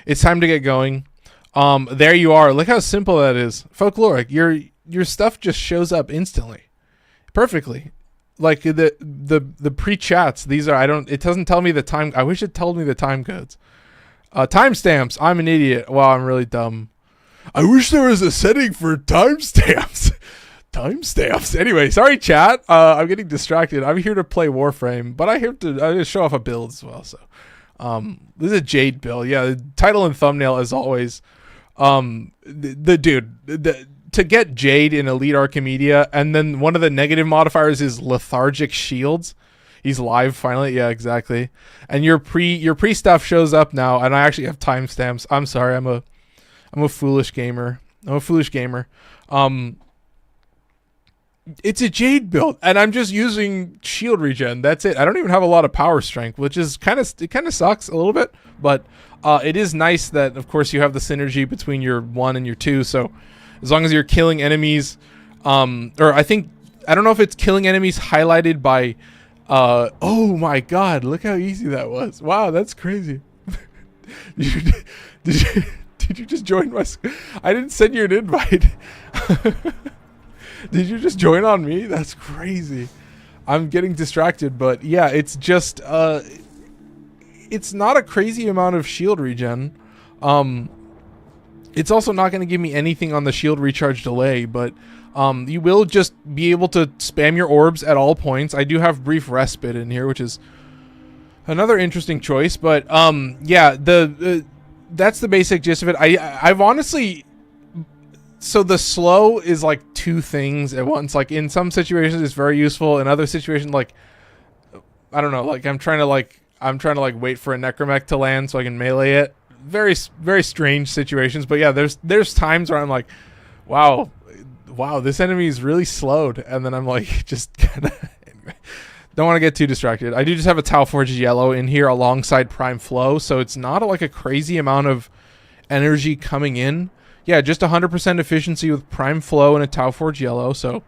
it's time to get going. There you are. Look how simple that is. Folkloric, your stuff just shows up instantly, perfectly. Like the pre-chats. These are it doesn't tell me the time. I wish it told me the time codes. Timestamps. I'm an idiot. Wow, I'm really dumb. I wish there was a setting for timestamps. Timestamps. Anyway, sorry chat. I'm getting distracted. I'm here to play Warframe, but I have to show off a build as well. So, this is a Jade build. Yeah, the title and thumbnail as always. To get Jade in Elite Archimedea, and then one of the negative modifiers is lethargic shields. He's live finally. Yeah, exactly. And your pre stuff shows up now, and I actually have timestamps. I'm sorry. I'm a foolish gamer. It's a Jade build, and I'm just using shield regen. That's it. I don't even have a lot of power strength, which is kind of sucks a little bit, but it is nice that of course you have the synergy between your 1 and your 2. So as long as you're killing enemies, or I don't know if it's killing enemies highlighted by. Oh my God! Look how easy that was. Wow, that's crazy. Did you just join my? I didn't send you an invite. Did you just join on me? That's crazy. I'm getting distracted, but yeah, it's just it's not a crazy amount of shield regen. It's also not going to give me anything on the shield recharge delay, but you will just be able to spam your orbs at all points. I do have brief respite in here, which is another interesting choice, but yeah, that's the basic gist of it. I've honestly, so the slow is like 2 things at once. Like in some situations it's very useful. In other situations, like I don't know, like I'm trying to like wait for a necromech to land so I can melee it. Very, very strange situations. But yeah, there's times where I'm like, wow, this enemy is really slowed, and then I'm like, just kinda anyway. Don't want to get too distracted. I do just have a Tau Forged Yellow in here alongside Prime Flow, so it's not like a crazy amount of energy coming in. Yeah, just 100% efficiency with Prime Flow and a Tau Forged Yellow. So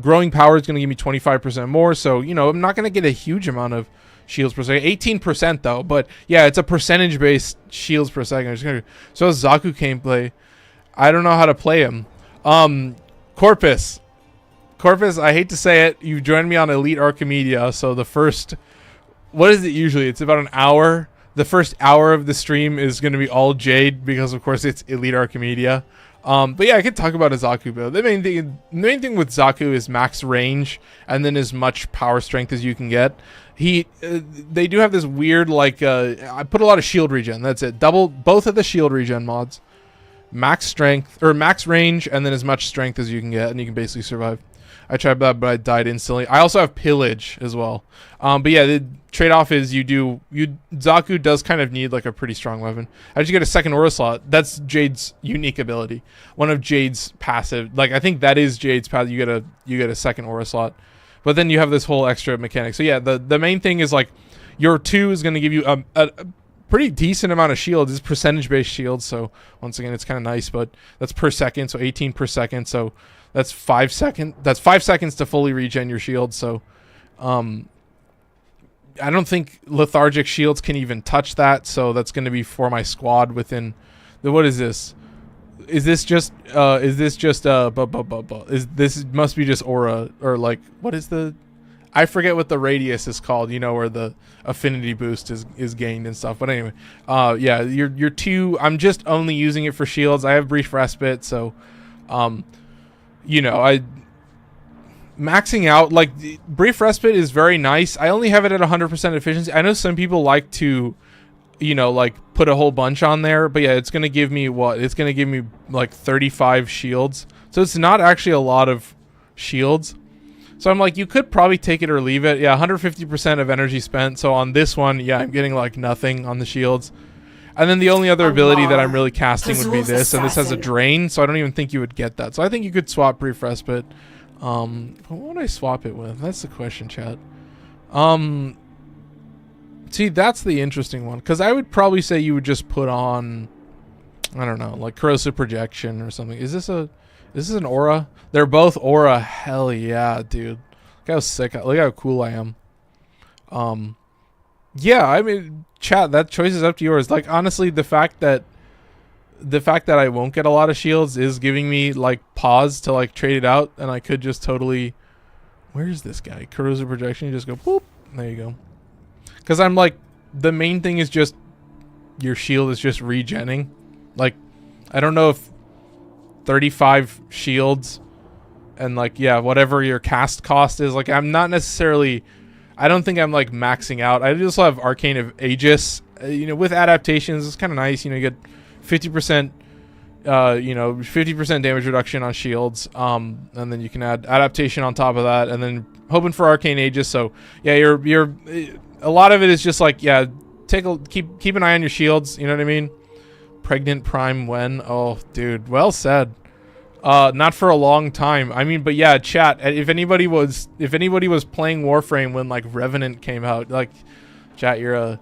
growing power is going to give me 25% more. So, you know, I'm not going to get a huge amount of shields per second. 18% though. But yeah, it's a percentage-based shields per second. So Zaku gameplay. I don't know how to play him. Corpus, I hate to say it. You joined me on Elite Archimedea. So the first... What is it usually? It's about an hour. The first hour of the stream is going to be all Jade because, of course, it's Elite Archimedea. But yeah, I could talk about a Zaku build. The main thing with Zaku is max range and then as much power strength as you can get. They do have this weird, like, I put a lot of shield regen. That's it. Both of the shield regen mods. Max strength, or max range, and then as much strength as you can get, and you can basically survive. I tried that, but I died instantly. I also have pillage as well. But yeah, the trade-off is Zaku does kind of need like a pretty strong weapon. I just get a second aura slot. That's Jade's unique ability. One of Jade's passive. Like I think that is Jade's passive. You get a second aura slot. But then you have this whole extra mechanic. So yeah, the main thing is like your 2 is going to give you a pretty decent amount of shields. It's percentage-based shields. So once again, it's kind of nice, but that's per second. So 18 per second. So that's 5 seconds. That's 5 seconds to fully regen your shield. So, I don't think lethargic shields can even touch that. So that's going to be for my squad within the, what is this? This must be just aura or like, what is the, I forget what the radius is called, you know, where the affinity boost is gained and stuff. But anyway, yeah, your 2, I'm just only using it for shields. I have brief respite. So, you know, I maxing out like brief respite is very nice. I only have it at 100% efficiency. I know some people like to, you know, like put a whole bunch on there, but yeah, it's going to give me what? It's going to give me like 35 shields. So it's not actually a lot of shields. So I'm like, you could probably take it or leave it. Yeah, 150% of energy spent. So on this one, yeah, I'm getting like nothing on the shields. And then the only other ability that I'm really casting would be this, and this has a drain, so I don't even think you would get that. So I think you could swap brief respite. What would I swap it with? That's the question, chat. See, that's the interesting one, because I would probably say you would just put on, I don't know, like corrosive projection or something. Is this an aura? They're both aura. Hell yeah, dude. Look how sick. Look how cool I am. Yeah, I mean, chat, that choice is up to yours. Like, honestly, the fact that I won't get a lot of shields is giving me like pause to like trade it out, and I could just totally. Where's this guy? Corrosive projection. You just go boop. There you go. Because I'm like, the main thing is just your shield is just regenning. Like, I don't know if 35 shields and like, yeah, whatever your cast cost is. Like, I'm not necessarily. I don't think I'm like maxing out. I just have Arcane of Aegis. You know, with adaptations, it's kind of nice. You know, you get 50%, 50% damage reduction on shields. And then you can add adaptation on top of that, and then hoping for Arcane Aegis. So yeah, you're a lot of it is just like, yeah, keep an eye on your shields. You know what I mean? Pregnant Prime when? Oh, dude, well said. Not for a long time. I mean, but yeah, chat. If anybody was playing Warframe when like Revenant came out, like, chat, you're a.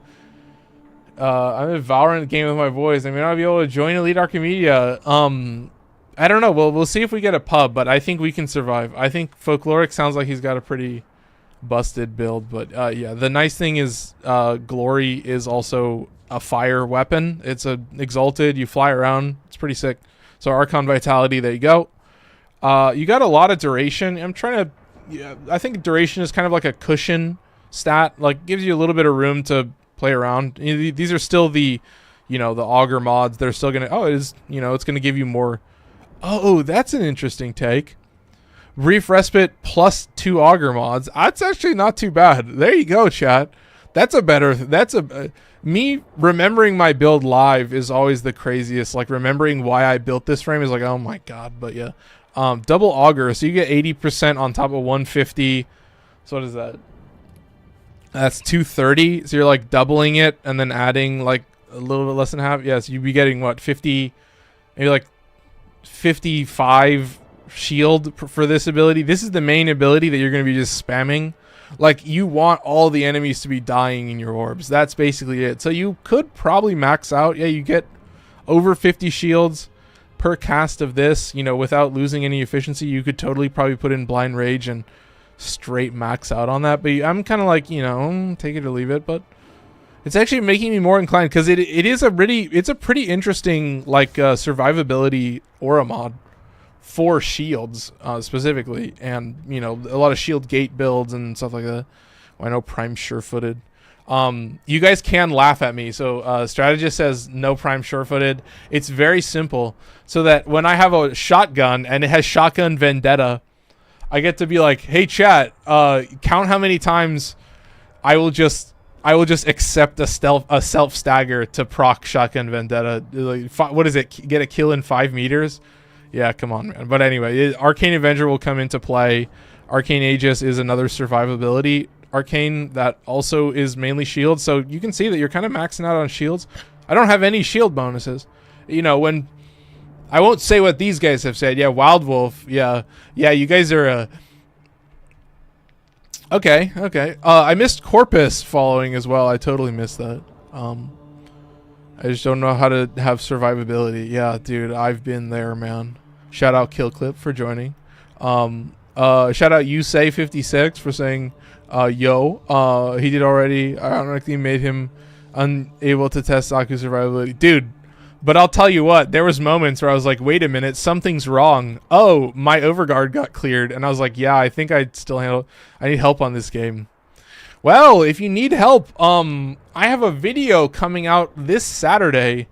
I'm a Valorant game with my boys. I mean, I'll be able to join Elite Archimedea. I don't know. We'll see if we get a pub, but I think we can survive. I think Folkloric sounds like he's got a pretty busted build, but yeah. The nice thing is, Glory is also a fire weapon. It's a exalted. You fly around. It's pretty sick. So Archon Vitality, there you go. You got a lot of duration. I'm trying to. Yeah, I think duration is kind of like a cushion stat. Like, gives you a little bit of room to play around. These are still the, the auger mods. They're still gonna. Oh, it is. It's gonna give you more. Oh, that's an interesting take. Brief Respite plus 2 auger mods. That's actually not too bad. There you go, chat. That's a better. Me remembering my build live is always the craziest. Like, remembering why I built this frame is like, oh my god. But yeah, double auger, so you get 80% on top of 150. So what is that? That's 230. So you're like doubling it and then adding like a little bit less than half. Yeah, so you'd be getting what, 50, maybe like 55 shield for this ability. This is the main ability that you're going to be just spamming. Like, you want all the enemies to be dying in your orbs. That's basically it. So you could probably max out. Yeah, you get over 50 shields per cast of this, without losing any efficiency. You could totally probably put in Blind Rage and straight max out on that. But I'm kind of like, take it or leave it. But it's actually making me more inclined, because it's a pretty interesting like survivability aura mod for shields specifically, and a lot of shield gate builds and stuff like that. Well, I know Prime Sure-Footed. You guys can laugh at me. So Strategist says no Prime Sure-Footed. It's very simple. So that when I have a shotgun and it has Shotgun Vendetta, I get to be like, hey chat, count how many times I will just accept a self stagger to proc Shotgun Vendetta. Like, what is it? Get a kill in 5 meters? Yeah, come on, man. But anyway, Arcane Avenger will come into play. Arcane Aegis is another survivability arcane that also is mainly shield. So you can see that you're kind of maxing out on shields. I don't have any shield bonuses. When I won't say what these guys have said. Yeah, Wild Wolf. Yeah, you guys are. Okay. I missed Corpus following as well. I totally missed that. I just don't know how to have survivability. Yeah, dude, I've been there, man. Shout out Killclip for joining. Shout out Usay56 for saying, yo. He did already. Ironically made him unable to test Aku's survivability. Dude, but I'll tell you what, there was moments where I was like, wait a minute, something's wrong. Oh, my overguard got cleared. And I was like, yeah, I think I'd still handle. I need help on this game. Well, if you need help, I have a video coming out this Saturday.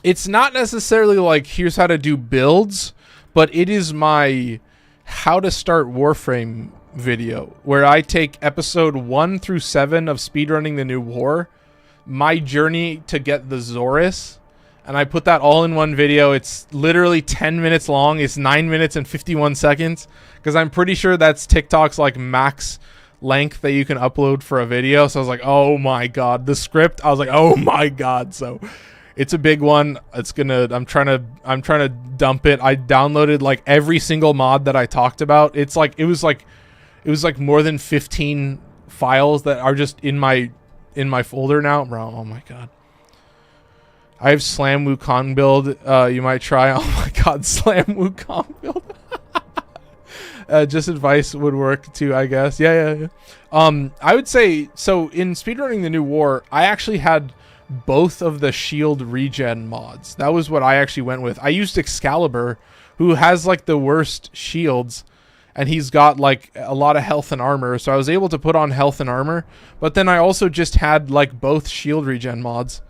It's not necessarily like, here's how to do builds, but it is my how to start Warframe video, where I take episode 1 through 7 of Speedrunning the New War, my journey to get the Zorus, and I put that all in one video. It's literally 10 minutes long. It's 9 minutes and 51 seconds, because I'm pretty sure that's TikTok's like max length that you can upload for a video. So I was like, oh my god, the script, I was like, oh my god. So it's a big one. I'm trying to dump it. I downloaded like every single mod that I talked about. It was like more than 15 files that are just in my folder now, bro. Oh my god. I have Slam Wukong build. You might try. Oh my god, Slam Wukong build. Just advice would work too, I guess. Yeah. I would say, so in speedrunning the new war, I actually had both of the shield regen mods. That was what I actually went with. I used Excalibur, who has like the worst shields, and he's got like a lot of health and armor, so I was able to put on health and armor, but then I also just had like both shield regen mods,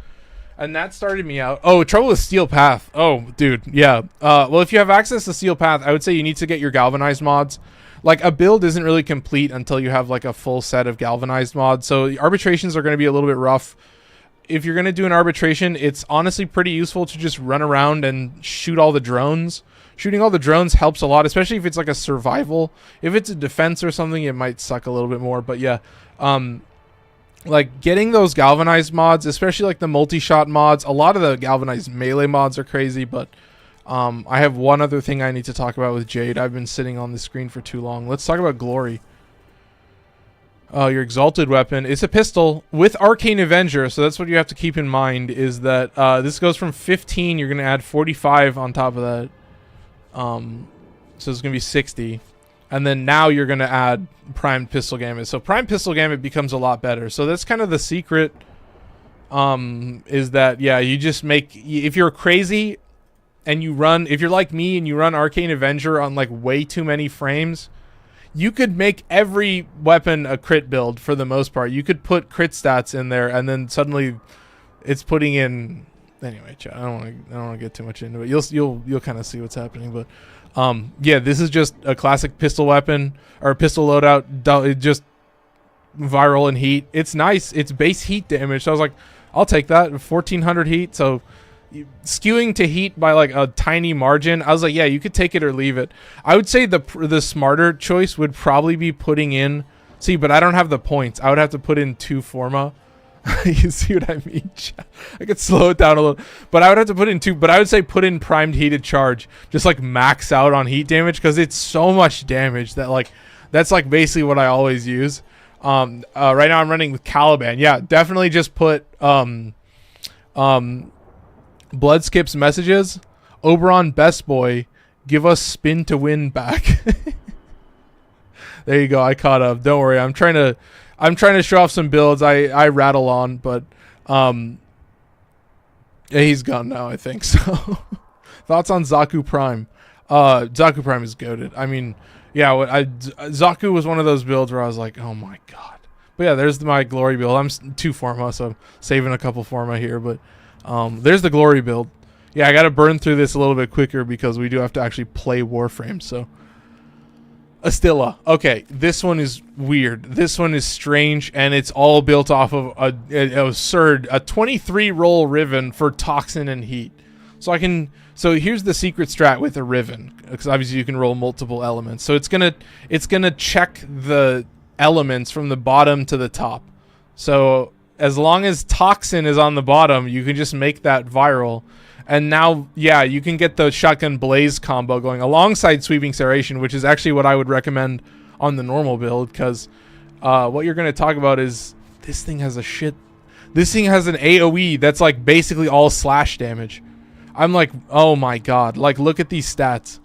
and that started me out. Oh, trouble with Steel Path. Oh, dude, yeah. Well, if you have access to Steel Path, I would say you need to get your galvanized mods. Like, a build isn't really complete until you have like a full set of galvanized mods, so arbitrations are going to be a little bit rough. If you're going to do an arbitration, it's honestly pretty useful to just run around and shoot all the drones. Shooting all the drones helps a lot, especially if it's like a survival. If it's a defense or something, it might suck a little bit more. But yeah, like getting those galvanized mods, especially like the multi-shot mods. A lot of the galvanized melee mods are crazy, but I have one other thing I need to talk about with Jade. I've been sitting on the screen for too long. Let's talk about Glory. Your exalted weapon. It's a pistol with Arcane Avenger, so that's what you have to keep in mind, is that this goes from 15, you're going to add 45 on top of that. So it's going to be 60. And then now you're going to add Primed Pistol Gambit. So Primed Pistol Gambit becomes a lot better. So that's kind of the secret, is that, yeah, you just make, if you're crazy and you run, if you're like me and you run Arcane Avenger on like way too many frames, you could make every weapon a crit build for the most part. You could put crit stats in there, and then suddenly it's putting in. Anyway, I don't want to get too much into it. You'll kind of see what's happening, but yeah, this is just a classic pistol weapon or pistol loadout. It just viral and heat. It's nice. It's base heat damage. So I was like, I'll take that. 1400 heat. So skewing to heat by like a tiny margin, I was like, yeah, you could take it or leave it. I would say the smarter choice would probably be putting in, see, but I don't have the points. I would have to put in 2 Forma. You see what I mean? I could slow it down a little, but I would have to put in 2, but I would say put in primed heated charge, just like max out on heat damage, because it's so much damage that like, that's like basically what I always use. Right now I'm running with Caliban. Yeah, definitely just put Blood skips messages. Oberon best boy. Give us spin to win back. There you go. I caught up. Don't worry. I'm trying to show off some builds. I rattle on, but yeah, he's gone now, I think. So thoughts on Zaku Prime? Zaku Prime is goated. I mean, yeah, Zaku was one of those builds where I was like, oh my god. But yeah, there's my glory build. I'm 2 Forma, so I'm saving a couple Forma here, but there's the glory build. Yeah, I got to burn through this a little bit quicker because we do have to actually play Warframe. So Astilla. Okay, this one is weird. This one is strange, and it's all built off of an absurd 23 roll Riven for Toxin and Heat. So so here's the secret strat with a Riven, because obviously you can roll multiple elements. So it's gonna check the elements from the bottom to the top. So as long as Toxin is on the bottom, you can just make that viral. And now, yeah, you can get the Shotgun Blaze combo going alongside Sweeping Serration, which is actually what I would recommend on the normal build, because what you're going to talk about is this thing has this thing has an AoE that's like basically all slash damage. I'm like, oh my god. Like, look at these stats.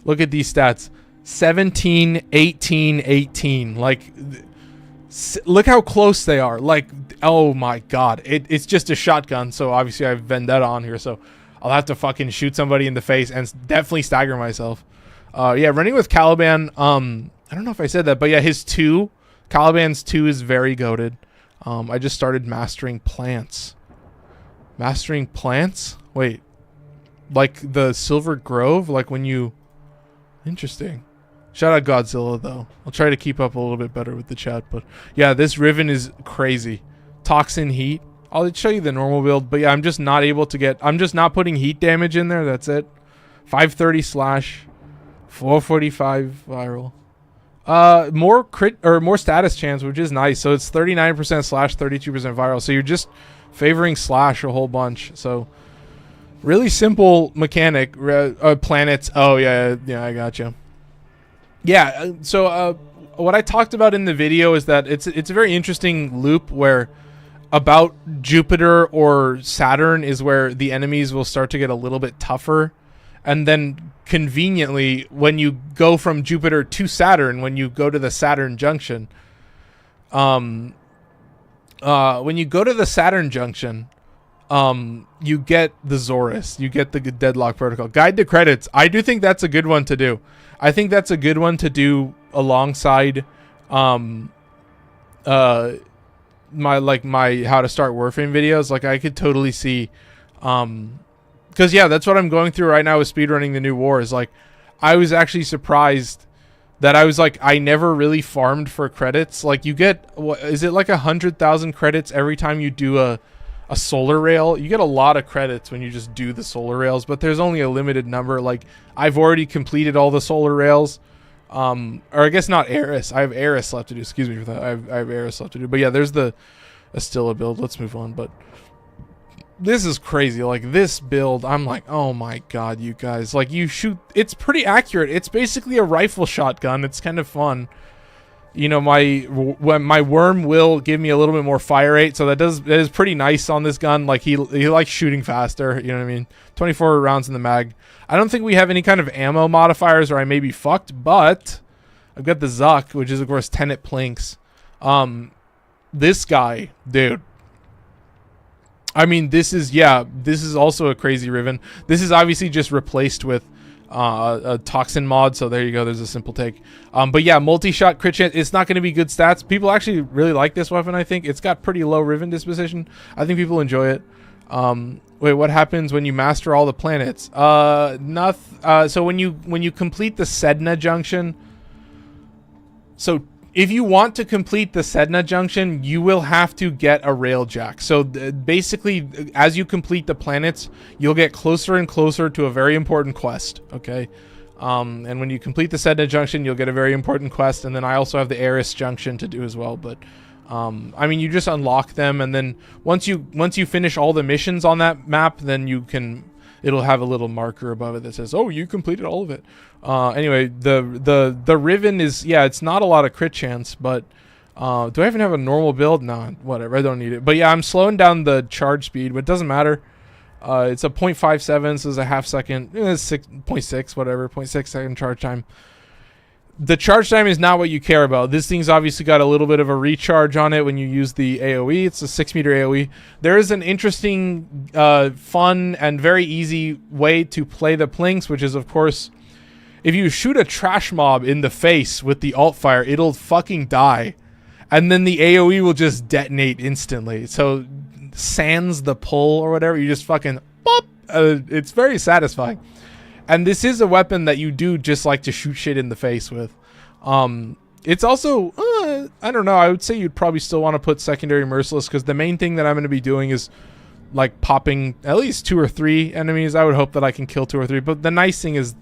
Look at these stats. 17, 18, 18. Like, look how close they are. Like, oh my god, it's just a shotgun, so obviously I have Vendetta on here, so I'll have to fucking shoot somebody in the face and definitely stagger myself. Yeah, running with Caliban, I don't know if I said that, but yeah, Caliban's 2 is very goated. I just started mastering plants. Mastering plants? Wait, like the Silver Grove? Like when you... Interesting. Shout out Godzilla, though. I'll try to keep up a little bit better with the chat. But yeah, this Riven is crazy. Toxin Heat. I'll show you the normal build. But yeah, I'm just not able to get... I'm just not putting heat damage in there. That's it. 530 slash. 445 viral. More crit or more status chance, which is nice. So it's 39% slash, 32% viral. So you're just favoring slash a whole bunch. So really simple mechanic. Planets. Oh, yeah. Yeah, I gotcha. Yeah, so what I talked about in the video is that it's a very interesting loop where about Jupiter or Saturn is where the enemies will start to get a little bit tougher, And then conveniently, when you go from Jupiter to Saturn, when you go to the Saturn junction, you get the Zorus, you get the Deadlock Protocol. Guide to Credits. I do think that's a good one to do. I think that's a good one to do alongside my how to start Warframe videos. Like, I could totally see, because yeah, that's what I'm going through right now with speedrunning the new wars. Like, I was actually surprised that I never really farmed for credits. Like, you get, what is it, like 100,000 credits every time you do a solar rail? You get a lot of credits when you just do the solar rails, but there's only a limited number. Like, I've already completed all the solar rails. Or I guess not Eris. I have Eris left to do. Excuse me for that. I have Eris left to do. But yeah, there's the Astilla build. Let's move on. But this is crazy. Like, this build, I'm like, oh my god, you guys. Like, you shoot, it's pretty accurate. It's basically a rifle shotgun. It's kind of fun. You know, my worm will give me a little bit more fire rate, so that is pretty nice on this gun. Like, he likes shooting faster, you know what I mean? 24 rounds in the mag. I don't think we have any kind of ammo modifiers, or I may be fucked, but I've got the Zuck, which is of course Tenet Plinks. This guy, dude. I mean, this is also a crazy Riven. This is obviously just replaced with a Toxin mod, so there you go, there's a simple take. But yeah, multi-shot crit chance, it's not going to be good stats. People actually really like this weapon. I think it's got pretty low Riven disposition. I think people enjoy it. Wait, what happens when you master all the planets? So when you complete the Sedna junction, so if you want to complete the Sedna junction, you will have to get a railjack. So basically, as you complete the planets, you'll get closer and closer to a very important quest. Okay, and when you complete the Sedna junction, you'll get a very important quest. And then I also have the Eris junction to do as well. But I mean, you just unlock them, and then once you finish all the missions on that map, then it'll have a little marker above it that says, "Oh, you completed all of it." Anyway, the Riven is, yeah, it's not a lot of crit chance, but do I even have a normal build? No, whatever, I don't need it. But yeah, I'm slowing down the charge speed, but it doesn't matter. It's a 0.57, so it's a half second, 6.6, whatever, 0.6 second charge time. The charge time is not what you care about. This thing's obviously got a little bit of a recharge on it when you use the AoE. It's a 6-meter AoE. There is an interesting, fun, and very easy way to play the Plinks, which is, of course, if you shoot a trash mob in the face with the alt fire, it'll fucking die. And then the AoE will just detonate instantly. So, sans the pull or whatever, you just fucking pop. It's very satisfying. And this is a weapon that you do just like to shoot shit in the face with. It's also, I don't know, I would say you'd probably still want to put secondary merciless, because the main thing that I'm going to be doing is like popping at least 2 or 3 enemies. I would hope that I can kill 2 or 3. But the nice thing is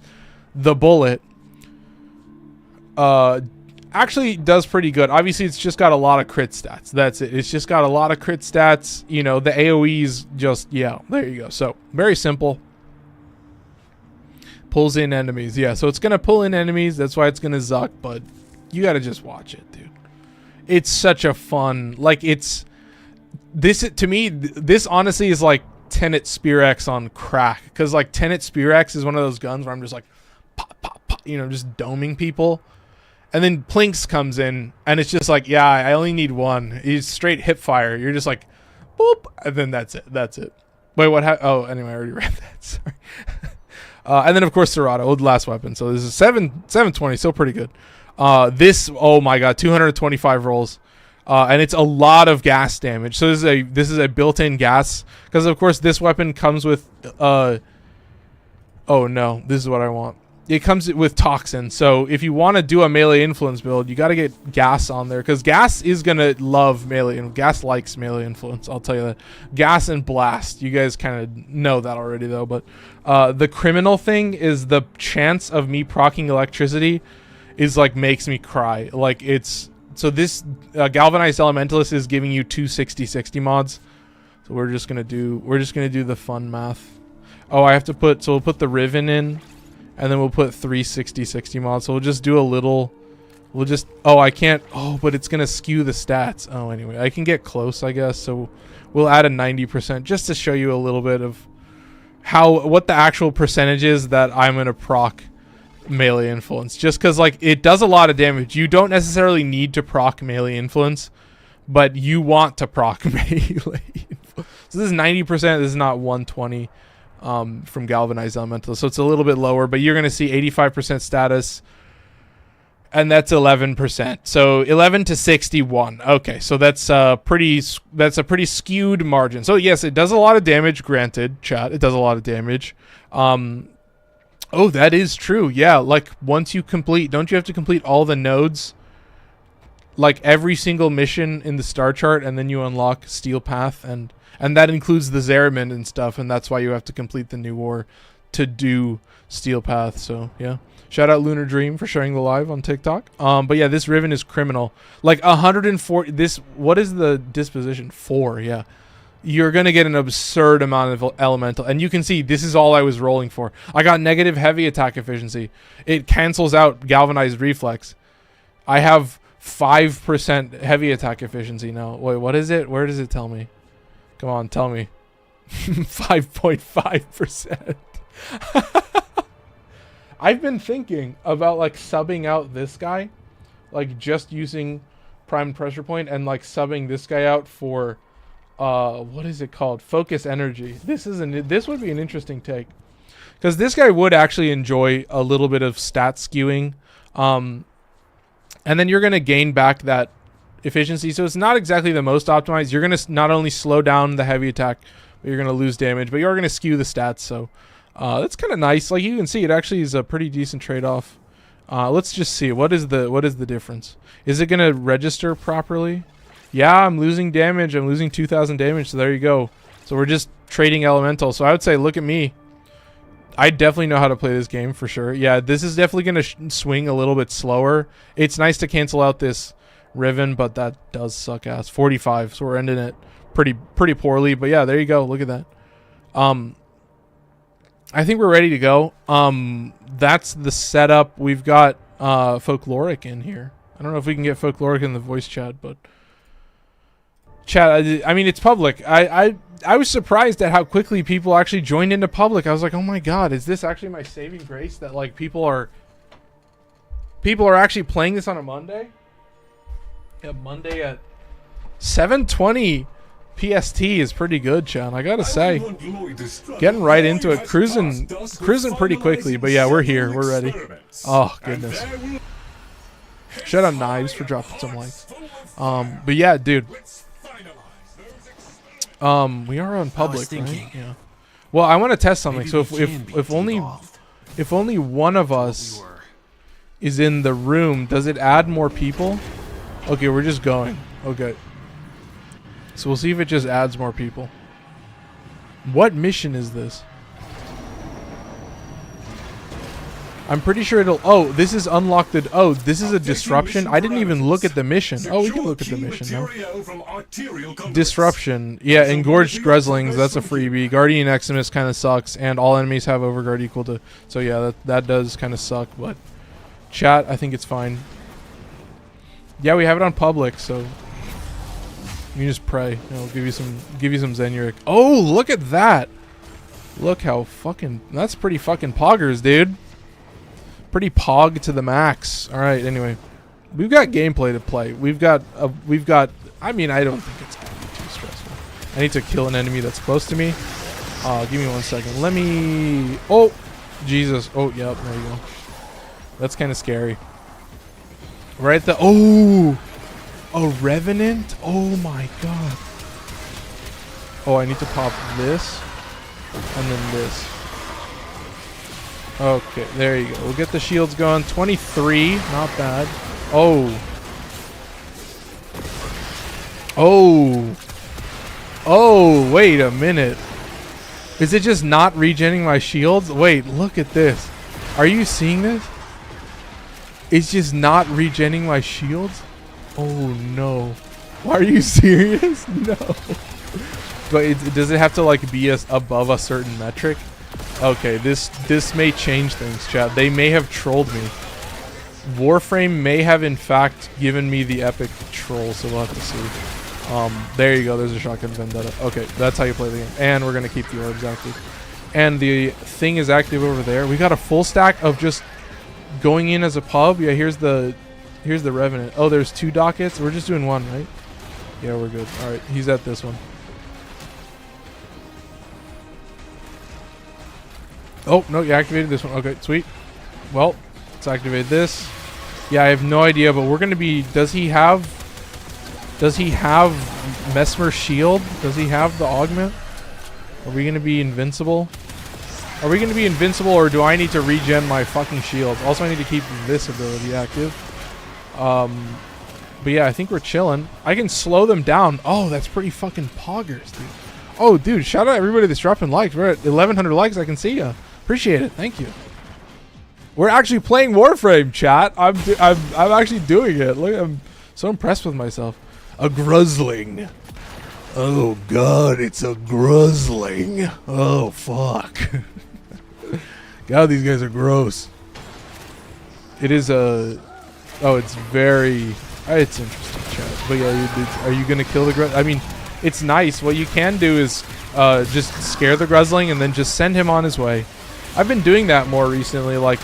the bullet actually does pretty good. Obviously, it's just got a lot of crit stats. That's it. It's just got a lot of crit stats. You know, the AoE's just, yeah, there you go. So, very simple. Pulls in enemies. Yeah, so it's going to pull in enemies. That's why it's going to Zuck, but you got to just watch it, dude. It's such a fun, like, it's, this, to me, this honestly is like Tenet Spear X on crack. Because, like, Tenet Spear X is one of those guns where I'm just like, pop, pop, pop, you know, just doming people. And then Plinks comes in, and it's just like, yeah, I only need one. He's straight hip fire. You're just like, boop, and then that's it. That's it. Wait, what happened? Oh, anyway, I already read that. Sorry. And then, of course, Serato, the last weapon. So this is 720, still pretty good. This, oh my god, 225 rolls. And it's a lot of gas damage. So this is a built-in gas. Because, of course, this weapon comes with... oh, no. This is what I want. It comes with Toxin. So if you want to do a melee influence build, you got to get gas on there. Because gas is going to love melee. And gas likes melee influence. I'll tell you that. Gas and blast. You guys kind of know that already, though. But the criminal thing is the chance of me proccing electricity is like makes me cry. Like it's... So this Galvanized Elementalist is giving you 2 60-60 mods. So we're just going to do the fun math. Oh, I have to put... So we'll put the Riven in. And then we'll put 3 60-60 mods. So we'll just do a little... We'll just... Oh, I can't... Oh, but it's going to skew the stats. Oh, anyway. I can get close, I guess. So we'll add a 90% just to show you a little bit of what the actual percentage is that I'm gonna proc melee influence, just because like it does a lot of damage. You don't necessarily need to proc melee influence, but you want to proc melee. So this is 90%. This is not 120 from Galvanized Elemental, so it's a little bit lower, but you're gonna see 85% status, and that's 11%. So 11 to 61. Okay, so that's a pretty skewed margin. So yes, it does a lot of damage. Granted, chat, it does a lot of damage. Oh, that is true. Yeah, like once you complete, don't you have to complete all the nodes? Like every single mission in the star chart, and then you unlock Steel Path, and that includes the Zeramin and stuff, and that's why you have to complete the new war to do Steel Path. So yeah. Shout out Lunar Dream for sharing the live on TikTok. But yeah, this Riven is criminal. Like 140. This, what is the disposition? 4. Yeah, you're gonna get an absurd amount of elemental, and you can see this is all I was rolling for. I got negative heavy attack efficiency. It cancels out galvanized reflex. I have 5% heavy attack efficiency now. Wait, what is it? Where does it tell me? Come on, tell me. 5.5%. I've been thinking about like subbing out this guy, like just using prime pressure point and like subbing this guy out for what is it called? Focus energy. This would be an interesting take, because this guy would actually enjoy a little bit of stat skewing, and then you're gonna gain back that efficiency. So it's not exactly the most optimized. You're gonna not only slow down the heavy attack, but you're gonna lose damage, but you're gonna skew the stats. So that's kind of nice. Like you can see, it actually is a pretty decent trade-off. Let's just see, what is the difference? Is it gonna register properly? Yeah, I'm losing damage. I'm losing 2,000 damage. So there you go. So we're just trading elemental. So I would say, look at me. I definitely know how to play this game for sure. Yeah, this is definitely gonna swing a little bit slower. It's nice to cancel out this Riven, but that does suck ass. 45. So we're ending it pretty poorly. But yeah, there you go. Look at that. I think we're ready to go. That's the setup. We've got Folkloric in here. I don't know if we can get Folkloric in the voice chat, but chat, I mean, it's public. I was surprised at how quickly people actually joined into public. I was like, oh my god, is this actually my saving grace that like people are actually playing this on a Monday? Yeah, Monday at 7:20 PST is pretty good, Chan. I gotta say, getting right into it, cruising pretty quickly. But yeah, we're here, we're ready. Oh goodness! Shout out Knives for dropping some likes. But yeah, dude. We are on public, right? Yeah. Well, I want to test something. So if only one of us is in the room, does it add more people? Okay, we're just going. Okay. So we'll see if it just adds more people. What mission is this? I'm pretty sure it'll... Oh, this is unlocked. Oh, this is a disruption? I didn't even look at the mission. Oh, we can look at the mission now. Disruption. Yeah, engorged Greslings. That's a freebie. Guardian Eximus kind of sucks. And all enemies have overguard equal to... So yeah, that does kind of suck. But chat, I think it's fine. Yeah, we have it on public, so... You just pray. I'll give you some Zenuric. Oh, look at that! Look how fucking... That's pretty fucking poggers, dude. Pretty pog to the max. All right. Anyway, we've got gameplay to play. We've got. I mean, I don't think it's gonna be too stressful. I need to kill an enemy that's close to me. Give me 1 second. Let me. Oh, Jesus. Oh, yep. There you go. That's kind of scary. Right. Oh, a Revenant. Oh my God. Oh, I need to pop this, and then this. Okay, there you go. We'll get the shields going. 23, not bad. Oh. Oh. Oh, wait a minute. Is it just not regenerating my shields? Wait, look at this. Are you seeing this? It's just not regenerating my shields? Oh, no. Are you serious? No. But does it have to, like, be above a certain metric? Okay, this may change things, chat. They may have trolled me. Warframe may have, in fact, given me the epic troll, so we'll have to see. There you go. There's a Shotgun Vendetta. Okay, that's how you play the game. And we're going to keep the orbs active. and the thing is active over there. We got a full stack of just going in as a pub. Yeah, here's the Revenant. Oh, there's 2 dockets. We're just doing 1, right? Yeah, we're good. All right, he's at this one. Oh, no, you activated this one. Okay, sweet. Well, let's activate this. Yeah, I have no idea, but we're going to be... Does he have Mesmer Shield? Does he have the augment? Are we going to be invincible? Are we going to be invincible, or do I need to regen my fucking shields? Also, I need to keep this ability active. But yeah, I think we're chilling. I can slow them down. Oh, that's pretty fucking poggers, dude. Oh, dude, shout out everybody that's dropping likes. We're at 1,100 likes. I can see ya. Appreciate it. Thank you. We're actually playing Warframe, chat. I'm actually doing it. Look, I'm so impressed with myself. A Gruzling. Oh god, it's a Gruzling. Oh fuck. God, these guys are gross. It is a... Oh, it's very... It's interesting, chat. But yeah, are you gonna kill the Gruzling? I mean, it's nice. What you can do is just scare the Gruzling and then just send him on his way. I've been doing that more recently, like...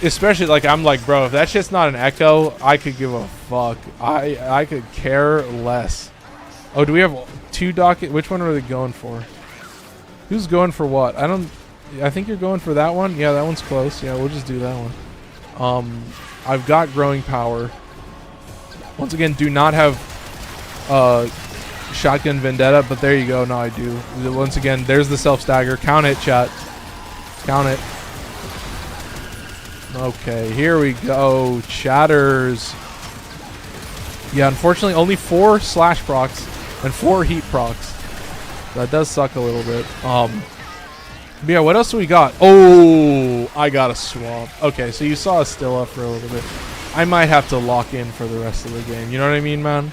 Especially, like, I'm like, bro, if that shit's not an echo, I could give a fuck. I could care less. Oh, do we have 2 docket? Which one are they going for? Who's going for what? I think you're going for that one. Yeah, that one's close. Yeah, we'll just do that one. I've got growing power. Once again, do not have shotgun vendetta, but there you go. No, I do. Once again, there's the self stagger. Count it, chat. Count it. Okay, here we go. Chatters. Yeah, unfortunately, only 4 slash procs and 4 heat procs. That does suck a little bit. But yeah, what else do we got? Oh, I got a swap. Okay, so you saw us still up for a little bit. I might have to lock in for the rest of the game. You know what I mean, man?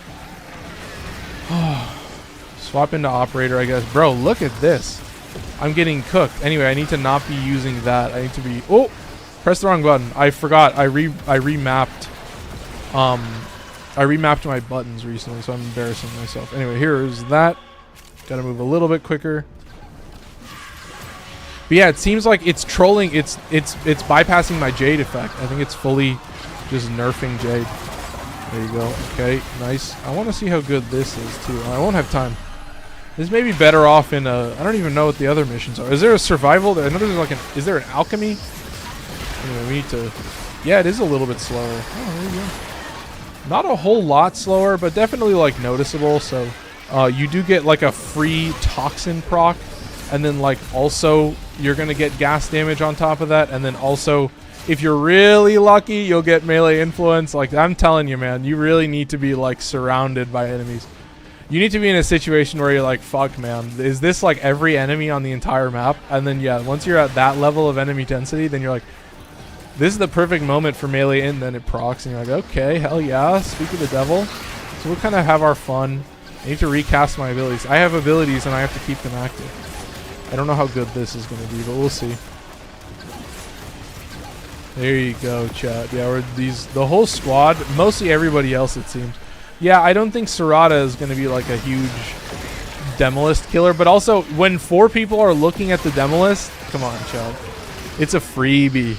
Swap into operator, I guess. Bro, look at this. I'm getting cooked. Anyway, I need to not be using that. I need to be... Oh! Press the wrong button. I forgot. I remapped my buttons recently, so I'm embarrassing myself. Anyway, here's that. Gotta move a little bit quicker. But yeah, it seems like it's trolling. It's bypassing my Jade effect. I think it's fully just nerfing Jade. There you go. Okay, nice. I want to see how good this is too. I won't have time. This may be better off in a... I don't even know what the other missions are. Is there a survival? I know there's like an... Is there an alchemy? Anyway, we need to... Yeah, it is a little bit slower. Oh, there you go. Not a whole lot slower, but definitely, like, noticeable. So, you do get, like, a free toxin proc. And then, like, also, you're going to get gas damage on top of that. And then also, if you're really lucky, you'll get melee influence. Like, I'm telling you, man, you really need to be, like, surrounded by enemies. You need to be in a situation where you're like, fuck, man, is this, like, every enemy on the entire map? And then, yeah, once you're at that level of enemy density, then you're like... This is the perfect moment for melee in, then it procs, and you're like, okay, hell yeah, speak of the devil. So we'll kind of have our fun. I need to recast my abilities. I have abilities, and I have to keep them active. I don't know how good this is going to be, but we'll see. There you go, chat. Yeah, we're the whole squad, mostly everybody else, it seems. Yeah, I don't think Serata is going to be like a huge Demolist killer, but also, when 4 people are looking at the Demolist, come on, chat. It's a freebie.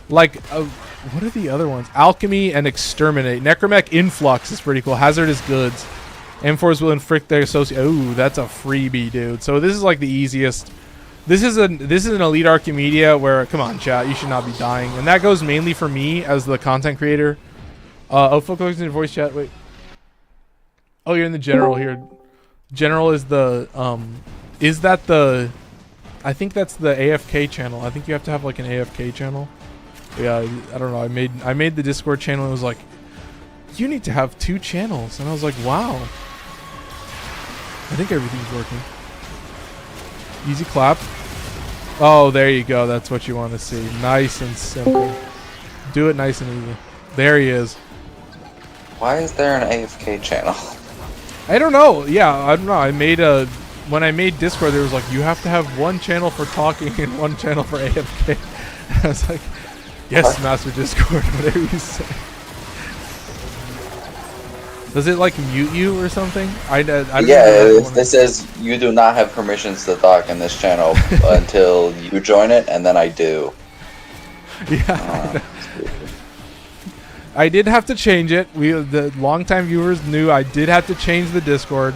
Like, what are the other ones? Alchemy and Exterminate. Necromech Influx is pretty cool. Hazardous Goods. M4s will inflict their associate. Ooh, that's a freebie, dude. So this is like the easiest. This is an elite Archimedea where, come on, chat, you should not be dying. And that goes mainly for me as the content creator. Oh, focus in voice chat. Wait. Oh, you're in the general here. General is the, is that the, I think that's the AFK channel. I think you have to have like an AFK channel. Yeah, I don't know. I made the Discord channel and it was like, you need to have 2 channels. And I was like, wow. I think everything's working. Easy clap. Oh, there you go. That's what you want to see. Nice and simple. Do it nice and easy. There he is. Why is there an AFK channel? I don't know. Yeah, I don't know. I made a... When I made Discord, there was like, you have to have 1 channel for talking and 1 channel for AFK. I was like... Yes, Master Discord, whatever you say. Does it like mute you or something? I don't Yeah, know. it says you do not have permissions to talk in this channel until you join it, and then I do. Yeah. I did have to change it. The longtime viewers knew I did have to change the Discord,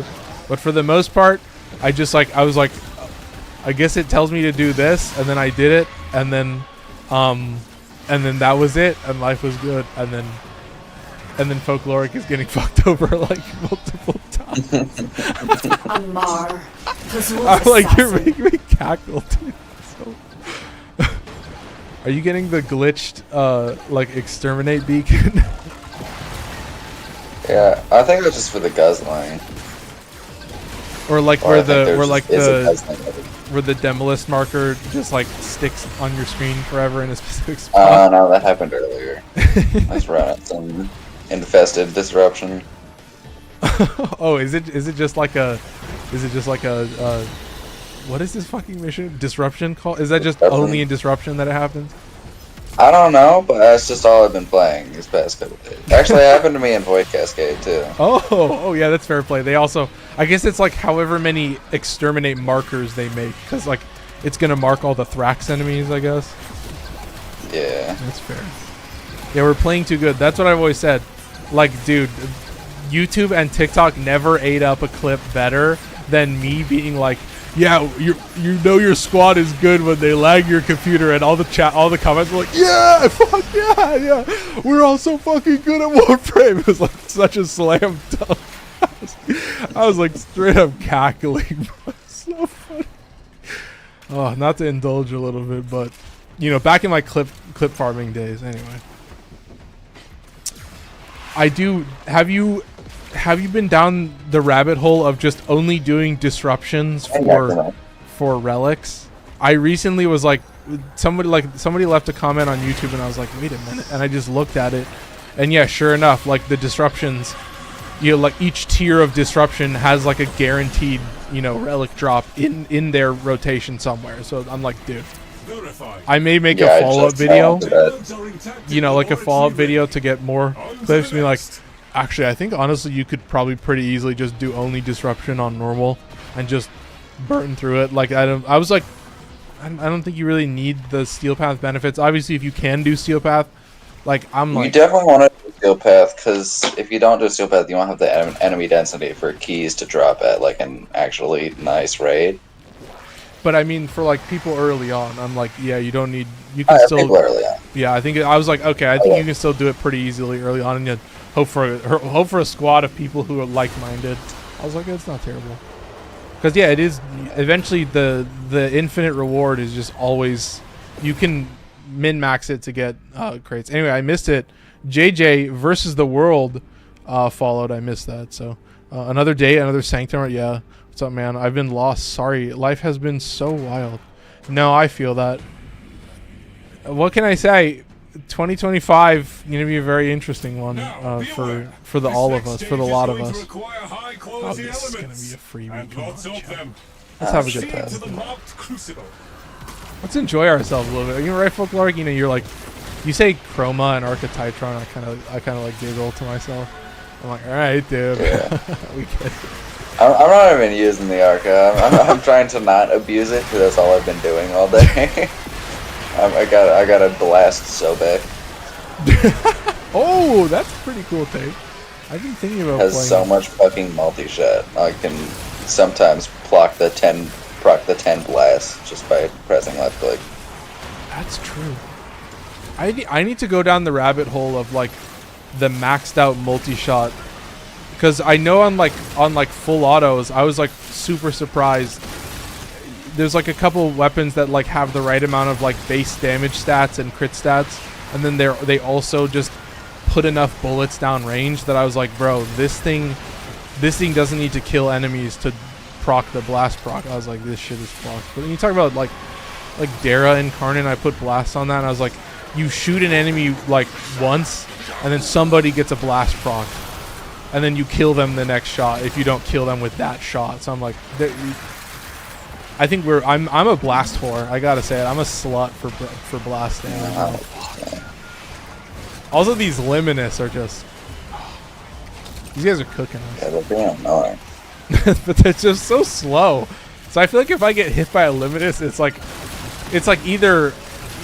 but for the most part, I was like, I guess it tells me to do this, and then I did it, and then that was it, and life was good, and then Folkloric is getting fucked over like multiple times. Amar, I'm like, you're making me cackle, dude. So are you getting the glitched like exterminate beacon? Yeah, I think it's just for the guzzling. Or like Or where the demolist marker just like sticks on your screen forever in a specific spot. No, that happened earlier. Let's run it. Some infested disruption. Oh, is it just like a what is this fucking mission? Disruption call? Is that just only in Disruption that it happens? I don't know, but that's just all I've been playing these past couple days. Actually, it happened to me in Void Cascade too. Oh yeah, that's fair play. They also, I guess it's like however many exterminate markers they make, because like it's gonna mark all the Thrax enemies, I guess. Yeah. That's fair. Yeah, we're playing too good. That's what I've always said. Like, dude, YouTube and TikTok never ate up a clip better than me being like, yeah, you know your squad is good when they lag your computer, and all the comments were like, yeah, fuck yeah, we're all so fucking good at Warframe. It was like such a slam dunk. I was like straight up cackling. So funny. Oh, not to indulge a little bit, but you know, back in my clip farming days, anyway. Have you been down the rabbit hole of just only doing disruptions for relics? I recently was like, somebody left a comment on YouTube, and I was like, wait a minute, and I just looked at it, and yeah, sure enough, like the disruptions, you know, like each tier of disruption has like a guaranteed, you know, relic drop in their rotation somewhere. So I'm like, dude, I may make a follow-up video, you know, like a follow-up video to get more clips. Me like, actually, I think honestly you could probably pretty easily just do only disruption on normal and just burn through it. Like I was like, I don't think you really need the Steel Path benefits. Obviously, if you can do Steel Path, like you definitely want to do Steel Path, because if you don't do Steel Path, you won't have the enemy density for keys to drop at like an actually nice raid. But I mean, for like people early on, I'm like, yeah, you don't need. You can still. People early on. Yeah, I think I was like, okay, I think you can still do it pretty easily early on, and you hope for a squad of people who are like-minded. I was like, it's not terrible. Because yeah, it is. Eventually, the infinite reward is just always. You can min-max it to get crates. Anyway, I missed it. JJ versus the world followed. I missed that. So another day, another Sanctum. Yeah. What's up, man? I've been lost. Sorry. Life has been so wild. No, I feel that. What can I say? 2025 going to be a very interesting one for the all of us, for the lot of us. Oh, this is going to be a freebie. Come on, chat. Let's have a good time. Let's enjoy ourselves a little bit. You know, right, Folkloric? You know, you're like, you say Chroma and Archititron. I kind of like giggle to myself. I'm like, all right, dude. Yeah. We get it. I'm not even using the Arca. I'm trying to not abuse it, because that's all I've been doing all day. I got a blast so bad. Oh, that's a pretty cool take. I've been thinking about has playing so much fucking multi-shot. I can sometimes proc the 10 blasts just by pressing left click. That's true. I need to go down the rabbit hole of like the maxed out multi-shot, because I know on like full autos, I was like super surprised. There's like a couple weapons that like have the right amount of like base damage stats and crit stats, and then they also just put enough bullets down range that I was like, bro, this thing doesn't need to kill enemies to proc the blast proc. I was like, this shit is fucked. But when you talk about like Dara Incarnate, I put blasts on that, and I was like, you shoot an enemy like once, and then somebody gets a blast proc, and then you kill them the next shot if you don't kill them with that shot. So I'm like, I think I'm a blast whore. I gotta say it. I'm a slut for blast damage. Also, these Luminous are just. These guys are cooking us. Yeah, they're being annoying. But they're just so slow. So I feel like if I get hit by a Limitless, it's like either,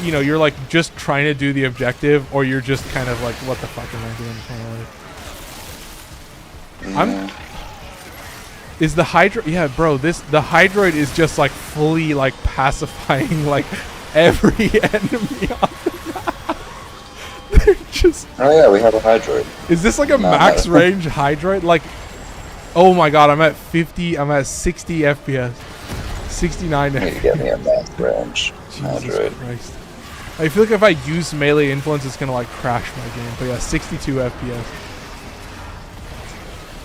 you know, you're like just trying to do the objective, or you're just kind of like, what the fuck am I doing? Kind of like, is the Hydroid? Yeah, bro. The Hydroid is just like fully like pacifying like every enemy on the map. They're just. Oh yeah, we have a Hydroid. Is this like a max range Hydroid? Like, oh my god, I'm at 50. I'm at 60 FPS, 69 You FPS. get me a max range Jesus Hydroid. Christ. I feel like if I use melee influence, it's gonna like crash my game. But yeah, 62 FPS.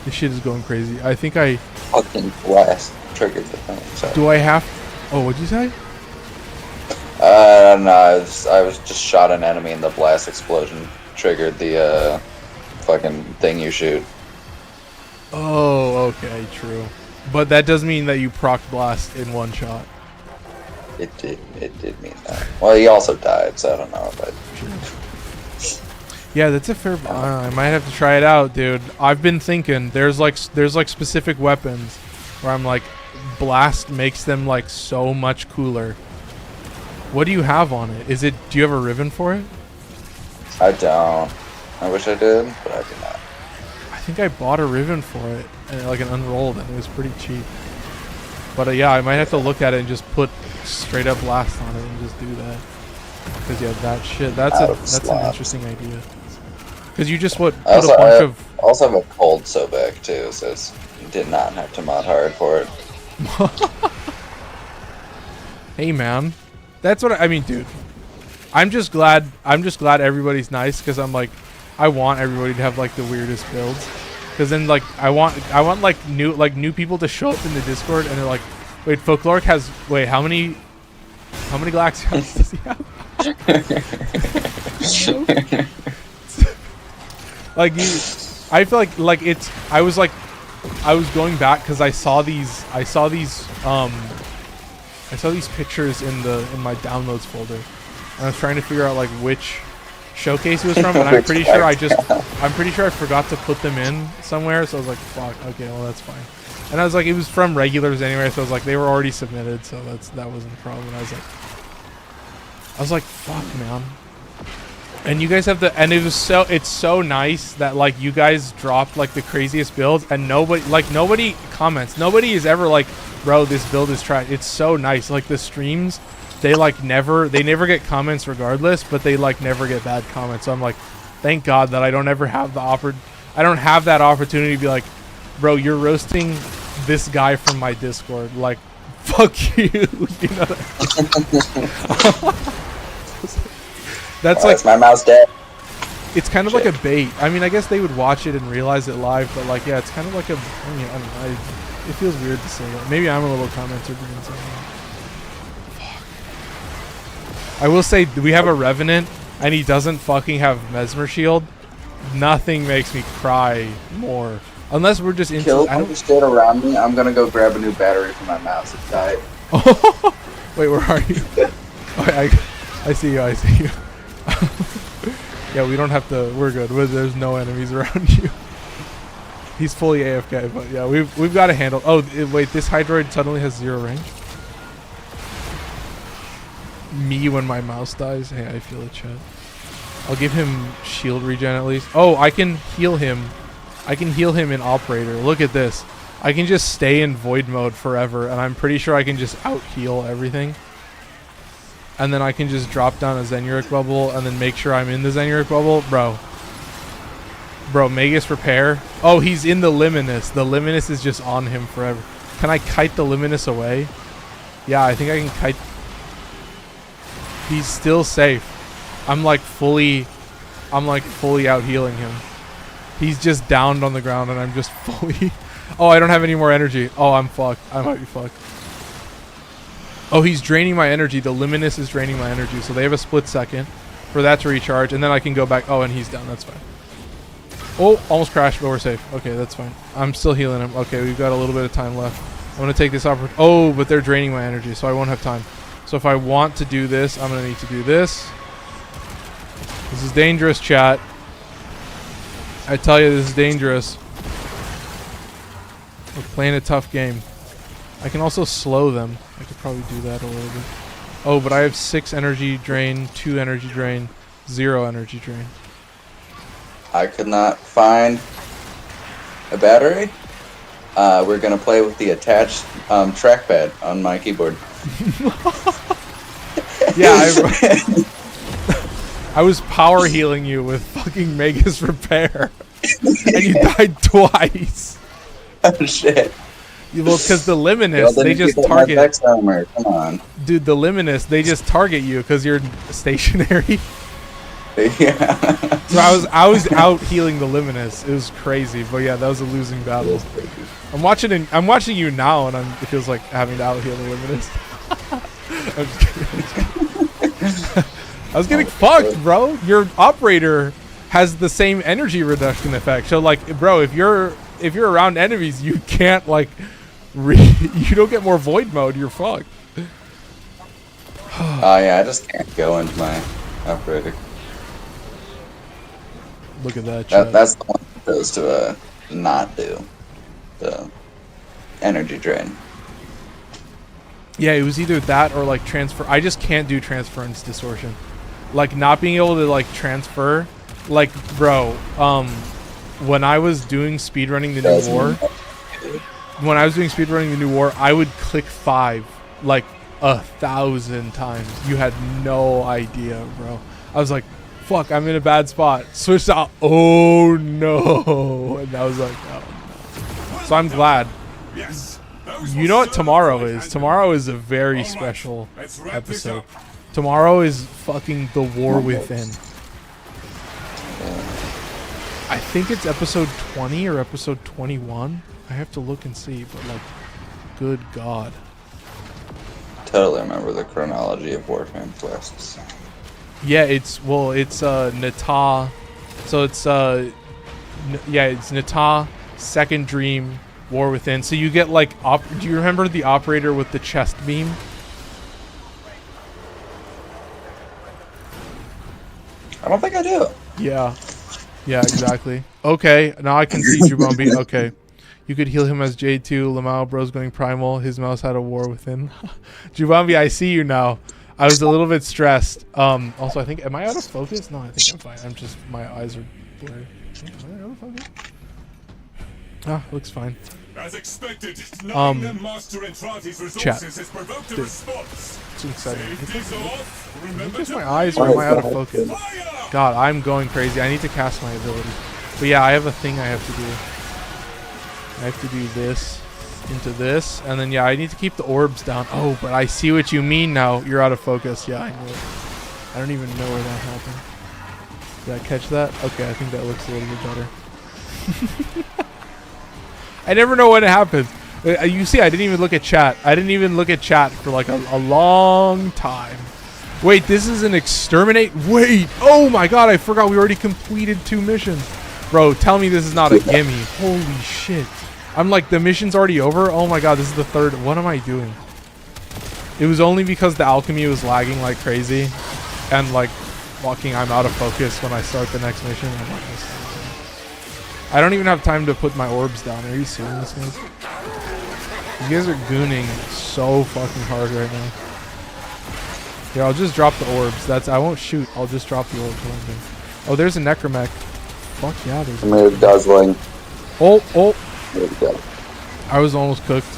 This shit is going crazy. I think I Fucking blast triggered the thing. Sorry. do. I have. Oh, what'd you say? No, I was just shot an enemy and the blast explosion triggered the fucking thing you shoot. Oh, okay, true. But that does mean that you proc blast in one shot. It did mean that. Well, he also died, so I don't know if I. Yeah, that's a fair. I might have to try it out, dude. I've been thinking there's like specific weapons where I'm like, blast makes them like so much cooler. What do you have on it? Do you have a ribbon for it? I don't. I wish I did, but I do not. I think I bought a ribbon for it, and like an unrolled, and it was pretty cheap. But yeah, I might have to look at it and just put straight up blast on it and just do that. Because yeah, that shit, that's an interesting idea. Because you just put a bunch of. I also have a cold Sobek too, so you did not have to mod hard for it. Hey man, that's what I mean, dude. I'm just glad everybody's nice, because I'm like, I want everybody to have like the weirdest builds. Because then like I want like new people to show up in the Discord and they're like, wait, Folkloric has how many Glaxions does he have? Like I feel like it's. I was going back because I saw these pictures in my downloads folder, and I was trying to figure out like which showcase it was from, and I'm pretty sure I forgot to put them in somewhere, so I was like, fuck, okay, well that's fine. And I was like, it was from regulars anyway, so I was like, they were already submitted, so that wasn't a problem. And I was like, fuck, man. And you guys have it's so nice that like you guys dropped like the craziest builds, and nobody comments. Nobody is ever like, bro, this build is trash. It's so nice. Like the streams, they never get comments regardless, but they like never get bad comments. So I'm like, thank God that I don't ever have I don't have that opportunity to be like, bro, you're roasting this guy from my Discord. Like, fuck you. You know that's like, my mouse dead. It's kind of like a bait. I mean, I guess they would watch it and realize it live, but like, yeah, it's kind of like I don't know. It feels weird to say that. Maybe I'm a little commenter being something. Fuck. I will say we have a Revenant, and he doesn't fucking have Mesmer Shield. Nothing makes me cry more, unless we're just into. Kill all the shit around me. I'm gonna go grab a new battery for my mouse. It died. Wait, where are you? Oh, I see you. I see you. Yeah, we don't have to. We're good. There's no enemies around you. He's fully AFK, but yeah, we've got to handle. Oh, wait, this Hydroid suddenly has 0 range. Me when my mouse dies. Hey, I feel it, chat. I'll give him shield regen at least. Oh, I can heal him. I can heal him in Operator. Look at this. I can just stay in Void mode forever, and I'm pretty sure I can just out heal everything. And then I can just drop down a Zenuric bubble and then make sure I'm in the Zenuric bubble. Bro, Magus Repair. Oh, he's in the Luminous. The Luminous is just on him forever. Can I kite the Luminous away? Yeah, I think I can kite. He's still safe. I'm like fully out healing him. He's just downed on the ground and I'm just fully. Oh, I don't have any more energy. Oh, I'm fucked. I might be fucked. Oh, he's draining my energy. The Luminous is draining my energy. So they have a split second for that to recharge. And then I can go back. Oh, and he's down. That's fine. Oh, almost crashed, but we're safe. Okay, that's fine. I'm still healing him. Okay, we've got a little bit of time left. I'm going to take this opportunity. Oh, but they're draining my energy, so I won't have time. So if I want to do this, I'm going to need to do this. This is dangerous, chat. I tell you, this is dangerous. We're playing a tough game. I can also slow them. I could probably do that a little bit. Oh, but I have 6 energy drain, 2 energy drain, 0 energy drain. I could not find a battery. We're gonna play with the attached trackpad on my keyboard. Yeah, I was power healing you with fucking Magus Repair, and you died twice. Oh shit. Well, because the Luminous, they just target. Come on. Dude, the Luminous, they just target you because you're stationary. Yeah. So I was out healing the Luminous. It was crazy, but yeah, that was a losing battle. I'm watching you now, and it feels like having to out heal the Luminous. I'm just kidding. I was getting fucked, bro. Your operator has the same energy reduction effect. So like, bro, if you're around enemies, you can't like, you don't get more void mode. You're fucked. Oh yeah, I just can't go into my operator. Look at that. That's the one that goes to not do the energy drain. Yeah, it was either that or like transfer. I just can't do transference distortion. Like not being able to like transfer. Like, bro, when I was doing speedrunning the new war, I would click 5 like 1,000 times. You had no idea, bro. I was like, fuck, I'm in a bad spot. Switched out. Oh no. And I was like, oh no. So I'm glad. You know what tomorrow is? Tomorrow is a very special episode. Tomorrow is fucking the War Within. I think it's episode 20 or episode 21. I have to look and see, but like, good God. Totally remember the chronology of WARFRAME quests. Yeah, it's Nata. So it's it's Nata, Second Dream, War Within. So you get like do you remember the operator with the chest beam? I don't think I do. Yeah. Yeah, exactly. Okay, now I can see Jubombi. Okay. You could heal him as Jade too. Lamau bro's going primal. His mouse had a War Within. Jubombi, I see you now. I was a little bit stressed. Also, I think, am I out of focus? No, I think I'm fine. I'm just, my eyes are blurry. Am I out of focus? Ah, looks fine. As expected, knowing the master Entrati's resources has provoked a response. It's exciting. Safety's off. Remember Just to my eyes, or am I out of focus? God, I'm going crazy. I need to cast my ability. But yeah, I have a thing I have to do. I have to do this into this, and then yeah, I need to keep the orbs down. Oh, but I see what you mean now. You're out of focus. Yeah, I knew it. I don't even know where that happened. Did I catch that? Okay, I think that looks a little bit better. I never know when it happens. You see, I didn't even look at chat. I didn't even look at chat for like a long time. Wait, this is an exterminate? Wait, oh my god, I forgot we already completed 2 missions. Bro, tell me this is not a gimme. Holy shit. I'm like, the mission's already over? Oh my god, this is the 3rd. What am I doing? It was only because the alchemy was lagging like crazy. And like, I'm out of focus when I start the next mission. I'm not gonna start. I don't even have time to put my orbs down. Are you serious, guys? You guys are gooning so fucking hard right now. Here, I'll just drop the orbs. I won't shoot. I'll just drop the orbs. Oh, there's a necromech. Fuck yeah, there's a guzzling. Oh. There we go. I was almost cooked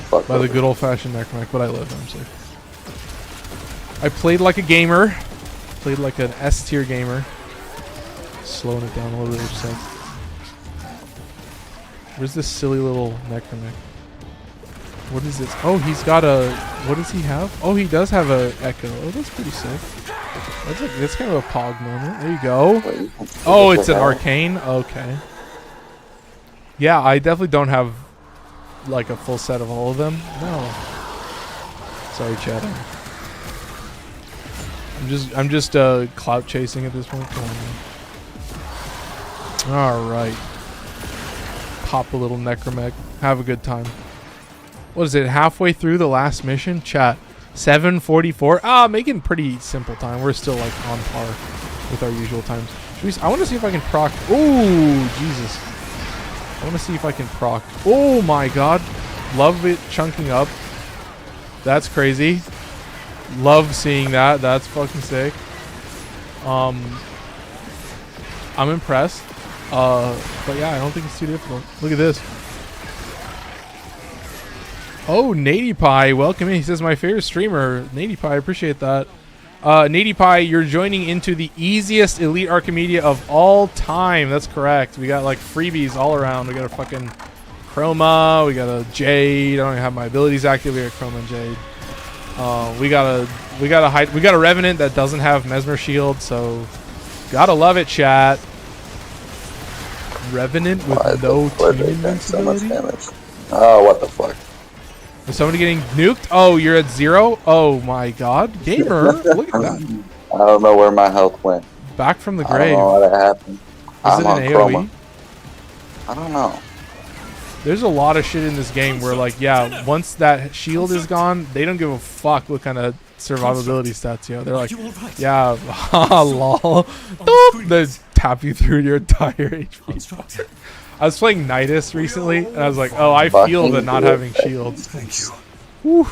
Fuck by the good old-fashioned necromech, but I lived. I'm safe. I played like a gamer. Played like an S-tier gamer. Slowing it down a little bit each sec. Where's this silly little necromech? What is this? Oh, he's got a... What does he have? Oh, he does have a echo. Oh, that's pretty sick. That's kind of a pog moment. There you go. Oh, it's an arcane? Okay. Yeah, I definitely don't have like a full set of all of them. No. Sorry, chat. I'm just clout chasing at this point. Come on, man. All right. Pop a little necromech. Have a good time. What is it? Halfway through the last mission? Chat. 7:44. Ah, making pretty simple time. We're still like on par with our usual times. I want to see if I can proc. Ooh, Jesus. I want to see if I can proc. Oh my god. Love it chunking up. That's crazy. Love seeing that. That's fucking sick. I'm impressed. But yeah, I don't think it's too difficult. Look at this. Oh, NadyPie, welcome in. He says, my favorite streamer. NadyPie, I appreciate that. NadyPie, you're joining into the easiest Elite Archimedea of all time. That's correct. We got like freebies all around. We got a fucking Chroma. We got a Jade. I don't even have my abilities active. We got Chroma and Jade. We got a Revenant that doesn't have Mesmer Shield, so gotta love it, chat. Revenant with no team invincibility? Oh, what the fuck? Is somebody getting nuked? Oh, you're at 0? Oh my god. Gamer, look at that. I don't know where my health went. Back from the I grave. don't know what happened. Is it an AoE? Chroma. I don't know. There's a lot of shit in this game where, like, yeah, once that shield is gone, they don't give a fuck what kind of survivability stats you have. They're like, yeah, lol. Doop, they tap you through your entire HP. I was playing Nidus recently, and I was like, oh, I feel the not having shields. Whew.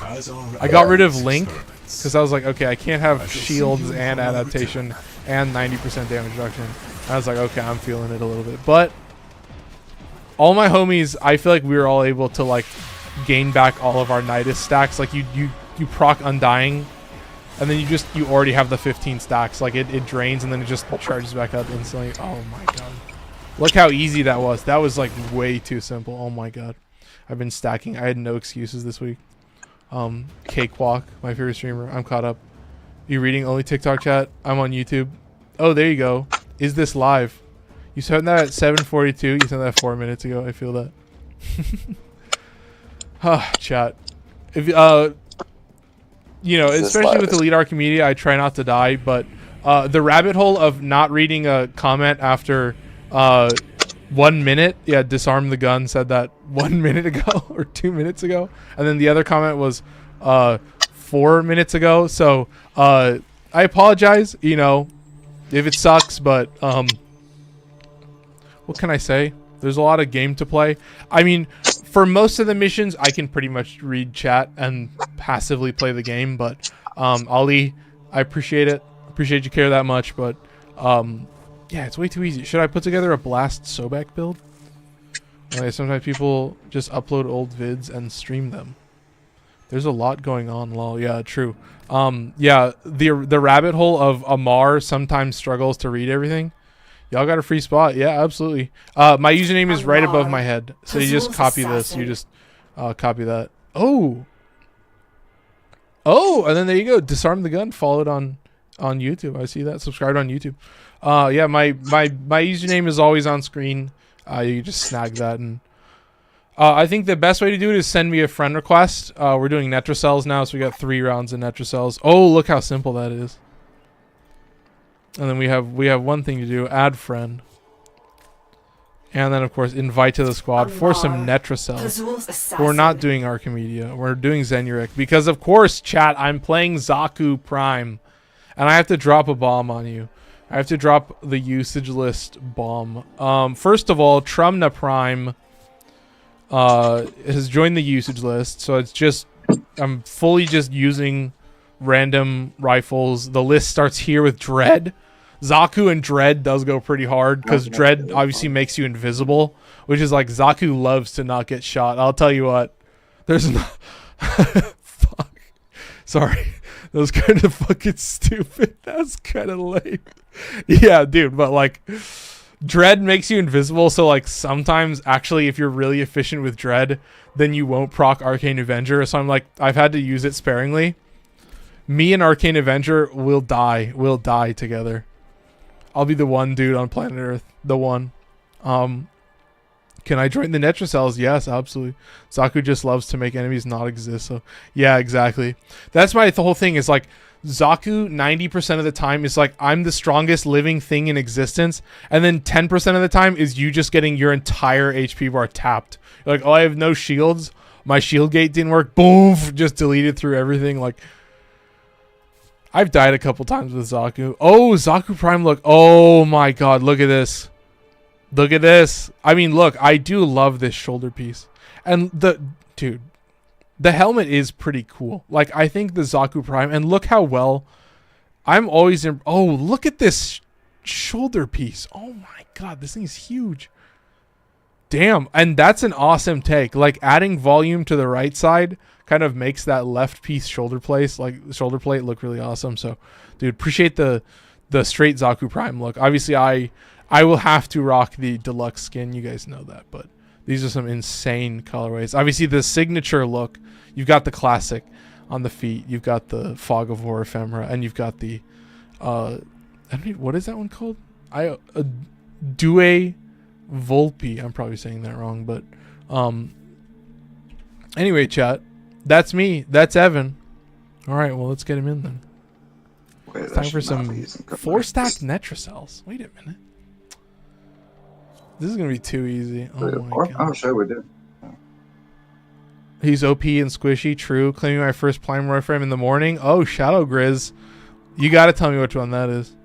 I got rid of Link, because I was like, okay, I can't have shields and adaptation and 90% damage reduction. And I was like, okay, I'm feeling it a little bit. But all my homies, I feel like we were all able to, like, gain back all of our Nidus stacks. Like, you proc Undying, and then you already have the 15 stacks. Like, it drains, and then it just charges back up instantly. Oh my god. Look how easy that was. That was, like, way too simple. Oh my god. I've been stacking. I had no excuses this week. Cakewalk, my favorite streamer. I'm caught up. You reading only TikTok chat? I'm on YouTube. Oh, there you go. Is this live? You sent that at 7:42. You sent that 4 minutes ago. I feel that. Chat. If you know, especially with Elite Archimedea, I try not to die. But the rabbit hole of not reading a comment after 1 minute. Yeah, disarm the gun said that 1 minute ago or 2 minutes ago, and then the other comment was 4 minutes ago. So I apologize. You know, if it sucks, but what can I say? There's a lot of game to play. I mean, for most of the missions, I can pretty much read chat and passively play the game. But Ali, I appreciate it. Appreciate you care that much. But yeah, it's way too easy. Should I put together a Blast Sobek build? Okay, sometimes people just upload old vids and stream them. There's a lot going on, lol. Yeah, true. Yeah, the rabbit hole of Amar sometimes struggles to read everything. Y'all got a free spot? Yeah, absolutely. My username is right above my head, so you just copy this. You just copy that. Oh, and then there you go. Disarm the gun. Followed on YouTube. I see that. Subscribed on YouTube. Yeah, my username is always on screen. You just snag that, and I think the best way to do it is send me a friend request. We're doing Netracells now, so we got 3 rounds of Netracells. Oh, look how simple that is. And then we have one thing to do: add friend, and then of course invite to the squad for some Netracells. We're not doing Archimedea. We're doing Zenuric because, of course, chat. I'm playing Zaku Prime, and I have to drop a bomb on you. I have to drop the usage list bomb. First of all, Trumna Prime has joined the usage list, so it's just I'm fully just using random rifles. The list starts here with Dread. Zaku and Dread does go pretty hard because Dread obviously makes you invisible, which is like Zaku loves to not get shot. I'll tell you what, there's no fuck. Sorry, that was kind of fucking stupid. That's kind of lame. Yeah, dude, but like Dread makes you invisible, so like sometimes actually if you're really efficient with Dread, then you won't proc Arcane Avenger. So I'm like, I've had to use it sparingly. Me and Arcane Avenger will die together. I'll be the one dude on planet Earth. The one. Can I join the Netracells? Yes, absolutely. Zaku just loves to make enemies not exist. So yeah, exactly. That's the whole thing is like Zaku 90% of the time is like, I'm the strongest living thing in existence. And then 10% of the time is you just getting your entire HP bar tapped. You're like, oh, I have no shields. My shield gate didn't work. Boom. Just deleted through everything. Like, I've died a couple times with Zaku. Oh, Zaku Prime, look. Oh my god, look at this. Look at this. I mean, look, I do love this shoulder piece. And dude, the helmet is pretty cool. Like, I think the Zaku Prime, and look how well I'm always in. Oh, look at this shoulder piece. Oh my God, this thing's huge. Damn. And that's an awesome take. Like, adding volume to the right side kind of makes that left piece shoulder plate look really awesome. So, dude, appreciate the straight Zaku Prime look. Obviously, I will have to rock the deluxe skin. You guys know that, but these are some insane colorways. Obviously, the signature look, you've got the classic on the feet. You've got the Fog of War ephemera, and you've got the what is that one called? Due Volpe. I'm probably saying that wrong, but anyway, chat. That's me. That's Evan. All right, well, let's get him in then. Wait, It's time for some 4-stack Netracells. Wait a minute. This is going to be too easy. Oh, my God. Oh, sure, we did. He's OP and squishy. True. Claiming my first Prime Warframe in the morning. Oh, Shadow Grizz. You got to tell me which one that is.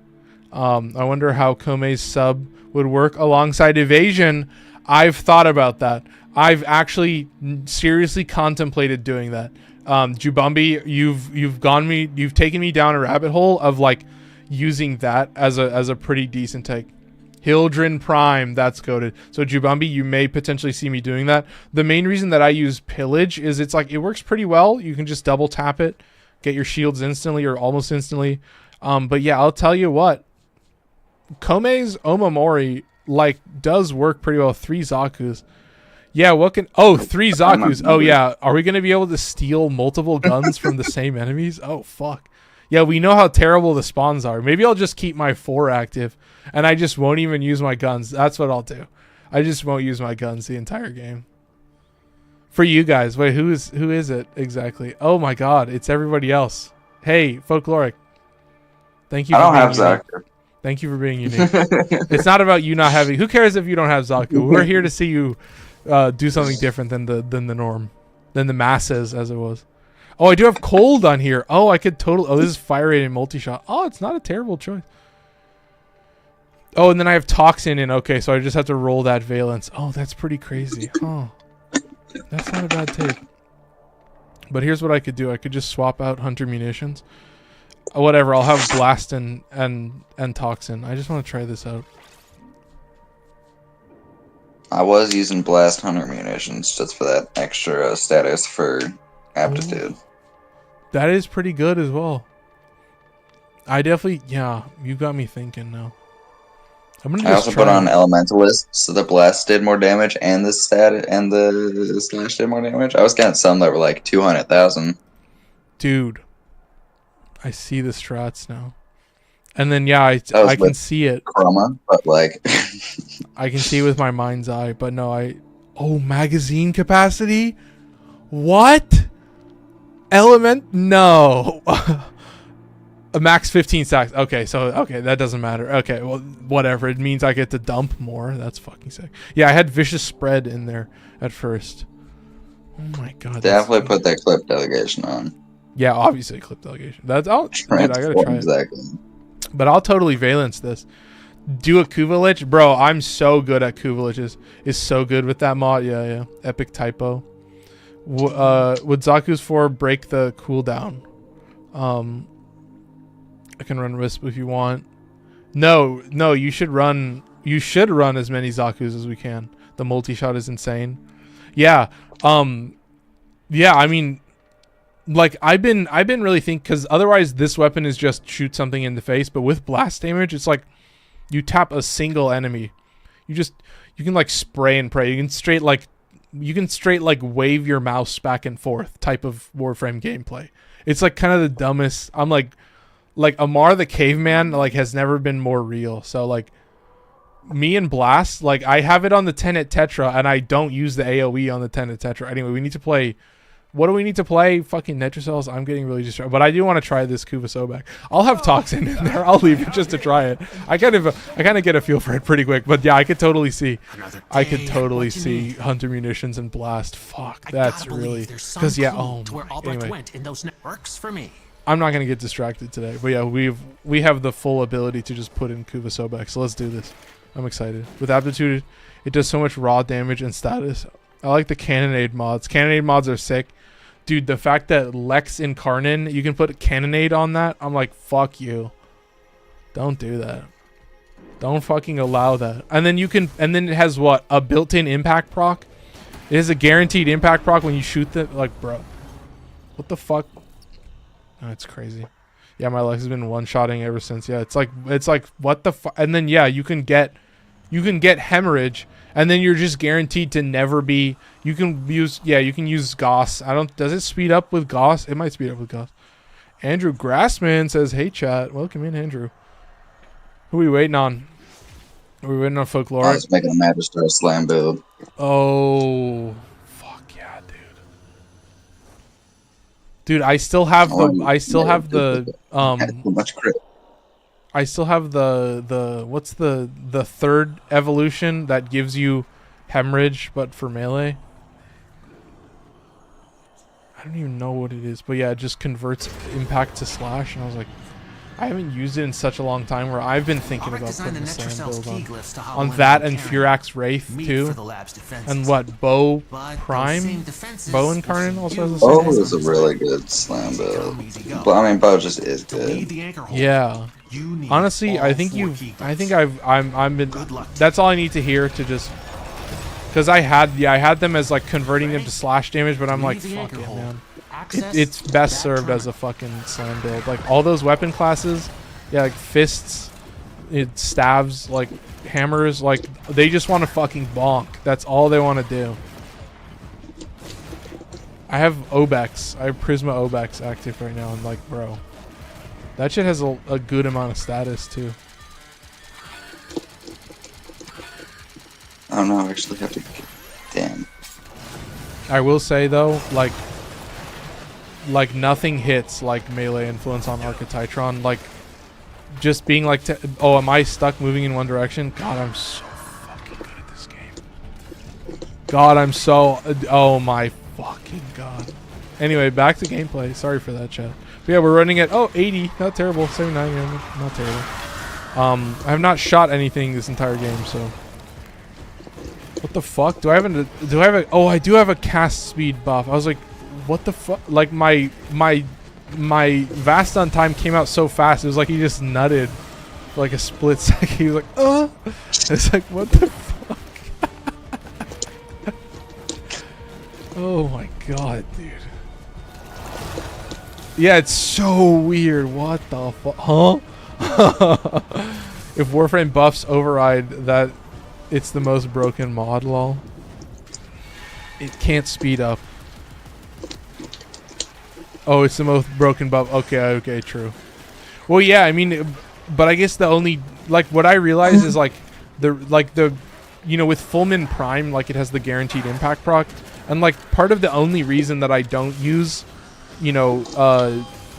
I wonder how Kome's sub would work alongside Evasion. I've thought about that. I've actually seriously contemplated doing that. Jubambi, you've taken me down a rabbit hole of like using that as a pretty decent take. Hildren Prime, that's coded. So Jubambi, you may potentially see me doing that. The main reason that I use Pillage is it's like it works pretty well. You can just double tap it, get your shields instantly or almost instantly. But yeah, I'll tell you what. Kome's Omamori like does work pretty well. 3 Zakus. Yeah, what can... Oh, 3 Zakus. Oh, yeah. Are we going to be able to steal multiple guns from the same enemies? Oh, fuck. Yeah, we know how terrible the spawns are. Maybe I'll just keep my 4 active, and I just won't even use my guns. That's what I'll do. I just won't use my guns the entire game. For you guys. Wait, who is it exactly? Oh, my God. It's everybody else. Hey, Folkloric. Thank you. I don't have Zaku. Thank you for being unique. It's not about you not having... Who cares if you don't have Zaku? We're here to see you... do something different than the norm, than the masses as it was. Oh, I do have cold on here. Oh, I could totally. Oh, this is fire rate and multi-shot. Oh, it's not a terrible choice. Oh, and then I have toxin in. Okay, so I just have to roll that valence. Oh, that's pretty crazy. Oh, that's not a bad take. But here's what I could do. I could just swap out hunter munitions. Whatever. I'll have blast and toxin. I just want to try this out. I was using blast hunter munitions just for that extra status for aptitude. That is pretty good as well. I definitely, yeah, you got me thinking now. I'm gonna. I also put on elementalist, so the blast did more damage, and the slash did more damage. I was getting some that were like 200,000. Dude, I see the strats now. And then, yeah, I can see it. Chroma, but like... I can see with my mind's eye, but no, Oh, magazine capacity? What? Element? No. A max 15 stacks. Okay, that doesn't matter. Okay, well, whatever. It means I get to dump more. That's fucking sick. Yeah, I had Vicious Spread in there at first. Oh my God. Definitely put that clip delegation on. Yeah, obviously clip delegation. Dude, I gotta try it. Exactly. But I'll totally valence this. Do a Kuvalich? Bro, I'm so good at Kuvaliches. Is so good with that mod. Yeah. Epic typo. Would Zaku's 4 break the cooldown? I can run Wisp if you want. No, you should run as many Zaku's as we can. The multi-shot is insane. Yeah. Yeah, I mean... Like, I've been really thinking, because otherwise this weapon is just shoot something in the face, but with blast damage, it's like you tap a single enemy. You can like spray and pray. You can straight like wave your mouse back and forth type of Warframe gameplay. It's like kind of the dumbest. I'm like Amar the Caveman like has never been more real. So like me and Blast, like I have it on the Tenet Tetra and I don't use the AoE on the Tenet Tetra. Anyway, we need to play. What do we need to play? Fucking Netracells? I'm getting really distracted. But I do want to try this Kuva Sobek. I'll have Toxin in there. I'll leave it just to try it. I kind of get a feel for it pretty quick. But yeah, I could totally see. Hunter Munitions and Blast. Fuck, that's really... Because yeah, anyway. I'm not going to get distracted today. But yeah, we have the full ability to just put in Kuva Sobek. So let's do this. I'm excited. With aptitude, it does so much raw damage and status. I like the cannonade mods. Cannonade mods are sick. Dude, the fact that Lex Incarnin, you can put a cannonade on that, I'm like, fuck you. Don't do that. Don't fucking allow that. And then it has what? A built-in impact proc? It has a guaranteed impact proc when you shoot the, like, bro. What the fuck? Oh, it's crazy. Yeah, my Lex has been one-shotting ever since. Yeah, it's like what the fuck? And then yeah, you can get hemorrhage, and then you're just guaranteed to never be. You can use Goss. Does it speed up with Goss? It might speed up with Goss. Andrew Grassman says, "Hey chat, welcome in, Andrew. Who are we waiting on? Are we waiting on Folklore? I was making a Magister slam build. Oh, fuck yeah, dude. Dude, I still have the. I still have the. Much crit. I still have the what's the third evolution that gives you hemorrhage but for melee? I don't even know what it is, but yeah, it just converts impact to slash, and I was like, I haven't used it in such a long time where I've been thinking about putting the slam build on that and Furax Wraith too. And what, Bow Prime? Bow Incarnate also has the same. Bow is a really good slam build. But I mean, Bow just is good. Yeah. Honestly, I'm been, that's all I need to hear to just, because I had them as like converting them to slash damage, but I'm like, fuck it, man. It's best served as a fucking slam build. Like all those weapon classes, yeah, like fists, staves, like hammers, like they just want to fucking bonk. That's all they want to do. I have Obex. I have Prisma Obex active right now. I'm like, bro, that shit has a good amount of status too. I don't know. I actually have to. Damn. I will say though, like nothing hits like melee influence on Archititron. Like just being like, oh, am I stuck moving in one direction? God, I'm so fucking good at this game. God, I'm so. Oh my fucking god. Anyway, back to gameplay. Sorry for that, chat. But yeah, we're running at 80. Not terrible. 79. Yeah, not terrible. I have not shot anything this entire game, so. What the fuck? Do I have a? Oh, I do have a cast speed buff. I was like, what the fuck? Like my Vaston time came out so fast. It was like he just nutted for like a split second. He was like, It's like, what the fuck? Oh my god, dude. Yeah, it's so weird. What the fuck? Huh? If Warframe buffs override that, it's the most broken mod, lol. It can't speed up. Oh, it's the most broken buff. Okay, true. Well, yeah, I mean, but I guess the only, like, what I realize is, like, you know, with Fullman Prime, like, it has the guaranteed impact proc. And, like, part of the only reason that I don't use, you know,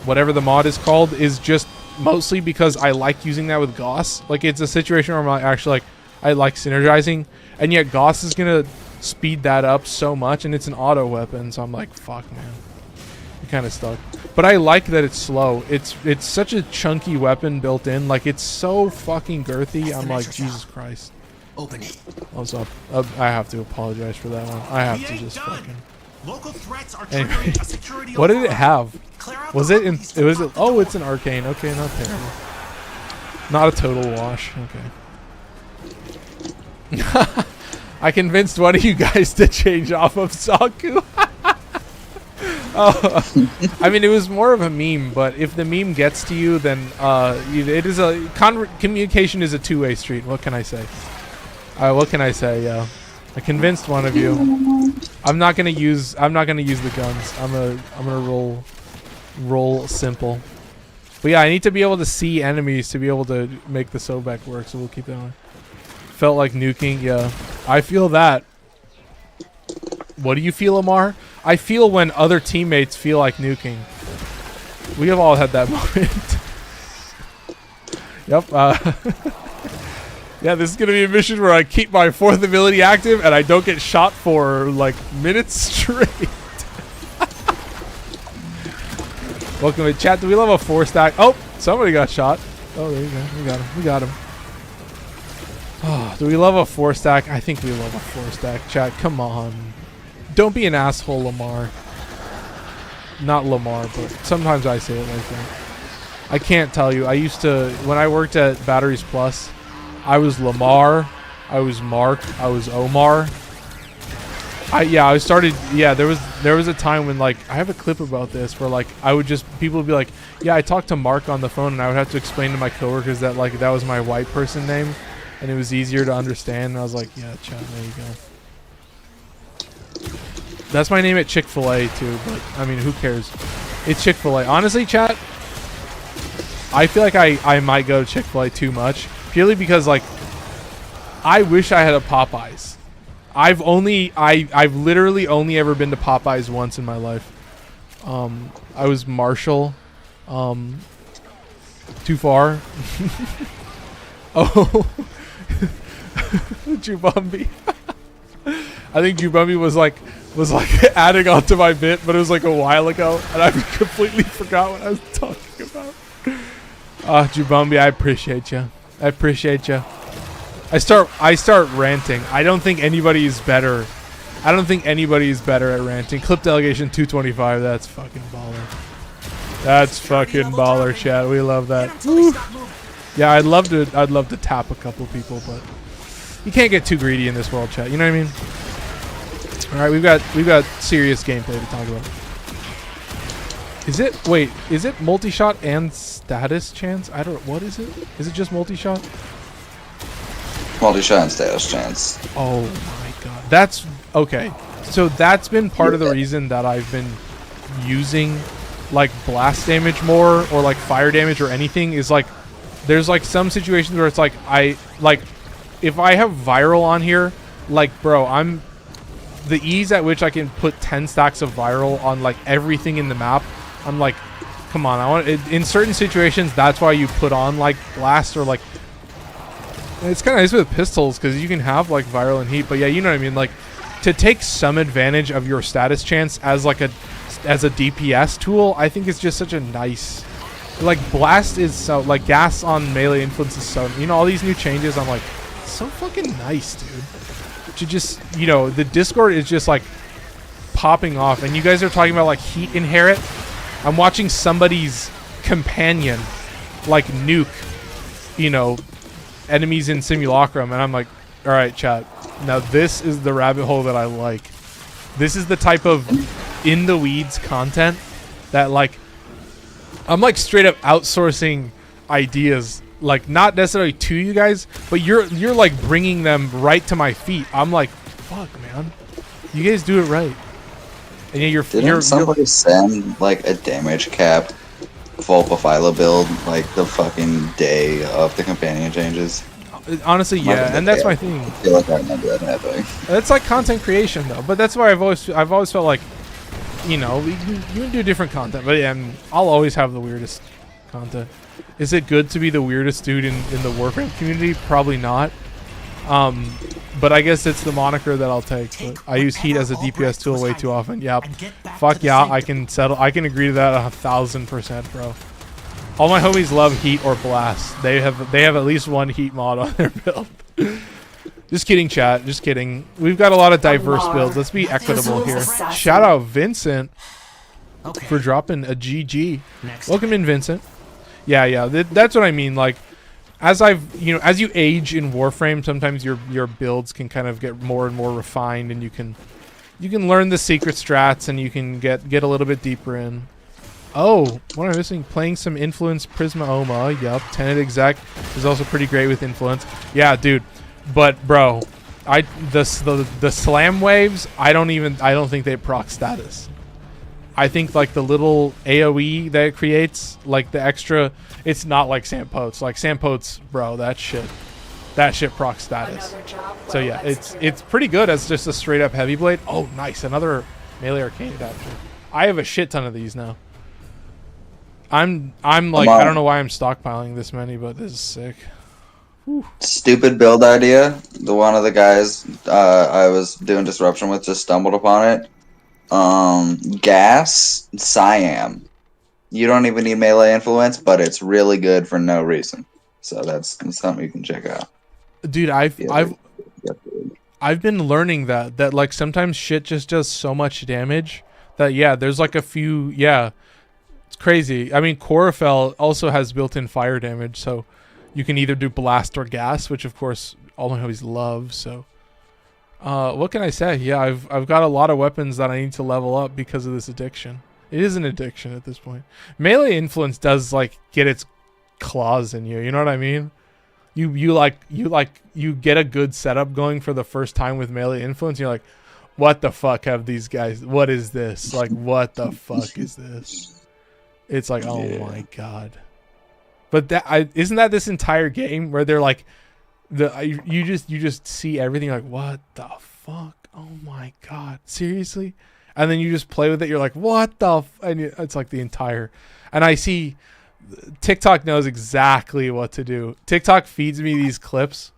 whatever the mod is called is just mostly because I like using that with Goss. Like, it's a situation where I'm actually, like, I like synergizing, and yet Goss is gonna speed that up so much, and it's an auto weapon, so I'm like, fuck, man. You're kind of stuck. But I like that it's slow. It's such a chunky weapon built in. Like, it's so fucking girthy. I'm like, Jesus Christ. Open it. Also, I have to apologize for that one. I have to just fucking. Local threats are anyway, what did it have? Was it in? It was. Oh, it's an arcane. Okay, not terrible. Not a total wash. Okay. I convinced one of you guys to change off of Saku. I mean, it was more of a meme, but if the meme gets to you, then it is a communication is a two-way street. What can I say? What can I say? Yeah, I convinced one of you. I'm not gonna use the guns. I'm gonna roll simple. But yeah, I need to be able to see enemies to be able to make the Sobek work. So we'll keep that on. Felt like nuking, yeah. I feel that. What do you feel, Amar? I feel when other teammates feel like nuking. We have all had that moment. Yep. Yeah, this is going to be a mission where I keep my fourth ability active and I don't get shot for like minutes straight. Welcome to chat. Do we level 4 stack? Oh, somebody got shot. Oh, there you go. We got him. Oh, do we love a 4-stack? I think we love a 4-stack. Chat, come on. Don't be an asshole, Lamar. Not Lamar, but sometimes I say it like that. I can't tell you. I used to, when I worked at Batteries Plus, I was Lamar, I was Mark, I was Omar. I started, there was a time when, like, I have a clip about this where, like, I would just, people would be like, yeah, I talked to Mark on the phone and I would have to explain to my coworkers that, like, that was my white person name and it was easier to understand. And I was like, yeah, chat, there you go. That's my name at Chick-fil-A too, but I mean, who cares? It's Chick-fil-A. Honestly, chat, I feel like I might go to Chick-fil-A too much, purely because, like, I wish I had a Popeyes. I've literally only ever been to Popeyes once in my life. I was Marshall. Too far. Oh, Jubumbi. I think Jubumbi was like adding on to my bit, but it was like a while ago, and I completely forgot what I was talking about. Jubumbi, I appreciate you. I appreciate you. I start ranting. I don't think anybody is better. I don't think anybody is better at ranting. Clip delegation 225. That's fucking baller. That's fucking baller, chat. We love that. Woo. Yeah, I'd love to tap a couple people, but you can't get too greedy in this world, chat. You know what I mean? All right, we've got serious gameplay to talk about. Is it multi-shot and status chance? I don't. What is it? Is it just multi-shot? Multi-shot and status chance. Oh my god. That's okay. So that's been part of the reason that I've been using like blast damage more, or like fire damage or anything, is like there's like some situations where it's like if I have viral on here, like, bro, the ease at which I can put 10 stacks of viral on like everything in the map, I'm like, come on, in certain situations that's why you put on like blast, or like it's kind of nice with pistols because you can have like viral and heat, but yeah, you know what I mean, like to take some advantage of your status chance as like as a DPS tool, I think it's just such a nice, like, blast is so, like, gas on melee influence is so, you know, all these new changes, I'm like, so fucking nice, dude. To just, you know, the Discord is just like popping off, and you guys are talking about like heat inherit. I'm watching somebody's companion like nuke, you know, enemies in Simulacrum, and I'm like, all right, chat, now this is the rabbit hole that I like. This is the type of in the weeds content that, like, I'm like straight up outsourcing ideas, like not necessarily to you guys, but you're like bringing them right to my feet. I'm like, fuck, man, you guys do it right. And yeah, Didn't somebody send like a damage cap Volpaphyla build like the fucking day of the companion changes? Honestly, yeah, and that's my thing. I feel like I remember that happening. That's like content creation, though. But that's why I've always felt like, you know, you can do different content, but yeah, I'll always have the weirdest content. Is it good to be the weirdest dude in the WARFRAME community? Probably not. But I guess it's the moniker that I'll take. But I use heat as a DPS tool way too often. Yep. Fuck yeah, I can agree to that 1000%, bro. All my homies love heat or blast. They have at least one heat mod on their build. Just kidding, chat. Just kidding. We've got a lot of diverse builds. Let's be equitable here. Shout out Vincent for dropping a GG. Welcome in, Vincent. Yeah. That's what I mean. Like, as you age in Warframe, sometimes your builds can kind of get more and more refined, and you can learn the secret strats, and you can get a little bit deeper in. Oh, what am I missing? Playing some Influence Prisma Oma. Yup. Tenet Exec is also pretty great with Influence. Yeah, dude. But bro, the slam waves, I don't think they proc status. I think like the little AoE that it creates, like the extra, it's not like Sandpotes. Like Sandpotes, bro, that shit proc status. So yeah, it's pretty good as just a straight up heavy blade. Oh, nice, another melee arcane adapter. I have a shit ton of these now. I'm like, I don't know why I'm stockpiling this many, but this is sick. Whew. Stupid build idea. One of the guys I was doing disruption with just stumbled upon it. Gas Siam. You don't even need melee influence, but it's really good for no reason. So that's something you can check out. Dude, I've been learning that like sometimes shit just does so much damage that there's like a few it's crazy. I mean, Chlorophyll also has built-in fire damage, so you can either do blast or gas, which of course all my homies love. So what can I say? Yeah, I've got a lot of weapons that I need to level up because of this addiction. It is an addiction at this point. Melee influence does like get its claws in you. You know what I mean? You get a good setup going for the first time with melee influence. You're like, what the fuck have these guys? What is this? Like, what the fuck is this? It's like, oh my god. But isn't that this entire game where they're like, you just see everything like, what the fuck? Oh my god, seriously? And then you just play with it. You're like, what the? And it's like the entire. And I see TikTok knows exactly what to do. TikTok feeds me these clips.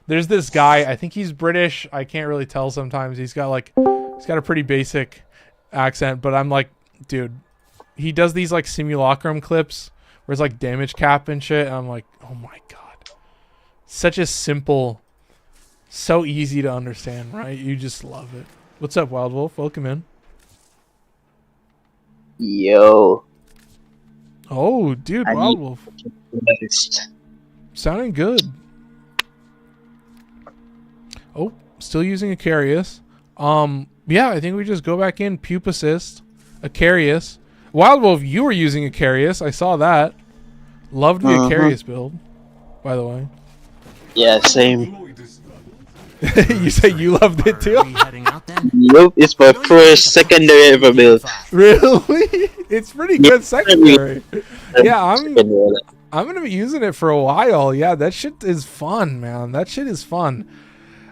There's this guy. I think he's British. I can't really tell sometimes. He's got a pretty basic accent, but I'm like, dude, he does these like simulacrum clips where it's like damage cap and shit. And I'm like, oh my god, such a simple, so easy to understand, right? You just love it. What's up, Wild Wolf? Welcome in. Yo. Oh, dude, Wild Wolf. Sounding good. Oh, still using Acarius. Yeah, I think we just go back in, Pup Assist, Acarius. Wild Wolf, you were using Acarius. I saw that. Loved the Acarius build, by the way. Yeah, same. You say you loved it too? Nope, it's my first secondary ever build. Really? It's pretty good secondary. Yeah, I'm gonna be using it for a while. Yeah, that shit is fun, man. That shit is fun.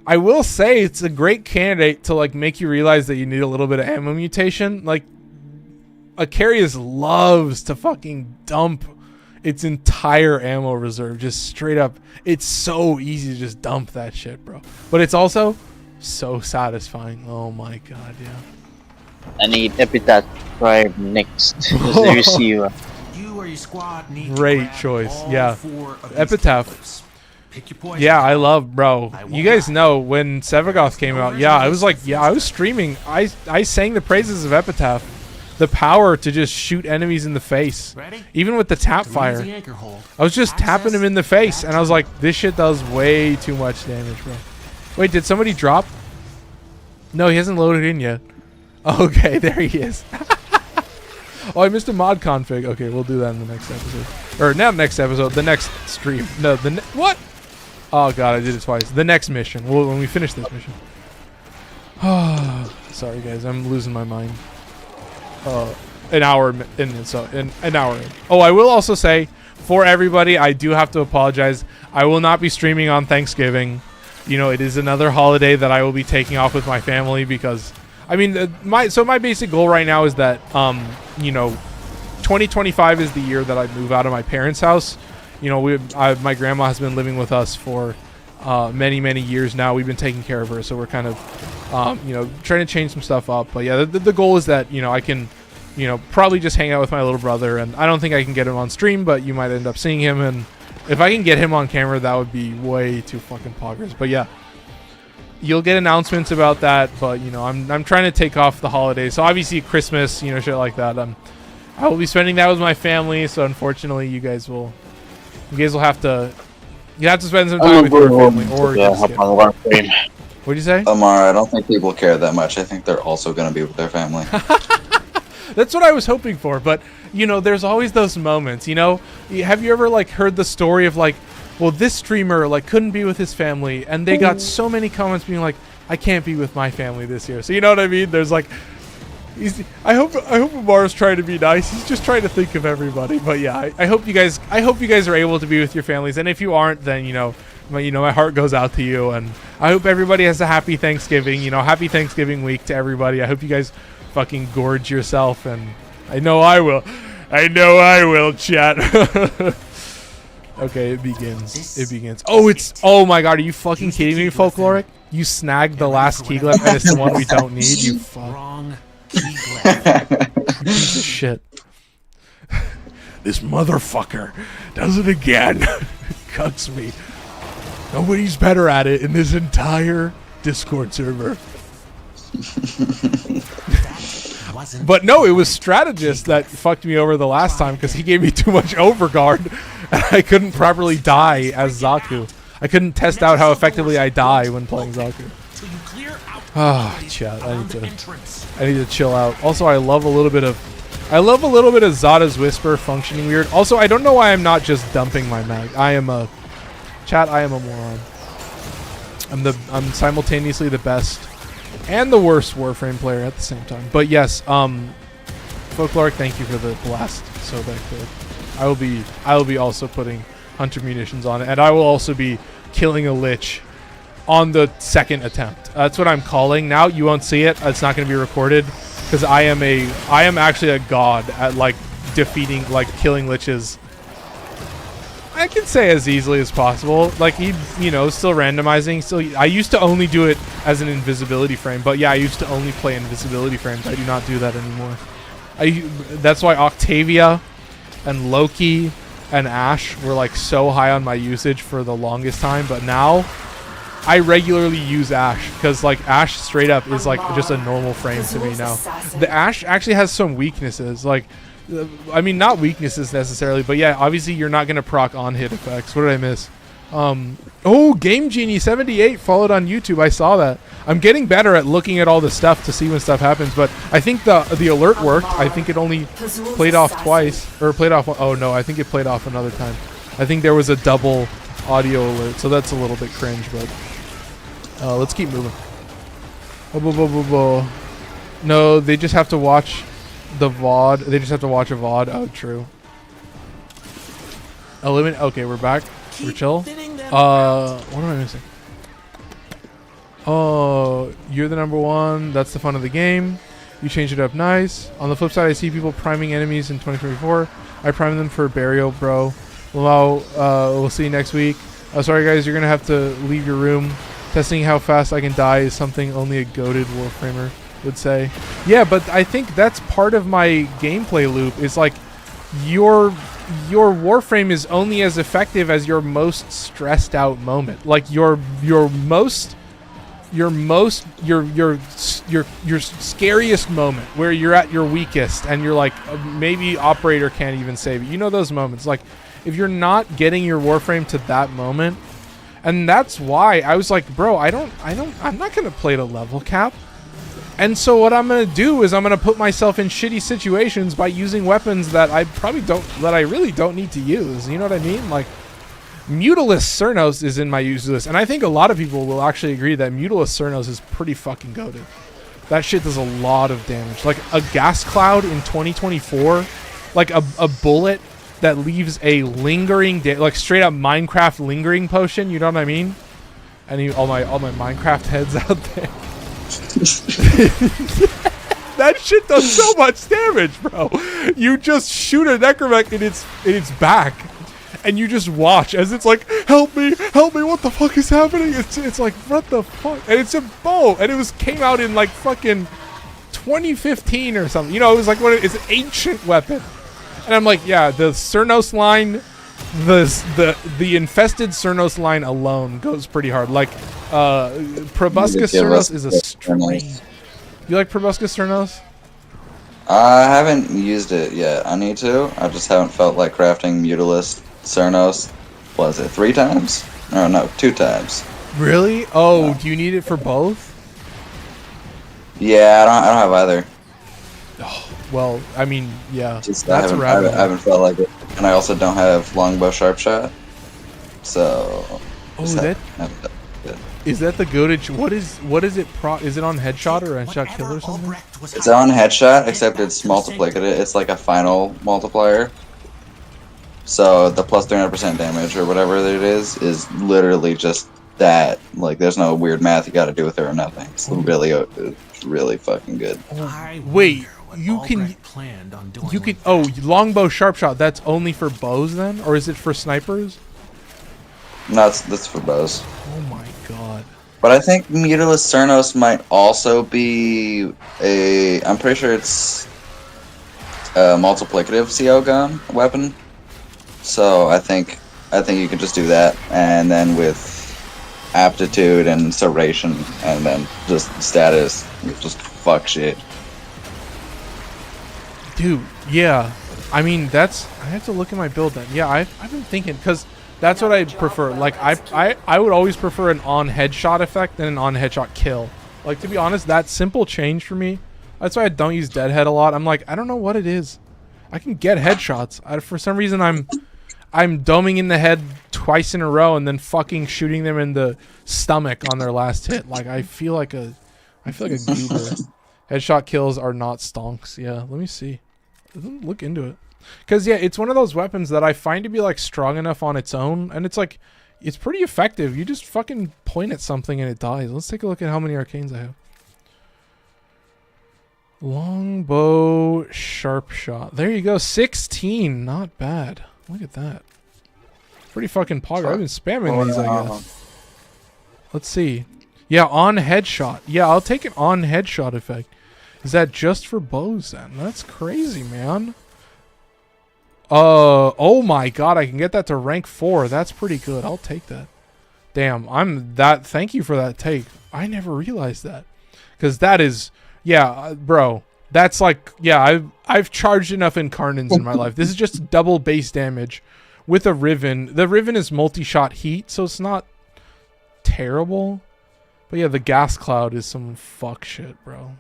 I will say it's a great candidate to like make you realize that you need a little bit of ammo mutation. Like, Acarius loves to fucking dump its entire ammo reserve, just straight up. It's so easy to just dump that shit, bro. But it's also so satisfying. Oh my god, yeah. I need Epitaph Tribe next. As the receiver. You or your squad need great choice. Yeah. Epitaph. Yeah, I love, bro. You guys know when Sevagoth came out, yeah, I was like, yeah, I was streaming. I sang the praises of Epitaph. The power to just shoot enemies in the face. Even with the tap fire. I was just tapping him in the face, and I was like, this shit does way too much damage, bro. Wait, did somebody drop? No, he hasn't loaded in yet. Okay, there he is. Oh, I missed a mod config. Okay, we'll do that in the next episode. Or not next episode, the next stream. No, what? Oh god, I did it twice. The next mission. Well, when we finish this mission. Sorry guys, I'm losing my mind. An hour in, so an hour in. Oh, I will also say, for everybody, I do have to apologize. I will not be streaming on Thanksgiving. You know, it is another holiday that I will be taking off with my family because, I mean, my basic goal right now is that, you know, 2025 is the year that I move out of my parents' house. You know, my grandma has been living with us for many years now. We've been taking care of her, so we're kind of, you know, trying to change some stuff up. But yeah, the goal is that, you know, I can, you know, probably just hang out with my little brother, and I don't think I can get him on stream, but you might end up seeing him, and if I can get him on camera, that would be way too fucking poggers. But yeah, you'll get announcements about that. But you know, I'm trying to take off the holidays, so obviously Christmas, you know, shit like that. I will be spending that with my family. So unfortunately, you guys will have to. You have to spend some time with your family, or hop on WARFRAME. What'd you say? Amar, I don't think people care that much. I think they're also going to be with their family. That's what I was hoping for, but you know, there's always those moments. You know, have you ever like heard the story of like, well, this streamer like couldn't be with his family, and they got so many comments being like, I can't be with my family this year. So you know what I mean? There's like, I hope Amar's trying to be nice. He's just trying to think of everybody. But yeah, I hope you guys are able to be with your families, and if you aren't, then you know, my heart goes out to you, and I hope everybody has a happy Thanksgiving. You know, happy Thanksgiving week to everybody. I hope you guys fucking gorge yourself, and I know I will, chat. Okay, it begins. Oh my god, are you fucking kidding me, Folkloric? You snagged the last key glyph and it's the one we don't need, you fuck. Piece of shit. This motherfucker does it again. Cucks me. Nobody's better at it in this entire Discord server. But no, it was Strategist that fucked me over the last time because he gave me too much overguard and I couldn't properly die as Zaku. I couldn't test out how effectively I die when playing Zaku. Ah, chat. I need to chill out. Also, I love a little bit of Zada's Whisper functioning weird. Also, I don't know why I'm not just dumping my mag. I am a moron. I'm simultaneously the best and the worst Warframe player at the same time. But yes, Folkloric, thank you for the blast. So that good. I will be also putting Hunter munitions on it, and I will also be killing a Lich on the second attempt. That's what I'm calling now. You won't see it. It's not going to be recorded because I am actually a god at like defeating, like killing Liches. I can say as easily as possible. Like still randomizing. Still, I used to only do it as an invisibility frame, but yeah, I used to only play invisibility frames. I do not do that anymore. That's why Octavia and Loki and Ashe were like so high on my usage for the longest time, but now I regularly use Ashe because like Ashe straight up is like just a normal frame to me now. The Ashe actually has some weaknesses, like I mean not weaknesses necessarily, but yeah, obviously you're not gonna proc on hit effects. What did I miss? Oh, Game Genie 78 followed on YouTube. I saw that. I'm getting better at looking at all the stuff to see when stuff happens, but I think the alert worked. I think it only played off twice, or played off. Oh no, I think it played off another time. I think there was a double audio alert, so that's a little bit cringe, but let's keep moving. No, they just have to watch the VOD. They just have to watch a VOD. Oh, true. Okay, we're back. We're chill. What am I missing? Oh, you're the number one. That's the fun of the game. You changed it up nice. On the flip side, I see people priming enemies in 2024. I prime them for burial, bro. Well, we'll see you next week. Sorry, guys. You're going to have to leave your room. Testing how fast I can die is something only a goated Warframer would say. Yeah, but I think that's part of my gameplay loop. Is like your Warframe is only as effective as your most stressed out moment. Like your scariest moment where you're at your weakest and you're like maybe operator can't even save you. You know those moments. Like if you're not getting your Warframe to that moment, and that's why I was like, bro, I'm not gonna play to level cap. And so what I'm going to do is I'm going to put myself in shitty situations by using weapons that I really don't need to use. You know what I mean? Like, Mutalisk Cernos is in my use list. And I think a lot of people will actually agree that Mutalisk Cernos is pretty fucking goated. That shit does a lot of damage. Like, a gas cloud in 2024, like a bullet that leaves a lingering, like straight up Minecraft lingering potion. You know what I mean? All my Minecraft heads out there. That shit does so much damage, bro. You just shoot a necromech in its back, and you just watch as it's like, help me, what the fuck is happening? It's like, what the fuck? And it's a bow, and it came out in like fucking 2015 or something. You know, it was like it's an ancient weapon, and I'm like, yeah, the Cernos line. The infested Cernos line alone goes pretty hard. Like Proboscis Cernos is a strain. You like Proboscis Cernos? I haven't used it yet. I need to. I just haven't felt like crafting Mutalisk Cernos. Was it 3 times? No, 2 times. Really? Oh, do you need it for both? Yeah, I don't have either. Oh, well, I mean, yeah. Just I haven't felt like it. And I also don't have longbow sharp shot. So is that the goated? What is it? Is it on headshot or headshot kill or something? It's on headshot, except it's multiplicative. It's like a final multiplier. So the plus 300% damage or whatever it is literally just that. Like there's no weird math you got to do with it or nothing. It's really fucking good. Wait. You can longbow sharp shot. That's only for bows then, or is it for snipers? No, that's for bows. Oh my god! But I think Mutalisk Cernos might also be I'm pretty sure it's a multiplicative CO gun weapon. So I think you could just do that, and then with aptitude and serration, and then just status. Just fuck shit. Dude, yeah. I mean, that's... I have to look at my build then. Yeah, I've been thinking, because that's what I prefer. Like, I would always prefer an on-headshot effect than an on-headshot kill. Like, to be honest, that simple change for me. That's why I don't use Deadhead a lot. I'm like, I don't know what it is. I can get headshots. For some reason, I'm doming in the head twice in a row and then fucking shooting them in the stomach on their last hit. Like, I feel like a goober. Headshot kills are not stonks. Yeah, let me see. Look into it. Because, yeah, it's one of those weapons that I find to be, like, strong enough on its own. And it's, like, it's pretty effective. You just fucking point at something and it dies. Let's take a look at how many arcanes I have. Longbow, sharp shot. There you go. 16. Not bad. Look at that. Pretty fucking pog. I've been spamming these, I guess. Let's see. Yeah, on headshot. Yeah, I'll take an on headshot effect. Is that just for bows then? That's crazy, man. Oh my god, I can get that to rank 4. That's pretty good. I'll take that. Damn, thank you for that take. I never realized that. Because that is, yeah, bro. That's like, yeah, I've charged enough incarnants in my life. This is just double base damage with a Riven. The Riven is multi-shot heat, so it's not terrible. But yeah, the gas cloud is some fuck shit, bro.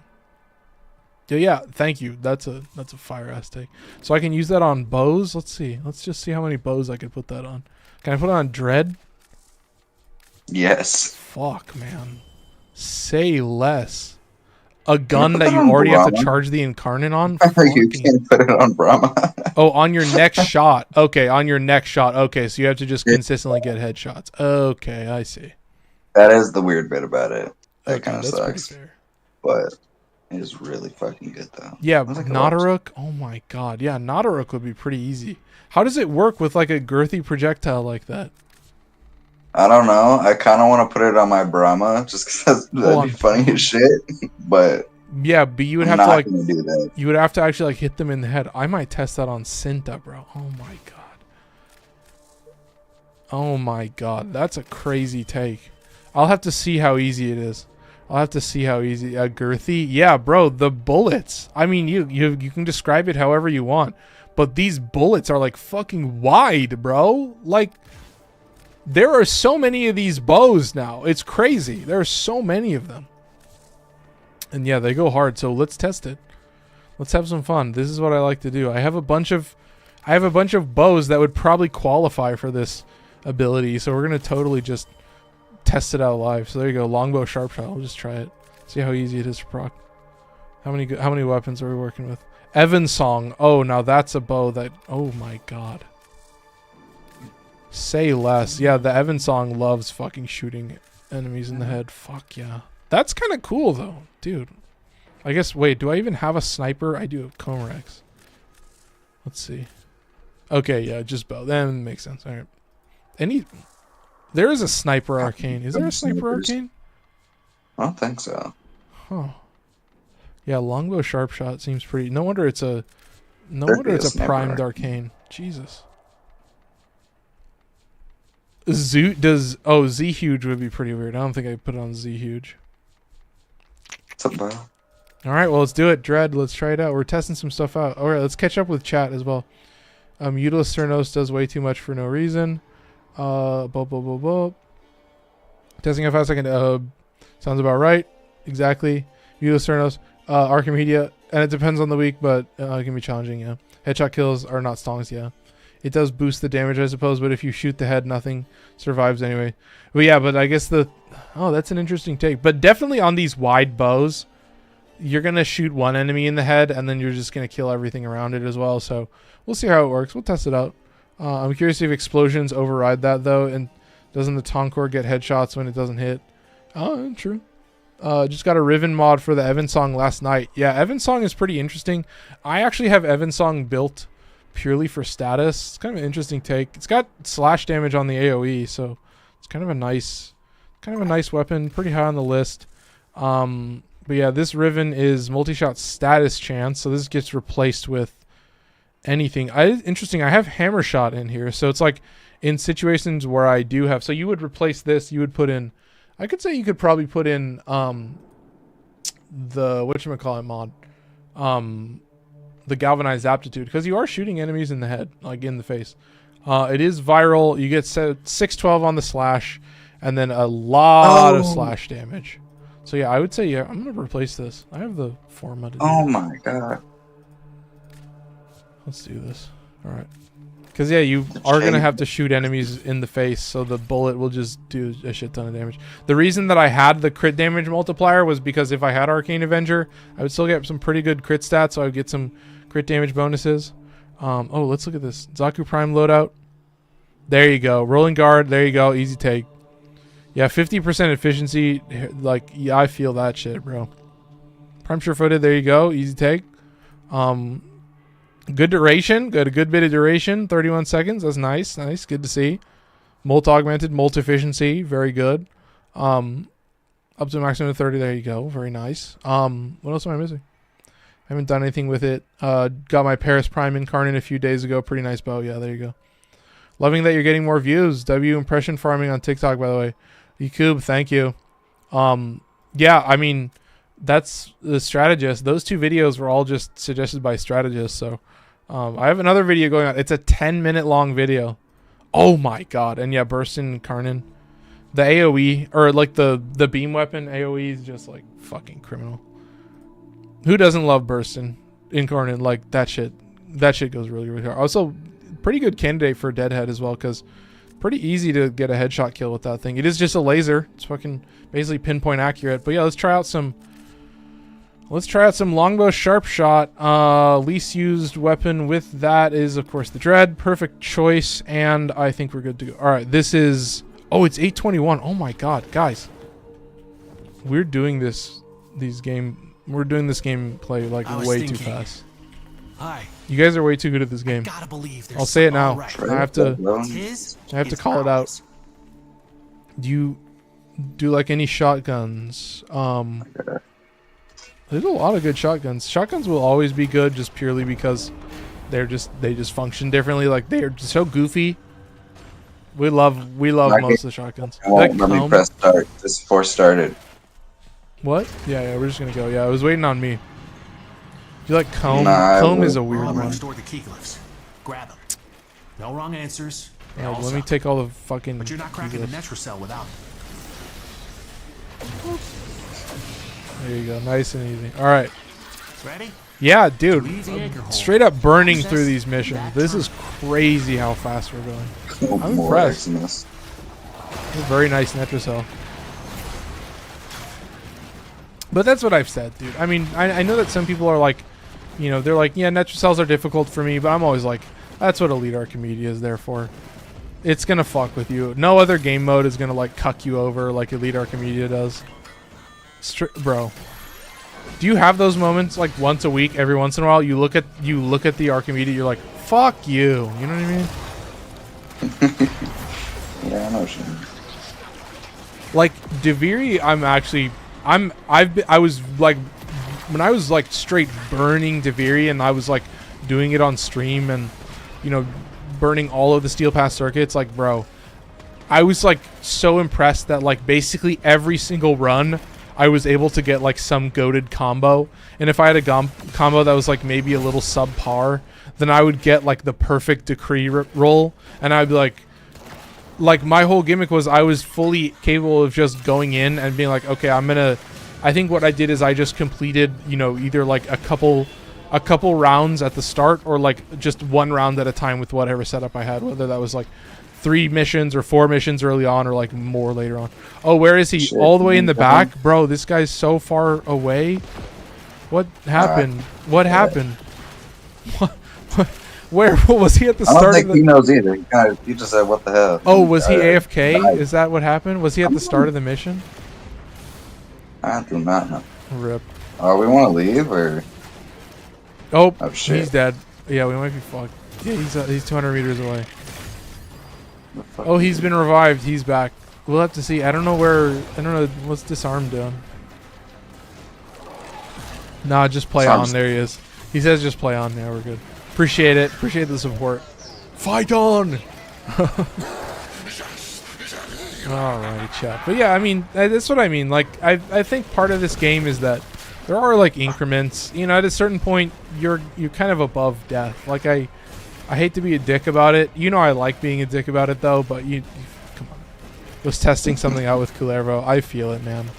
Yeah, thank you. That's a fire ass take. So I can use that on bows. Let's see. Let's just see how many bows I could put that on. Can I put it on Dread? Yes. Fuck, man. Say less. A gun that you already have to charge the incarnate on? You can't put it on Brahma. Oh, on your next shot. Okay, on your next shot. Okay, so you have to just consistently get headshots. Okay, I see. That is the weird bit about it. That Okay, kind of that's pretty sucks. fair. But it is really fucking good, though. Yeah, Like Nadaruk. Oh my god. Yeah, Nadaruk would be pretty easy. How does it work with like a girthy projectile like that? I don't know. I kind of want to put it on my Brahma just because that'd be funny as shit. But yeah, but you would I'm have to not like gonna do that. you would have to actually like hit them in the head. I might test that on Cinta, bro. Oh my god. Oh my god, that's a crazy take. I'll have to see how easy it is. I'll have to see how easy. Girthy, yeah, bro. The bullets. I mean, you can describe it however you want, but these bullets are like fucking wide, bro. Like, there are so many of these bows now. It's crazy. There are so many of them, and yeah, they go hard. So let's test it. Let's have some fun. This is what I like to do. I have a bunch of bows that would probably qualify for this ability, so we're gonna totally just test it out live. So there you go, longbow sharp shot. I'll just try it, see how easy it is to proc. How many weapons are we working with? Evensong. Oh, now that's a bow that, oh my god, say less. Yeah, the Evensong loves fucking shooting enemies in the head. Fuck yeah, that's kind of cool though, dude. I guess, wait, do I even have a sniper? I do have Comrex. Let's see. Okay, yeah, just bow. That makes sense. All right. There is a sniper arcane. Is there a sniper arcane? I don't think so. Huh. Yeah, longbow sharp shot seems pretty. No wonder it's a Sniper primed arcane. Jesus. Z huge would be pretty weird. I don't think I put it on Z huge. What's up, bro? All right, well, let's do it. Dread, let's try it out. We're testing some stuff out. All right, let's catch up with chat as well. Utilus Cernos does way too much for no reason. Testing how fast I can. Sounds about right. Exactly. Utilus Cernos. Archimedea. And it depends on the week, but it can be challenging, yeah. Headshot kills are not stongs, yeah. It does boost the damage, I suppose, but if you shoot the head, nothing survives anyway. But yeah, but I guess oh, that's an interesting take. But definitely on these wide bows, you're going to shoot one enemy in the head, and then you're just going to kill everything around it as well. So we'll see how it works. We'll test it out. I'm curious if explosions override that, though, and doesn't the Tonkor get headshots when it doesn't hit? Oh, true. Just got a Riven mod for the Evensong last night. Yeah, Evensong is pretty interesting. I actually have Evensong built purely for status. It's kind of an interesting take. It's got slash damage on the AoE, so it's kind of a nice weapon. Pretty high on the list. But yeah, this Riven is multi-shot status chance, so this gets replaced with anything. Interesting, I have hammer shot in here, so it's like in situations where I do have, so you would replace this, you would put in I could say you could probably put in the whatchamacallit mod, the galvanized aptitude, because you are shooting enemies in the head, like in the face. It is viral. You get 612 on the slash, and then a lot of slash damage. So yeah, I would say yeah. I'm gonna replace this. I have the format. Oh my god. Let's do this. All right. Because yeah, you are gonna have to shoot enemies in the face, so the bullet will just do a shit ton of damage. The reason that I had the crit damage multiplier was because if I had Arcane Avenger, I would still get some pretty good crit stats, so I would get some crit damage bonuses. Oh, let's look at this Zaku Prime loadout. There you go, rolling guard. There you go, easy take. Yeah, 50% efficiency. Like, yeah, I feel that shit, bro. Prime sure-footed. There you go, easy take. Good duration. Got a good bit of duration. 31 seconds. That's nice. Nice. Good to see. Molt augmented. Molt efficiency. Very good. Up to a maximum of 30. There you go. Very nice. What else am I missing? I haven't done anything with it. Got my Paris Prime incarnate a few days ago. Pretty nice bow. Yeah, there you go. Loving that you're getting more views. W impression farming on TikTok, by the way. Yakub, thank you. Yeah, I mean, that's the strategist. Those two videos were all just suggested by strategists, so I have another video going on. It's a 10-minute long video. Oh my god. And yeah, Burstin Karnan. The AoE, or like the beam weapon AoE is just like fucking criminal. Who doesn't love Burstin Incarnate? Like that shit goes really, really hard. Also, pretty good candidate for Deadhead as well, because pretty easy to get a headshot kill with that thing. It is just a laser. It's fucking basically pinpoint accurate. But yeah, let's try out some longbow sharp shot. Least used weapon with that is of course the Dread. Perfect choice, and I think we're good to go. All right, this is it's 8:21. Oh my god, guys, we're doing this gameplay like way too fast. Hi. You guys are way too good at this game. Gotta believe I'll say it now. right. I have to call it out. Do you do like any shotguns? There's a lot of good shotguns. Shotguns will always be good just purely because they just function differently. Like they are just so goofy. We love most of the shotguns. Let me press start. This force started. What? Yeah, we're just gonna go. Yeah, it was waiting on me. Do you like comb? Nah, Comb is a weird I'll one. restore the key glyphs. Grab them. No wrong answers. Yeah, Also, let me take all the fucking. But you're not cracking the Netra cell without them. There you go, nice and easy. All right. Ready? Yeah, dude. Easy anchor hold. Straight up burning through these missions. This is crazy how fast we're going. I'm impressed. Maximus. Very nice Netra cell. But that's what I've said, dude. I mean, I know that some people are like, they're like, yeah, Netra cells are difficult for me, but I'm always like, that's what Elite Archimedea is there for. It's gonna fuck with you. No other game mode is gonna like cuck you over like Elite Archimedea does. Bro, do you have those moments like once a week, every once in a while? You look at the Archimedea, you're like, fuck you. You know what I mean? Yeah, I know what you mean. Like Deviri, I was like, when I was like straight burning Deviri and I was like doing it on stream and burning all of the Steel Pass circuits, like bro, I was like so impressed that like basically every single run I was able to get like some goated combo, and if I had a combo that was like maybe a little subpar, then I would get like the perfect decree roll, and I'd be like my whole gimmick was I was fully capable of just going in and being like, okay, I think what I did is I just completed, either like a couple rounds at the start or like just one round at a time with whatever setup I had, whether that was like 3 missions or 4 missions early on or like more later on. Oh, where is he? Shit. All the way in the back? Bro, this guy's so far away. What happened? What happened? Where was he at the start? I don't think he knows either. He just said, what the hell? Oh, was he AFK? Is that what happened? Was he at the start of the mission? I do not know. Rip. We want to leave, or? Oh, shit. He's dead. Yeah, we might be fucked. Yeah, he's 200 meters away. Oh, he's been revived. He's back. We'll have to see. I don't know what's disarm doing. Nah, just play on. There he is. He says just play on. Yeah, we're good. Appreciate it. Appreciate the support. Fight on! All right, chat. But yeah, I mean, that's what I mean. Like, I think part of this game is that there are like increments. You know, at a certain point, you're kind of above death. Like, I hate to be a dick about it. You know, I like being a dick about it though. But you come on. Was testing something out with Culervo. I feel it, man.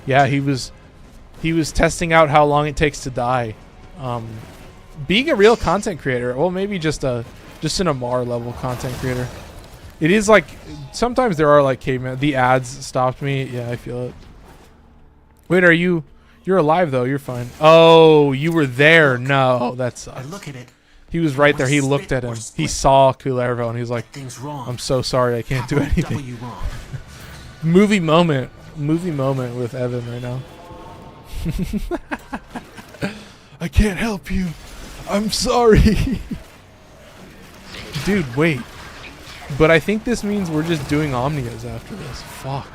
Yeah, he was testing out how long it takes to die. Being a real content creator, well, maybe just an Amar level content creator. It is like sometimes there are like cavemen. The ads stopped me. Yeah, I feel it. Wait, you're alive though. You're fine. Oh, you were there. No, that sucks. I look at it. He was right there. He looked at him. He saw Culervo and he was like, Things wrong. "I'm so sorry. I can't do anything." W wrong. Movie moment with Evan right now. I can't help you. I'm sorry. Dude, wait. But I think this means we're just doing Omnias after this. Fuck.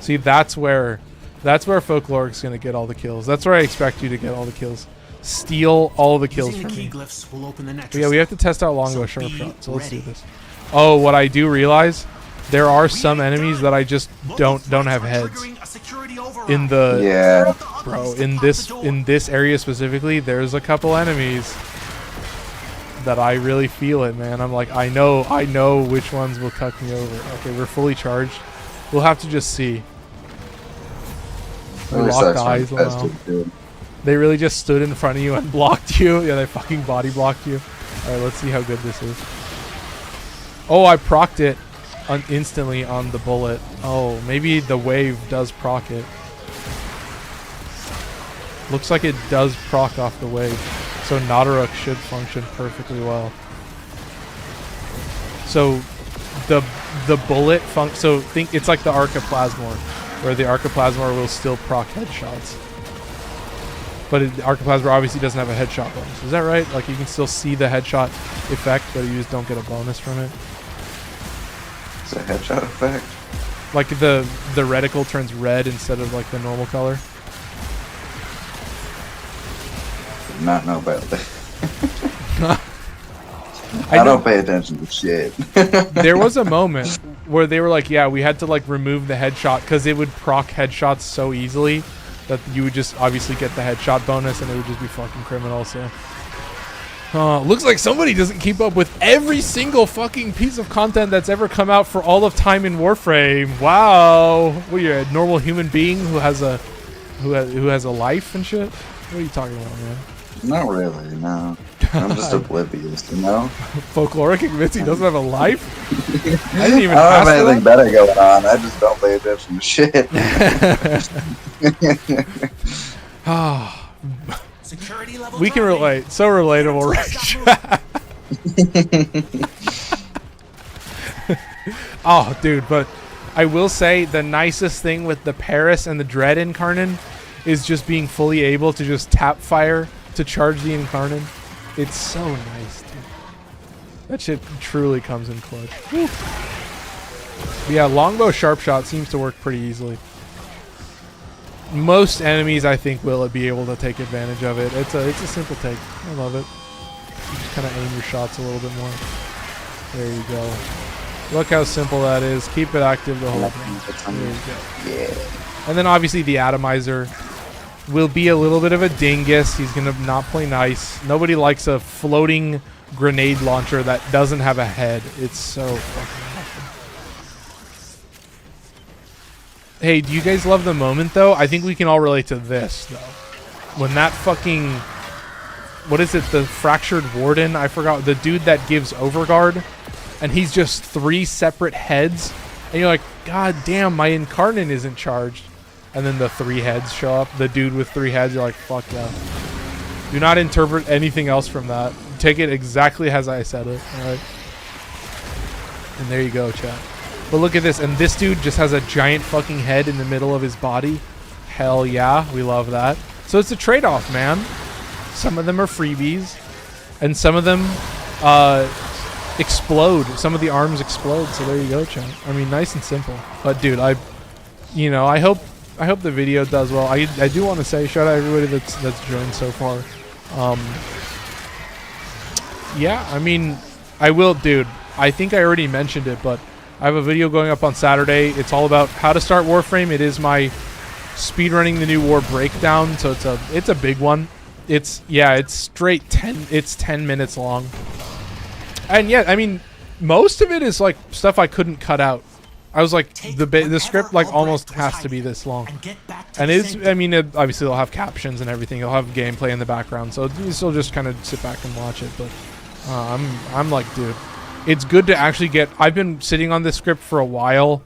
See, that's where Folkloric's gonna get all the kills. That's where I expect you to get all the kills. Steal all the kills from me. Will open the next But yeah, we have to test out longbow sharp shot. So let's do this. Oh, what I do realize, there are some enemies that I just don't have heads. In the bro, in this area specifically, there's a couple enemies that I really feel it, man. I'm like, I know which ones will cut me over. Okay, we're fully charged. We'll have to just see. They locked eyes now. They really just stood in front of you and blocked you. Yeah, they fucking body blocked you. Alright, let's see how good this is. Oh, I procced it instantly on the bullet. Oh, maybe the wave does proc it. Looks like it does proc off the wave. So Nadaruk should function perfectly well. So the bullet so think it's like the Archiplasmor, where the Archiplasmor will still proc headshots. But Archiplasmor obviously doesn't have a headshot bonus. Is that right? Like you can still see the headshot effect, but you just don't get a bonus from it. It's a headshot effect. Like the reticle turns red instead of like the normal color. Did not know about that. I don't pay attention to shit. There was a moment where they were like, yeah, we had to like remove the headshot because it would proc headshots so easily that you would just obviously get the headshot bonus and it would just be fucking criminal. So looks like somebody doesn't keep up with every single fucking piece of content that's ever come out for all of time in Warframe. Wow. What are you, a normal human being who has a life and shit? What are you talking about, man? Not really, no. I'm just oblivious, you know? Folkloric admits he doesn't have a life? I didn't even I don't have anything better going on. I just don't pay attention to shit. We can relate. So relatable, right? Oh, dude, but I will say the nicest thing with the Paris and the Dread Incarnate is just being fully able to just tap fire to charge the Incarnate. It's so nice, dude. That shit truly comes in clutch. Woo. Yeah, longbow sharp shot seems to work pretty easily. Most enemies, I think, will be able to take advantage of it. It's a simple take. I love it. You just kind of aim your shots a little bit more. There you go. Look how simple that is. Keep it active the whole time. There you go. Yeah. And then obviously the Atomizer will be a little bit of a dingus. He's going to not play nice. Nobody likes a floating grenade launcher that doesn't have a head. It's so fucking awesome. Hey, do you guys love the moment, though? I think we can all relate to this, though. When that fucking... What is it? The Fractured Warden? I forgot. The dude that gives Overguard. And he's just 3 separate heads. And you're like, God damn, my Incarnate isn't charged. And then the 3 heads show up. The dude with 3 heads, you're like, fuck yeah. Do not interpret anything else from that. Take it exactly as I said it. Alright. And there you go, chat. But look at this. And this dude just has a giant fucking head in the middle of his body. Hell yeah. We love that. So it's a trade-off, man. Some of them are freebies. And some of them explode. Some of the arms explode. So there you go, chat. I mean, nice and simple. But dude, I hope the video does well. I do want to say shout out everybody that's joined so far. Yeah, I mean, I will, dude. I think I already mentioned it, but I have a video going up on Saturday. It's all about how to start Warframe. It is my speedrunning the new war breakdown, so it's a big one. It's straight 10. It's 10 minutes long, and yeah, I mean, most of it is like stuff I couldn't cut out. I was like, the script like almost has to be this long, and it's, I mean, obviously they'll have captions and everything. They'll have gameplay in the background, so you still just kind of sit back and watch it. But I'm like, dude, it's good to actually get. I've been sitting on this script for a while.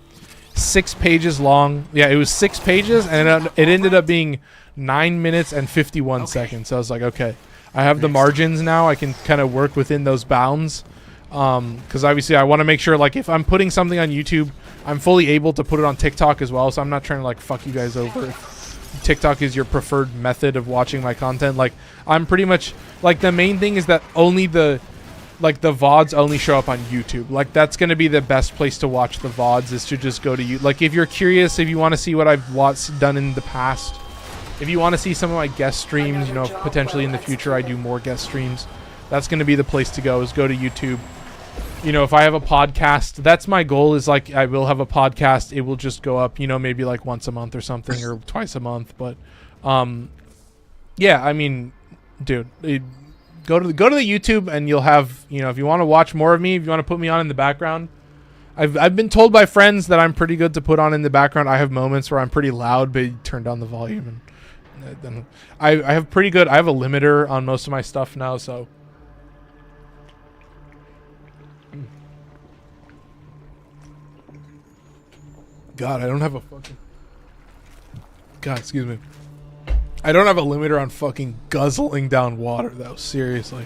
6 pages long. Yeah, it was 6 pages, and it ended up being 9 minutes and 51 seconds. So I was like, okay, I have the margins now. I can kind of work within those bounds. Because obviously I want to make sure, like, if I'm putting something on YouTube, I'm fully able to put it on TikTok as well. So I'm not trying to like fuck you guys over. If TikTok is your preferred method of watching my content, like, I'm pretty much like, the main thing is that only the VODs only show up on YouTube. Like, that's going to be the best place to watch the VODs, is to just go to you. Like, if you're curious, if you want to see what I've done in the past, if you want to see some of my guest streams, you know, potentially in the future I do more guest streams, that's going to be the place to go, is go to YouTube. You know, if I have a podcast, that's my goal, is like, I will have a podcast. It will just go up, you know, maybe like once a month or something, or twice a month. But, yeah, I mean, dude, go to the YouTube, and you'll have, you know, if you want to watch more of me, if you want to put me on in the background, I've been told by friends that I'm pretty good to put on in the background. I have moments where I'm pretty loud, but you turn down the volume, and I have pretty good. I have a limiter on most of my stuff now, so. God, I don't have a fucking. God, excuse me. I don't have a limiter on fucking guzzling down water, though. Seriously.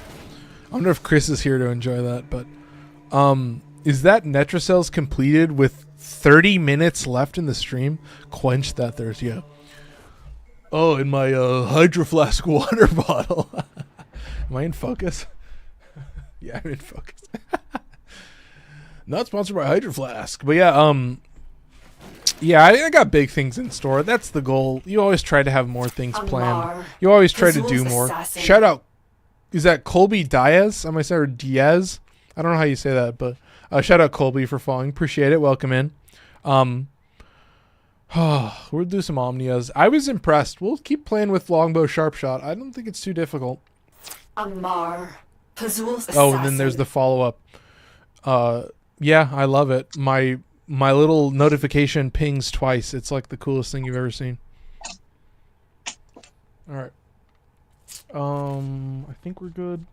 I wonder if Chris is here to enjoy that, but. Is that Netrocells completed with 30 minutes left in the stream? Quench that thirst, yeah. Oh, in my Hydro Flask water bottle. Am I in focus? Yeah, I'm in focus. Not sponsored by Hydro Flask, but yeah, yeah, I got big things in store. That's the goal. You always try to have more things planned. You always try to do more. Shout out. Is that Colby Diaz? Am I saying, or Diaz? I don't know how you say that, but shout out Colby for following. Appreciate it. Welcome in. We'll do some Omnias. I was impressed. We'll keep playing with Longbow Sharpshot. I don't think it's too difficult. Amar, Pazul's assassin. Oh, and then there's the follow-up. Yeah, I love it. My little notification pings twice. It's like the coolest thing you've ever seen. Alright. I think we're good.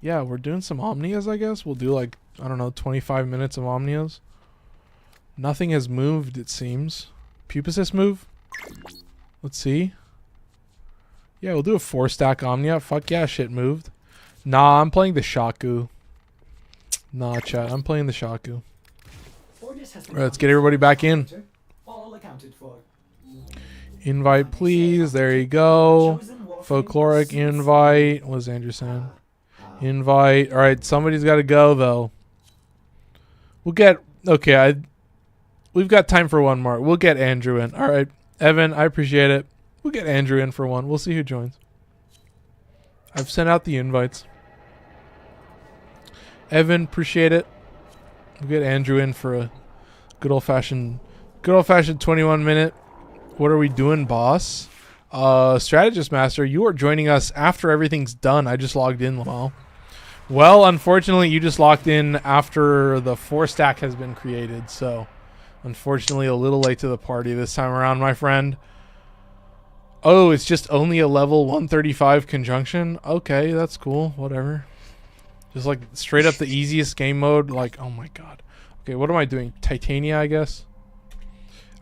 Yeah, we're doing some Omnias, I guess. We'll do like, I don't know, 25 minutes of Omnias. Nothing has moved, it seems. Pupasis move? Let's see. Yeah, we'll do a 4-stack Omnia. Fuck yeah, shit moved. Nah, I'm playing the Shaku. Nah, chat, I'm playing the Shaku. Alright, let's get everybody back in. Invite, please. There you go. Folkloric invite. What was Andrew saying? Invite. Alright, somebody's got to go, though. We'll get... Okay, we've got time for one more. We'll get Andrew in. Alright, Evan, I appreciate it. We'll get Andrew in for one. We'll see who joins. I've sent out the invites. Evan, appreciate it. We'll get Andrew in for a good old-fashioned 21-minute. What are we doing, boss? Strategist Master, you are joining us after everything's done. I just logged in, Well, unfortunately, you just logged in after the 4-stack has been created, so unfortunately a little late to the party this time around, my friend. Oh, it's just only a level 135 conjunction? Okay, that's cool. Whatever. Just like straight up the easiest game mode. Like, oh my god. Okay, what am I doing? Titania, I guess?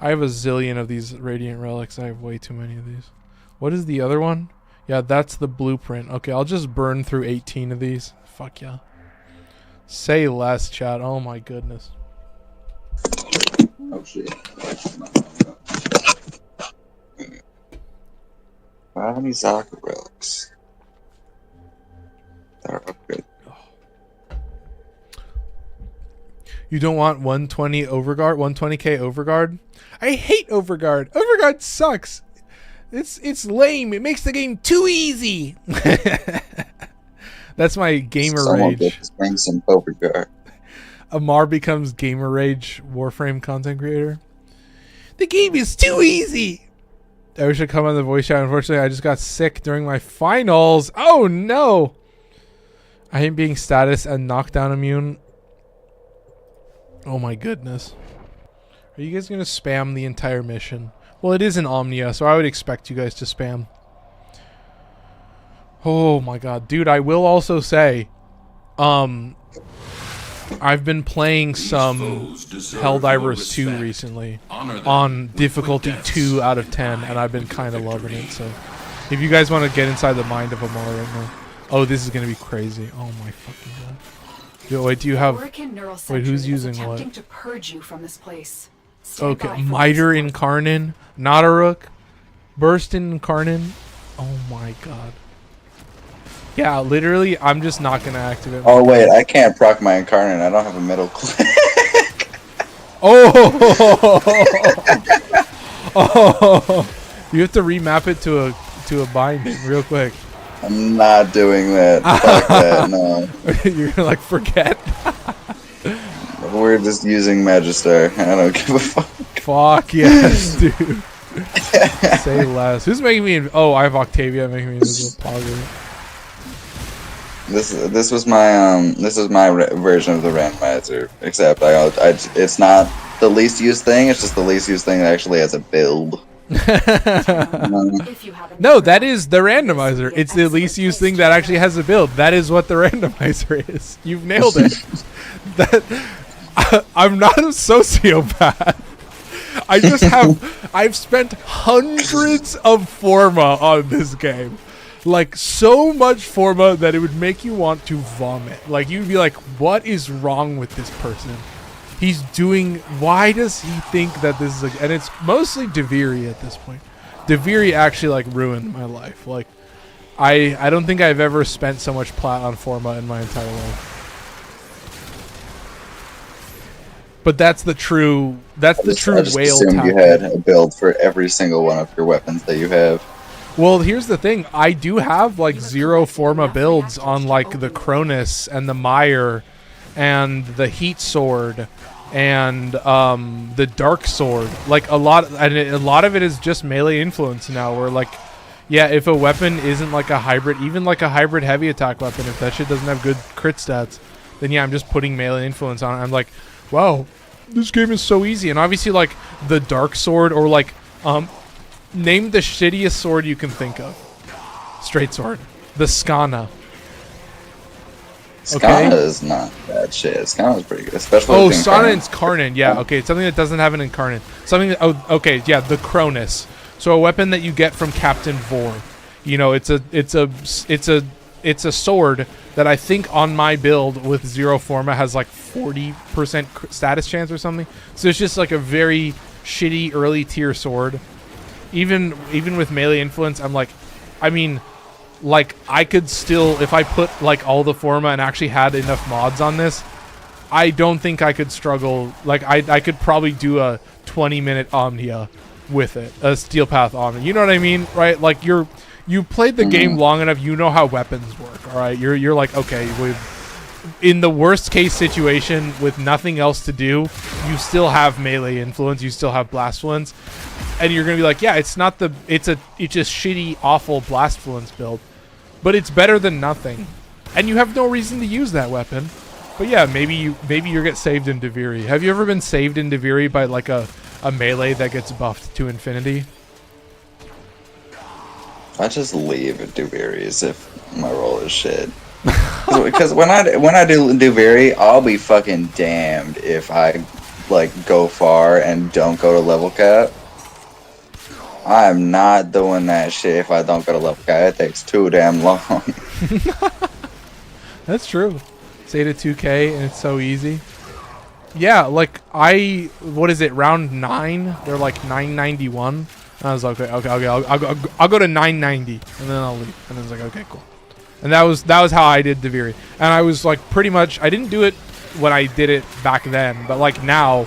I have a zillion of these Radiant Relics. I have way too many of these. What is the other one? Yeah, that's the blueprint. Okay, I'll just burn through 18 of these. Fuck yeah. Say less, chat. Oh my goodness. Oh shit. How many Zaka relics that are upgraded? You don't want 120 Overguard? 120k Overguard? I hate Overguard. Overguard sucks. It's lame. It makes the game too easy. That's my gamer Someone rage. just bring some Overguard. Amar becomes Gamer Rage Warframe content creator. The game is too easy. I wish I'd come on the voice chat. Unfortunately, I just got sick during my finals. Oh no! I hate being status and knockdown immune. Oh my goodness. Are you guys gonna spam the entire mission? Well, it is an Omnia, so I would expect you guys to spam. Oh my god. Dude, I will also say, I've been playing some Helldivers 2 recently on difficulty 2 out of 10, and I've been kind of loving it. So, if you guys want to get inside the mind of Amar right now, oh, this is gonna be crazy. Oh my fucking god! Yo, wait, do you have? Wait, who's using what? To purge you from this place. Okay, Miter Incarnin, Nadaruk, Burst Incarnin. Oh my god! Yeah, literally, I'm just not gonna activate. Oh wait, I can't proc my Incarnate. I don't have a middle click. Oh! Oh! You have to remap it to a binding real quick. I'm not doing that. Fuck that. No. You're gonna like forget. We're just using Magister. I don't give a fuck. Fuck yes, dude. Say less. Who's making me? Oh, I have Octavia making me invisible. Positive. This was my version of the randomizer, except it's not the least used thing. It's just the least used thing that actually has a build. No, that is the randomizer. It's the least used thing that actually has a build. That is what the randomizer is. You've nailed it. I'm not a sociopath. I've spent hundreds of Forma on this game. Like, so much Forma that it would make you want to vomit. Like, you'd be like, what is wrong with this person? Why does he think that this is like, and it's mostly Deviri at this point. Deviri actually, like, ruined my life. Like, I don't think I've ever spent so much plat on Forma in my entire life. But that's the true whale tactic. You had a build for every single one of your weapons that you have. Well, here's the thing. I do have, like, 0 Forma builds on, like, the Cronus and the Mire and the Heat Sword and the Dark Sword. Like, a lot of it is just melee influence now, where, like, yeah, if a weapon isn't, like, a hybrid, even, like, a hybrid heavy attack weapon, if that shit doesn't have good crit stats, then, yeah, I'm just putting melee influence on it. I'm like, wow, this game is so easy. And obviously, like, the Dark Sword or, like, name the shittiest sword you can think of. Straight sword. The Skana. Skana is not bad shit. Skana is pretty good, especially. Oh, Skana and Karnan. Yeah, okay. It's something that doesn't have an Incarnate. Something that, oh, okay, yeah, the Cronus. So a weapon that you get from Captain Vor. You know, it's a sword that I think on my build with 0 Forma has like 40% status chance or something. So it's just like a very shitty early tier sword. Even with melee influence, I'm like, I mean, like, I could still, if I put like all the Forma and actually had enough mods on this, I don't think I could struggle. Like, I could probably do a 20-minute Omnia with it, a Steel Path Omnia. You know what I mean, right? Like, you played the game long enough, you know how weapons work, all right? You're like, okay, in the worst case situation with nothing else to do, you still have melee influence, you still have blastfluence, and you're gonna be like, yeah, it's just shitty, awful blastfluence build, but it's better than nothing, and you have no reason to use that weapon. But yeah, maybe you get saved in Deviri. Have you ever been saved in Deviri by like a melee that gets buffed to infinity? I just leave at Deviri's if my roll is shit. Because when I do Deviri, I'll be fucking damned if I like go far and don't go to level cap. I'm not doing that shit if I don't go to level cap. It takes too damn long. That's true. Say to 2K and it's so easy. Yeah, like what is it, round 9? They're like 991. And I was like, okay, I'll go to 990 and then I'll leave. And then it's like, okay, cool. And that was how I did Deviri. And I was like, pretty much, I didn't do it when I did it back then, but like now,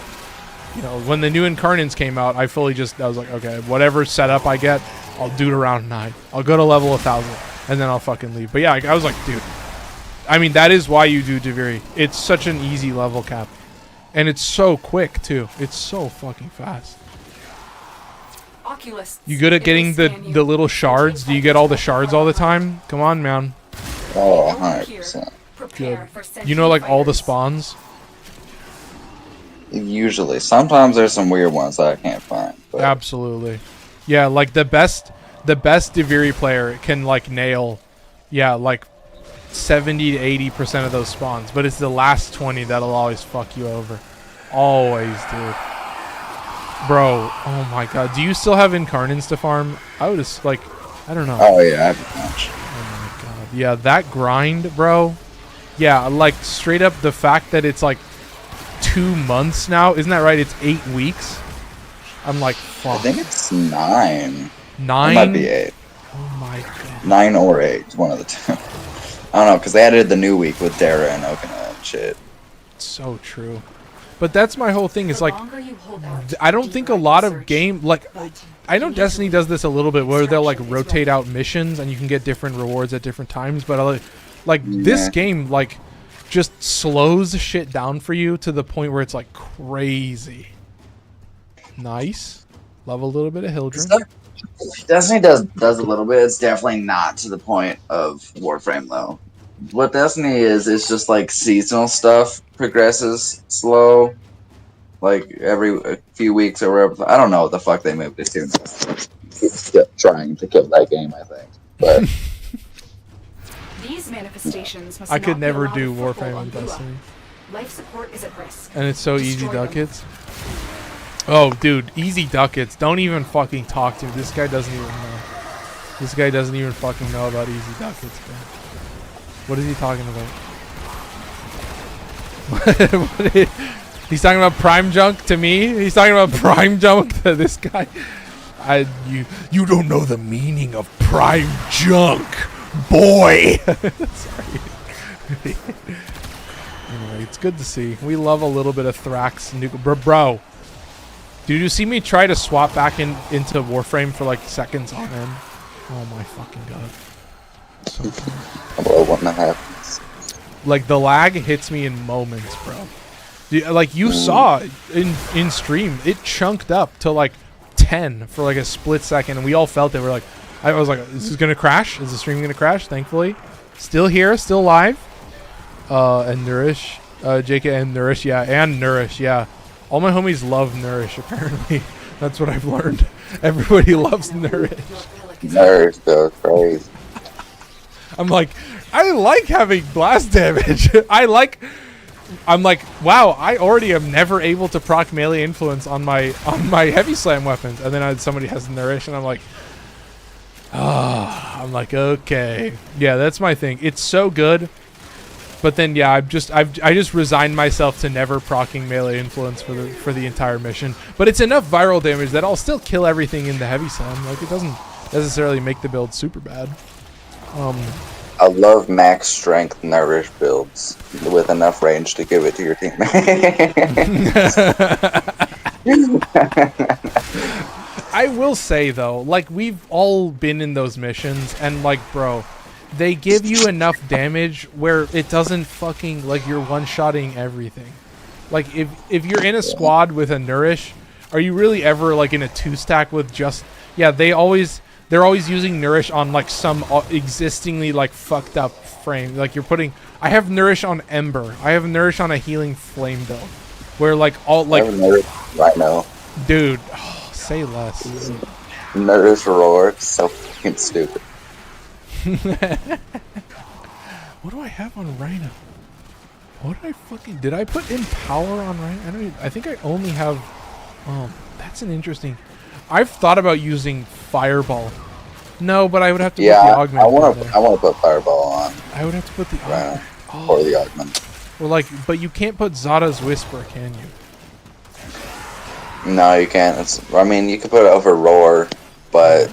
you know, when the new Incarnants came out, I was like, okay, whatever setup I get, I'll do it around 9. I'll go to level 1000 and then I'll fucking leave. But yeah, I was like, dude, I mean, that is why you do Deviri. It's such an easy level cap. And it's so quick, too. It's so fucking fast. Oculus. You good at getting the little shards? Do you get all the shards all the time? Come on, man. Oh, 100%. Good. You know, like, all the spawns? Usually. Sometimes there's some weird ones that I can't find. But Absolutely. Yeah, like, the best Deviri player can, like, nail, yeah, like, 70 to 80% of those spawns. But it's the last 20 that'll always fuck you over. Always, dude. Bro, oh my god. Do you still have Incarnants to farm? I would just, like, I don't know. Oh, yeah, I have a bunch. Oh my god. Yeah, that grind, bro. Yeah, like, straight up the fact that it's, like, 2 months now. Isn't that right? It's 8 weeks. I'm like, fuck. I think it's 9. 9? It might be 8. Oh my god. 9 or 8. It's one of the two. I don't know, because they added the new week with Dara and Okina and shit. So true. But that's my whole thing is, like, I don't think a lot of game, like, I know Destiny does this a little bit where they'll, like, rotate out missions and you can get different rewards at different times, but, like, this game, like, just slows shit down for you to the point where it's, like, crazy. Nice. Love a little bit of Hildren. Destiny does a little bit. It's definitely not to the point of Warframe, though. What Destiny is just, like, seasonal stuff progresses slow. Like, every few weeks or whatever. I don't know what the fuck they moved it to. Still trying to kill that game, I think. But These manifestations must I could not be never allowed do to foothold Warframe on on Lua. Destiny. Life support is at risk. And it's so easy Destroy them. duckets. Oh, dude, easy duckets. Don't even fucking talk to me. This guy doesn't even know. This guy doesn't even fucking know about easy duckets, bro. What is he talking about? He's talking about prime junk to me? He's talking about prime junk to this guy? You don't know the meaning of prime junk, boy! Sorry. Anyway, it's good to see. We love a little bit of Thrax. Bro. Did you see me try to swap back into Warframe for like seconds on end? Oh my fucking god. So well, when that happens. like the lag hits me in moments, bro. Like you saw in stream, it chunked up to like 10 for like a split second and we all felt it. We're like, I was like, this is gonna crash? Is the stream gonna crash? Thankfully. Still here, still live. And Nourish. JK and Nourish, yeah. And Nourish, yeah. All my homies love Nourish, apparently. That's what I've learned. Everybody loves Nourish. Nourish goes crazy. I'm like, I like having blast damage. I'm like, wow, I already am never able to proc melee influence on my heavy slam weapons. And then somebody has Nourish and I'm like, I'm like, okay. Yeah, that's my thing. It's so good. But then, yeah, I just resigned myself to never proccing melee influence for the entire mission. But it's enough viral damage that I'll still kill everything in the heavy slam. Like, it doesn't necessarily make the build super bad. I love max strength Nourish builds with enough range to give it to your teammate. I will say, though, like, we've all been in those missions, and, like, bro, they give you enough damage where it doesn't fucking, like, you're one-shotting everything. Like, if you're in a squad with a Nourish, are you really ever, like, in a two-stack with just... Yeah, they're always using Nourish on, like, some existingly, like, fucked up frame. Like, you're putting... I have Nourish on Ember. I have Nourish on a Healing Flame build. Where, like, all, like... I have Nourish right now. Dude, oh, say less. Nourish Roar, it's so fucking stupid. What do I have on Rhino? What did I fucking... Did I put Empower on Rhino? I think I only have... Oh, that's an interesting... I've thought about using Fireball. No, but I would have to put the Augment. I want to put Fireball on. I would have to put the Augment. Right. Or the Augment. Well, like, but you can't put Zada's Whisper, can you? No, you can't. I mean, you can put it over Roar, but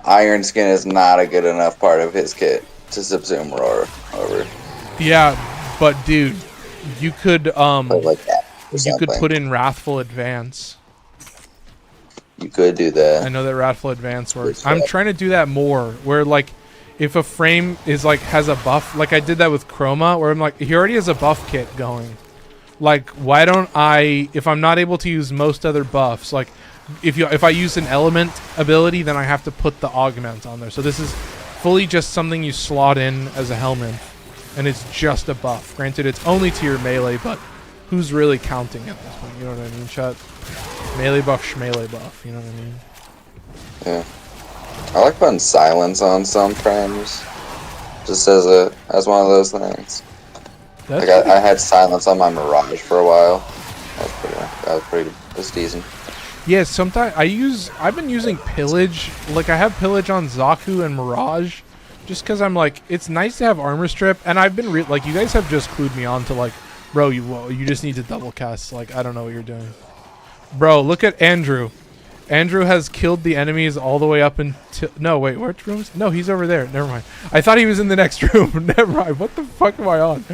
Iron Skin is not a good enough part of his kit to subsume Roar over. Yeah, but dude, you could like that you could put in Wrathful Advance. You could do that. I know that Wrathful Advance works. I'm trying to do that more, where like if a frame is like has a buff, like I did that with Chroma, where I'm like, he already has a buff kit going. Like, why don't I, if I'm not able to use most other buffs, like if I use an element ability, then I have to put the augment on there. So this is fully just something you slot in as a helmet, and it's just a buff. Granted, it's only to your melee, but who's really counting at this point? You know what I mean, chat? Melee buff, schmelee buff. You know what I mean? Yeah. I like putting silence on some frames, just as one of those things. That's Like I had silence on my Mirage for a while. That was decent. Yeah, sometimes I've been using Pillage. Like, I have Pillage on Zaku and Mirage, just because I'm like, it's nice to have Armor Strip, and I've been like, you guys have just clued me on to like, bro, you just need to double cast. Like, I don't know what you're doing, bro. Look at Andrew. Andrew has killed the enemies all the way up until no, wait, which rooms? No, he's over there. Never mind. I thought he was in the next room. Never mind. What the fuck am I on?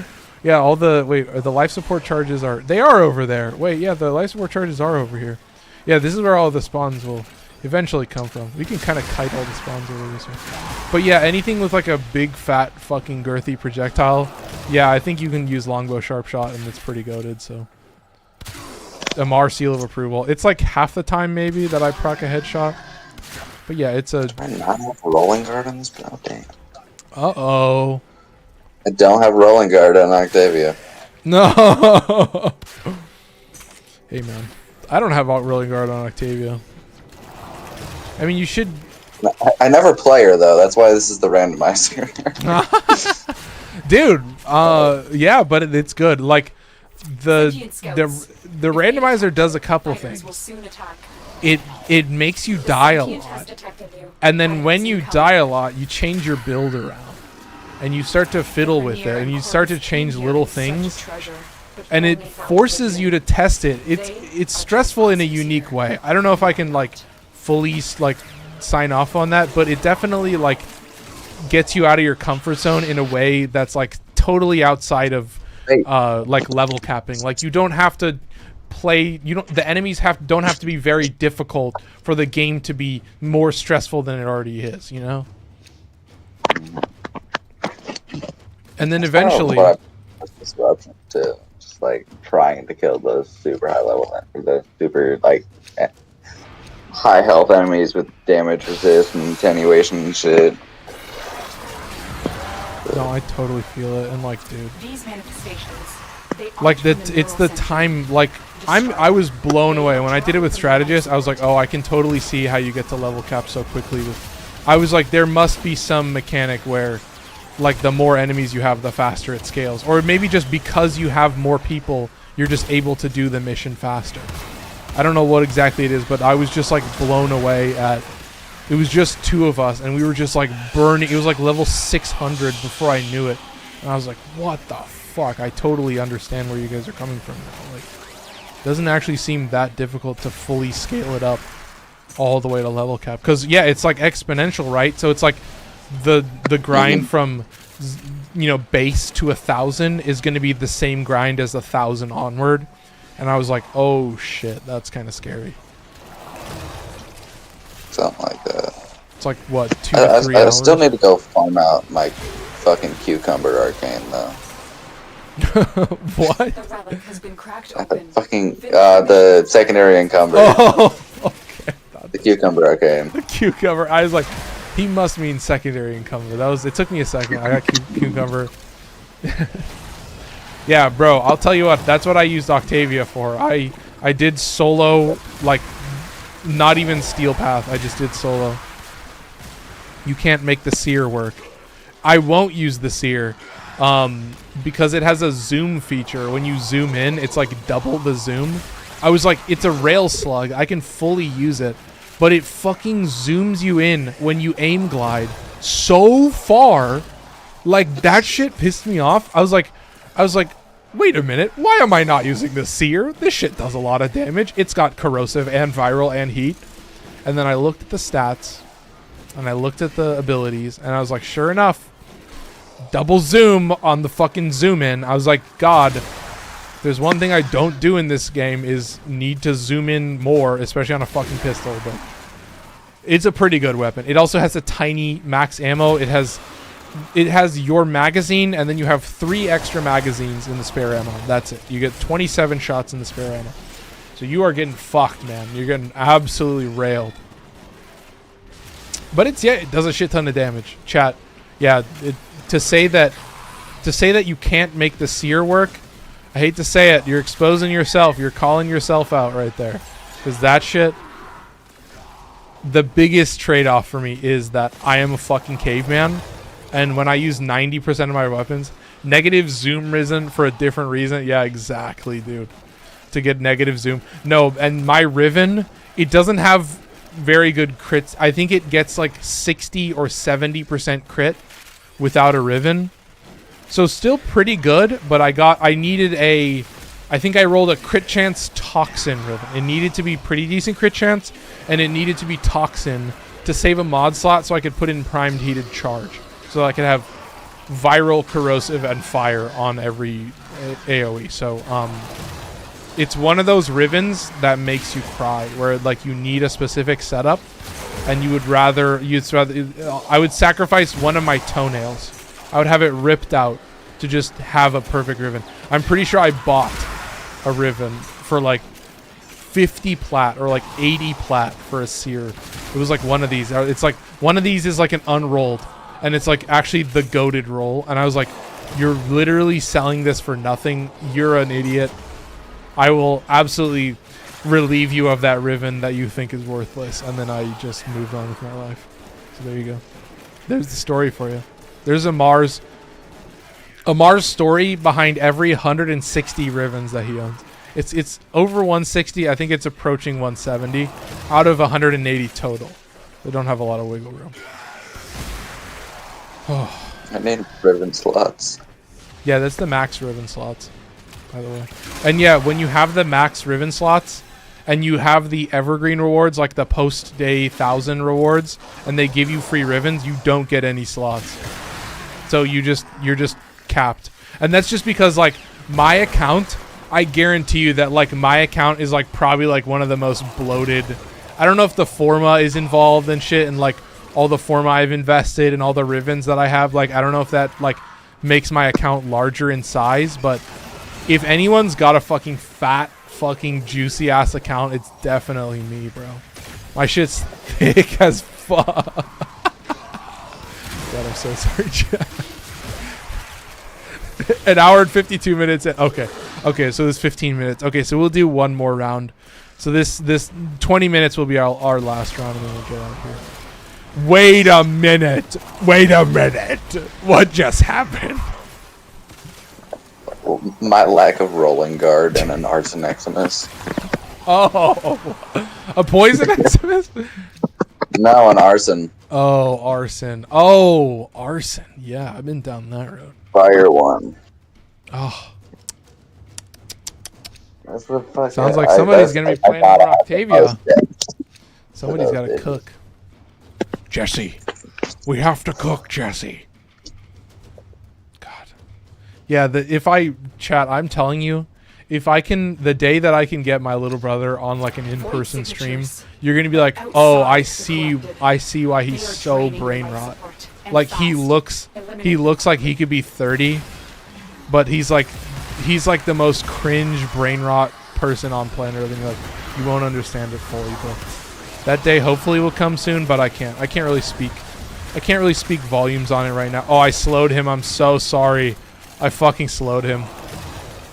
Yeah, all the the life support charges are over there. Wait, yeah, the life support charges are over here. Yeah, this is where all the spawns will eventually come from. We can kind of kite all the spawns over this way. But yeah, anything with like a big, fat, fucking girthy projectile, yeah, I think you can use longbow sharp shot, and it's pretty goated, so. Amar seal of approval. It's like half the time, maybe, that I proc a headshot. But yeah, it's a... Do I not have a rolling guard on this build? Dang. Uh-oh. I don't have rolling guard on Octavia. No! Hey, man. I don't have rolling guard on Octavia. I mean, you should... I never play her, though. That's why this is the randomizer. Dude, yeah, but it's good. Like, the randomizer does a couple things. It makes you die a lot. And then when you die a lot, you change your build around. And you start to fiddle with it, and you start to change little things. And it forces you to test it. It's stressful in a unique way. I don't know if I can like fully like sign off on that, but it definitely like gets you out of your comfort zone in a way that's like totally outside of like level capping. Like, you don't have to play, the enemies don't have to be very difficult for the game to be more stressful than it already is, you know? And then eventually disruption to just like trying to kill those super high level, the super like high health enemies with damage resist and attenuation and shit. No, I totally feel it, and like, dude, These manifestations, like that, it's the time. Like, I was blown away when I did it with strategists. I was like, oh, I can totally see how you get to level cap so quickly. I was like, there must be some mechanic where, like, the more enemies you have, the faster it scales, or maybe just because you have more people, you're just able to do the mission faster. I don't know what exactly it is, but I was just like blown away at. It was just two of us, and we were just like burning. It was like level 600 before I knew it, and I was like, "What the fuck?" I totally understand where you guys are coming from now. Like, it doesn't actually seem that difficult to fully scale it up all the way to level cap. Because yeah, it's like exponential, right? So it's like the grind from base to 1,000 is going to be the same grind as 1,000 onward, and I was like, "Oh shit, that's kind of scary." Something like that. It's like, what, 2 to 3 hours? I still need to go farm out my fucking cucumber arcane, though. What? The relic has been cracked open. Fucking, the secondary encumber. Oh, okay. The cucumber arcane. The cucumber. I was like, he must mean secondary encumber. It took me a second. I got cucumber. Yeah, bro, I'll tell you what. That's what I used Octavia for. I did solo, like, not even steel path. I just did solo. You can't make the seer work. I won't use the seer because it has a zoom feature. When you zoom in, it's like double the zoom. I was like, it's a rail slug. I can fully use it, but it fucking zooms you in when you aim glide so far. Like, that shit pissed me off. I was like, wait a minute, why am I not using the seer? This shit does a lot of damage. It's got corrosive and viral and heat. And then I looked at the stats, and I looked at the abilities, and I was like, sure enough, double zoom on the fucking zoom in. I was like, God, there's one thing I don't do in this game is need to zoom in more, especially on a fucking pistol. But It's a pretty good weapon. It also has a tiny max ammo. It has your magazine, and then you have 3 extra magazines in the spare ammo. That's it. You get 27 shots in the spare ammo. So you are getting fucked, man. You're getting absolutely railed. But it does a shit ton of damage. Chat. Yeah, to say that you can't make the seer work, I hate to say it, you're exposing yourself. You're calling yourself out right there. Because that shit, the biggest trade-off for me is that I am a fucking caveman. And when I use 90% of my weapons, negative zoom risen for a different reason. Yeah, exactly, dude. To get negative zoom. No, and my Riven, it doesn't have very good crits. I think it gets like 60 or 70% crit without a Riven. So still pretty good, but I think I rolled a crit chance Toxin Riven. It needed to be pretty decent crit chance, and it needed to be Toxin to save a mod slot so I could put in primed heated charge. So I could have viral, corrosive, and fire on every AoE. So it's one of those Rivens that makes you cry, where like you need a specific setup, and I would sacrifice one of my toenails. I would have it ripped out to just have a perfect Riven. I'm pretty sure I bought a Riven for like 50 plat or like 80 plat for a seer. It was like one of these. It's like one of these is like an unrolled, and it's like actually the goated roll. And I was like, you're literally selling this for nothing. You're an idiot. I will absolutely relieve you of that Riven that you think is worthless. And then I just moved on with my life. So there you go. There's the story for you. There's Amar's story behind every 160 Rivens that he owns. It's over 160. I think it's approaching 170 out of 180 total. They don't have a lot of wiggle room. Oh. I need Riven slots. Yeah, that's the max Riven slots, by the way. And yeah, when you have the max Riven slots and you have the evergreen rewards, like the post-day 1,000 rewards, and they give you free Rivens, you don't get any slots. So you're just capped. And that's just because like my account, I guarantee you that like my account is like probably like one of the most bloated. I don't know if the Forma is involved and shit, and like all the Forma I've invested and all the Rivens that I have, like I don't know if that like makes my account larger in size, but if anyone's got a fucking fat fucking juicy ass account, it's definitely me, bro. My shit's thick as fuck. God, I'm so sorry, Chad. An hour and 52 minutes. Okay, so this 15 minutes. Okay, so we'll do one more round. So this 20 minutes will be our last round, and then we'll get out of here. Wait a minute. What just happened? My lack of rolling guard and an Arson Eximus. Oh, a poison Eximus? No, an Arson. Oh, arson. Oh, arson. Yeah, I've been down that road. Fire one. Oh. That's the fuck. Sounds like somebody's going to be playing on Octavia. Somebody's got to cook. Jesse. We have to cook, Jesse. God. Yeah, I'm telling you, if I can, the day that I can get my little brother on like an in-person stream, you're going to be like, oh, I see why he's so brain rot. Like he looks like he could be 30, but he's like the most cringe brain rot person on planet Earth. And you're like, you won't understand it fully, but that day hopefully will come soon. But I can't really speak volumes on it right now. Oh, I slowed him. I'm so sorry. I fucking slowed him.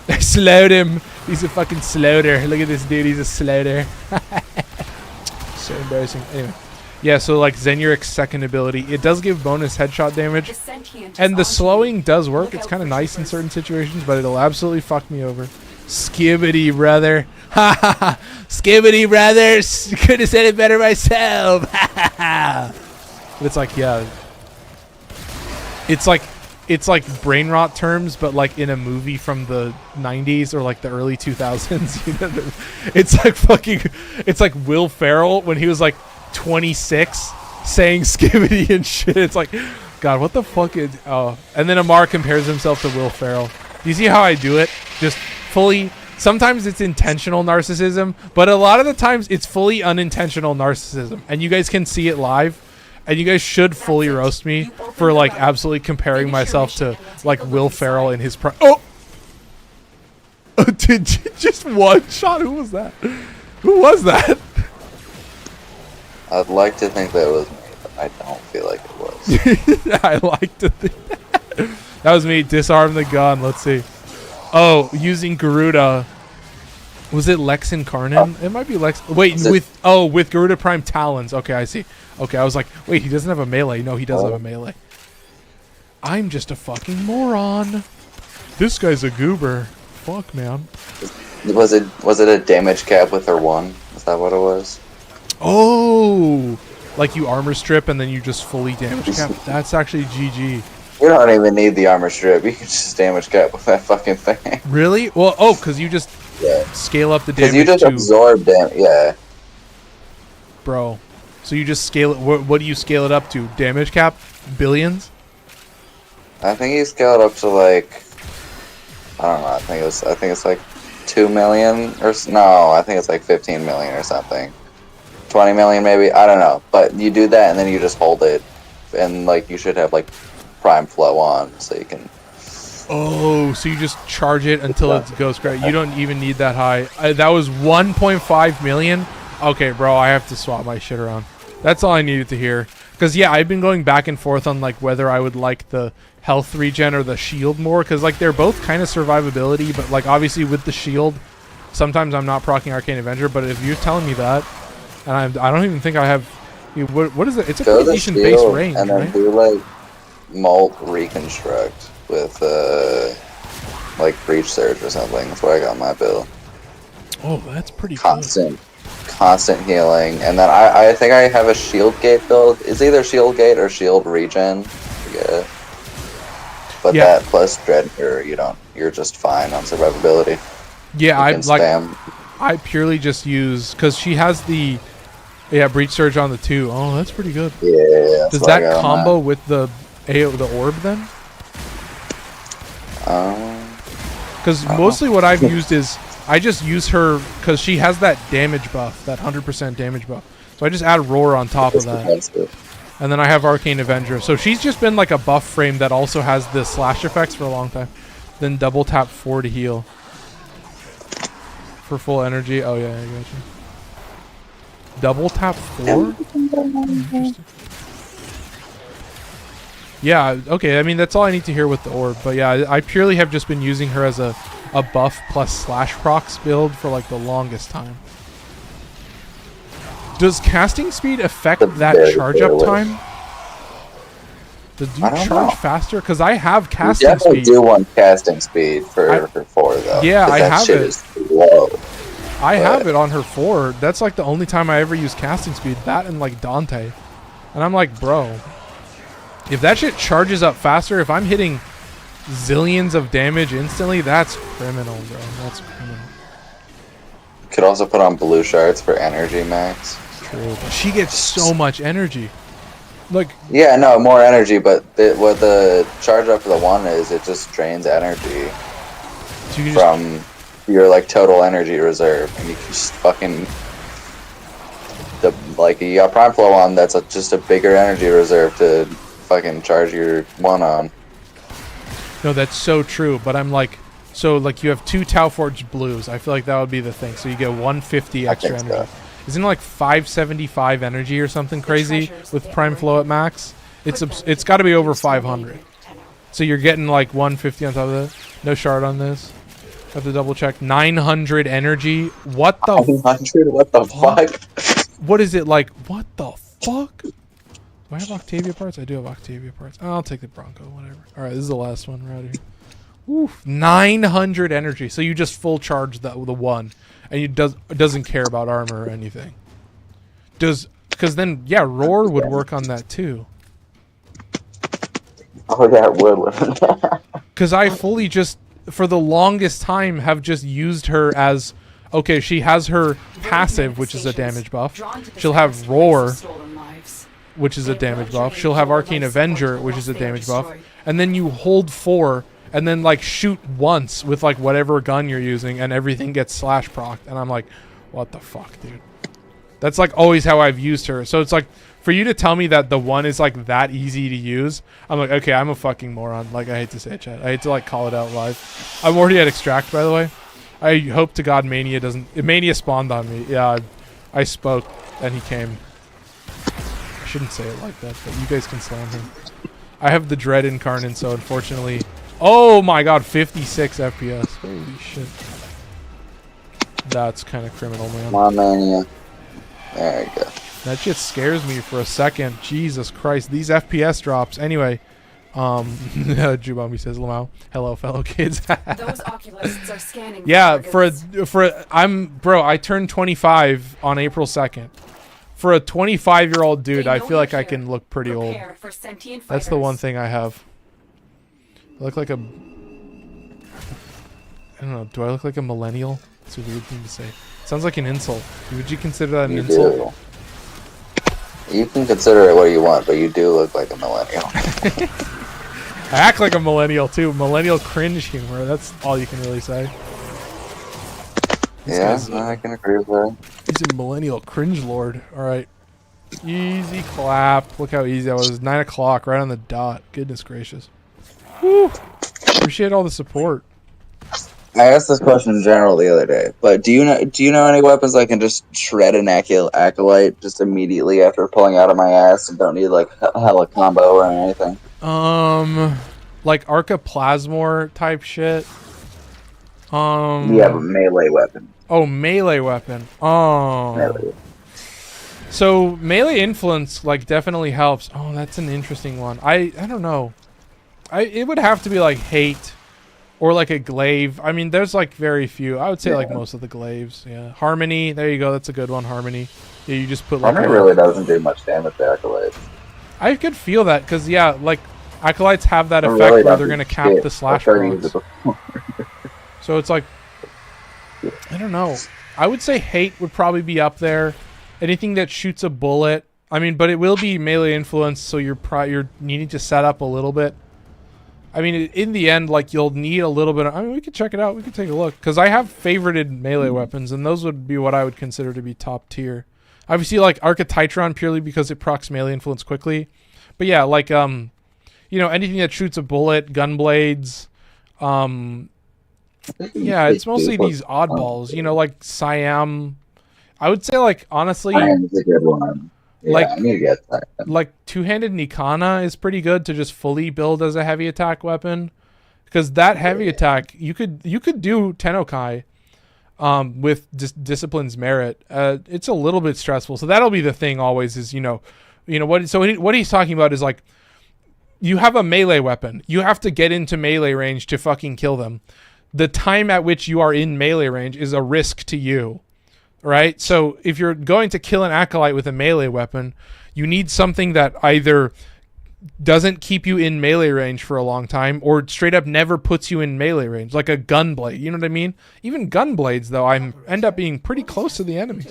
I slowed him. He's a fucking slaughter. Look at this dude. He's a slaughter. So embarrassing. Anyway. Yeah, so like Zenuric's second ability, it does give bonus headshot damage. And the slowing does work. It's kind of nice in certain situations, but it'll absolutely fuck me over. Skibbity, brother. Ha ha ha. Skibbity, brothers. Could have said it better myself. But it's like, yeah. It's like brain rot terms, but like in a movie from the 90s or like the early 2000s. You know, it's like Will Ferrell when he was like 26 saying skibbity and shit. It's like, God, what the fuck is... Oh. And then Amar compares himself to Will Ferrell. Do you see how I do it? Just fully sometimes it's intentional narcissism, but a lot of the times it's fully unintentional narcissism, and you guys can see it live. And you guys should fully roast me for like absolutely comparing myself to like Will Ferrell in his prime. Oh, did you just one shot? Who was that? Who was that? I'd like to think that it was me, but I don't feel like it was. I like to think that was me. Disarm the gun. Let's see. Oh, using Garuda. Was it Lex Incarnate? It might be Lex. Wait, with Garuda Prime Talons. Okay, I see. Okay, I was like, wait, he doesn't have a melee. No, he does have a melee. I'm just a fucking moron. This guy's a goober. Fuck, man. Was it a damage cap with her 1? Is that what it was? Oh, like you armor strip and then you just fully damage cap. That's actually GG. You don't even need the armor strip. You can just damage cap with that fucking thing. Really? Well, oh, because you just scale up the damage. Because you just absorb damage. Yeah. Bro. So you just scale it. What do you scale it up to? Damage cap? Billions? I think you scaled up to like, I don't know. I think it's like 2 million or no. I think it's like 15 million or something. 20 million maybe. I don't know. But you do that and then you just hold it, and like you should have like prime flow on, so you can. Oh, so you just charge it until it goes great. You don't even need that high. That was 1.5 million. Okay, bro, I have to swap my shit around. That's all I needed to hear. Because, yeah, I've been going back and forth on, like, whether I would like the health regen or the shield more. Because, like, they're both kind of survivability. But, like, obviously with the shield, sometimes I'm not proccing Arcane Avenger. But if you're telling me that, and I don't even think I have... What is it? It's a pretty decent base range, and then right? do, like, Molt Reconstruct with, like, Breach Surge or something. That's what I got on my build. Oh, that's pretty Constant healing, and then I think I have a shield gate build. It's either shield gate or shield regen. Yeah. But that plus Dreadnought, you're just fine on survivability. Yeah, I purely just use because she has the Breach Surge on the 2. Oh, that's pretty good. Yeah. Does that combo with the orb then? Because mostly what I've used is I just use her because she has that damage buff, that 100% damage buff. So I just add Roar on top of that. And then I have Arcane Avenger. So she's just been like a buff frame that also has the slash effects for a long time. Then double tap 4 to heal. For full energy. Oh yeah, I got you. Double tap 4? Interesting. Yeah, okay, I mean that's all I need to hear with the orb. But yeah, I purely have just been using her as a buff plus slash procs build for like the longest time. Does casting speed affect that charge up time? Do you charge faster? Because I have casting speed. You definitely do want casting speed for her 4 though. Yeah, I have it. Is low, I have it on her 4. That's like the only time I ever use casting speed. That and like Dante. And I'm like, bro, if that shit charges up faster, if I'm hitting zillions of damage instantly, that's criminal, bro. That's criminal. You could also put on blue shards for energy max. True, but she gets so much energy. Like, yeah, no, more energy, but what the charge up for the 1 is, it just drains energy from your like total energy reserve, and you can just fucking you got prime flow on. That's just a bigger energy reserve to fucking charge your 1 on. No, that's so true. But I'm like, so like you have 2 Tau Forged Blues. I feel like that would be the thing. So you get 150 extra energy. So. Isn't it like 575 energy or something crazy with prime flow at max? It's got to be over 500. So you're getting like 150 on top of that. No shard on this. Have to double check. 900 energy. What the? 900? What the fuck? What is it like? What the fuck? Do I have Octavia parts? I do have Octavia parts. I'll take the Bronco. Whatever. All right, this is the last one right here. Oof, 900 energy. So you just full charge the 1. And it doesn't care about armor or anything. Because then, yeah, Roar would work on that too. Oh, that would. Because I fully just, for the longest time, have just used her as, okay, she has her passive, which is a damage buff. She'll have Roar, which is a damage buff. She'll have Arcane Avenger, which is a damage buff. And then you hold 4, and then like shoot once with like whatever gun you're using, and everything gets slash procced. And I'm like, what the fuck, dude? That's like always how I've used her. So it's like, for you to tell me that the one is like that easy to use, I'm like, okay, I'm a fucking moron. Like, I hate to say it, chat. I hate to like call it out live. I'm already at extract, by the way. I hope to God Mania doesn't... Mania spawned on me. Yeah, I spoke and he came. I shouldn't say it like that, but you guys can slam him. I have the Dread Incarnate, so unfortunately... Oh my god, 56 FPS. Holy shit. That's kind of criminal, man. Come on, Mania. There you go. That shit scares me for a second. Jesus Christ. These FPS drops. Anyway, Jubami says, Lamau, hello, fellow kids. Those oculists are scanning. Yeah, targets. bro, I turned 25 on April 2nd. For a 25-year-old dude, They I know feel like you're I here. can look pretty old. Prepare for sentient That's the one fighters. thing I have. I look like a... I don't know. Do I look like a millennial? It's a weird thing to say. Sounds like an insult. Would you consider that an You insult? do. You can consider it what you want, but you do look like a millennial. I act like a millennial too. Millennial cringe humor. That's all you can really say. This Yeah, guy's a- I can agree with that. He's a millennial cringe lord. All right. Easy clap. Look how easy that was. 9 o'clock, right on the dot. Goodness gracious. Woo. Appreciate all the support. I asked this question in general the other day, but do you know any weapons I can just shred an acolyte just immediately after pulling out of my ass and don't need like hella combo or anything? Like Arca Plasmor type shit. Yeah, but melee weapon. Oh, melee weapon. Oh. Melee. So melee influence like definitely helps. Oh, that's an interesting one. I don't know. It would have to be like hate or like a glaive. I mean, there's like very few. I would say like most of the glaives. Yeah. Harmony. There you go. That's a good one. Harmony. Yeah, you just put like Harmony really doesn't do much damage to acolytes. I could feel that because yeah, like acolytes have that It effect really where they're doesn't gonna cap shit. the slash I've tried to use it procs. before. So it's like, I don't know. I would say hate would probably be up there. Anything that shoots a bullet. I mean, but it will be melee influence, so you're needing to set up a little bit. I mean, in the end, like you'll need a little bit. I mean, we could check it out. We could take a look because I have favorited melee weapons, and those would be what I would consider to be top tier. Obviously, like Archititron purely because it procs melee influence quickly. But yeah, like you know, anything that shoots a bullet, gun blades. Yeah, it's mostly these oddballs. You know, like Siam. I would say, like honestly, It's a good one. Yeah, Like- I need to get that. like two-handed Nikana is pretty good to just fully build as a heavy attack weapon, because that heavy attack you could do Tennokai with discipline's merit. It's a little bit stressful, so that'll be the thing always. Is you know what? So what he's talking about is like you have a melee weapon, you have to get into melee range to fucking kill them. The time at which you are in melee range is a risk to you. Right? So if you're going to kill an acolyte with a melee weapon, you need something that either doesn't keep you in melee range for a long time or straight up never puts you in melee range, like a gun blade. You know what I mean? Even gun blades, though, I end up being pretty close to the enemy.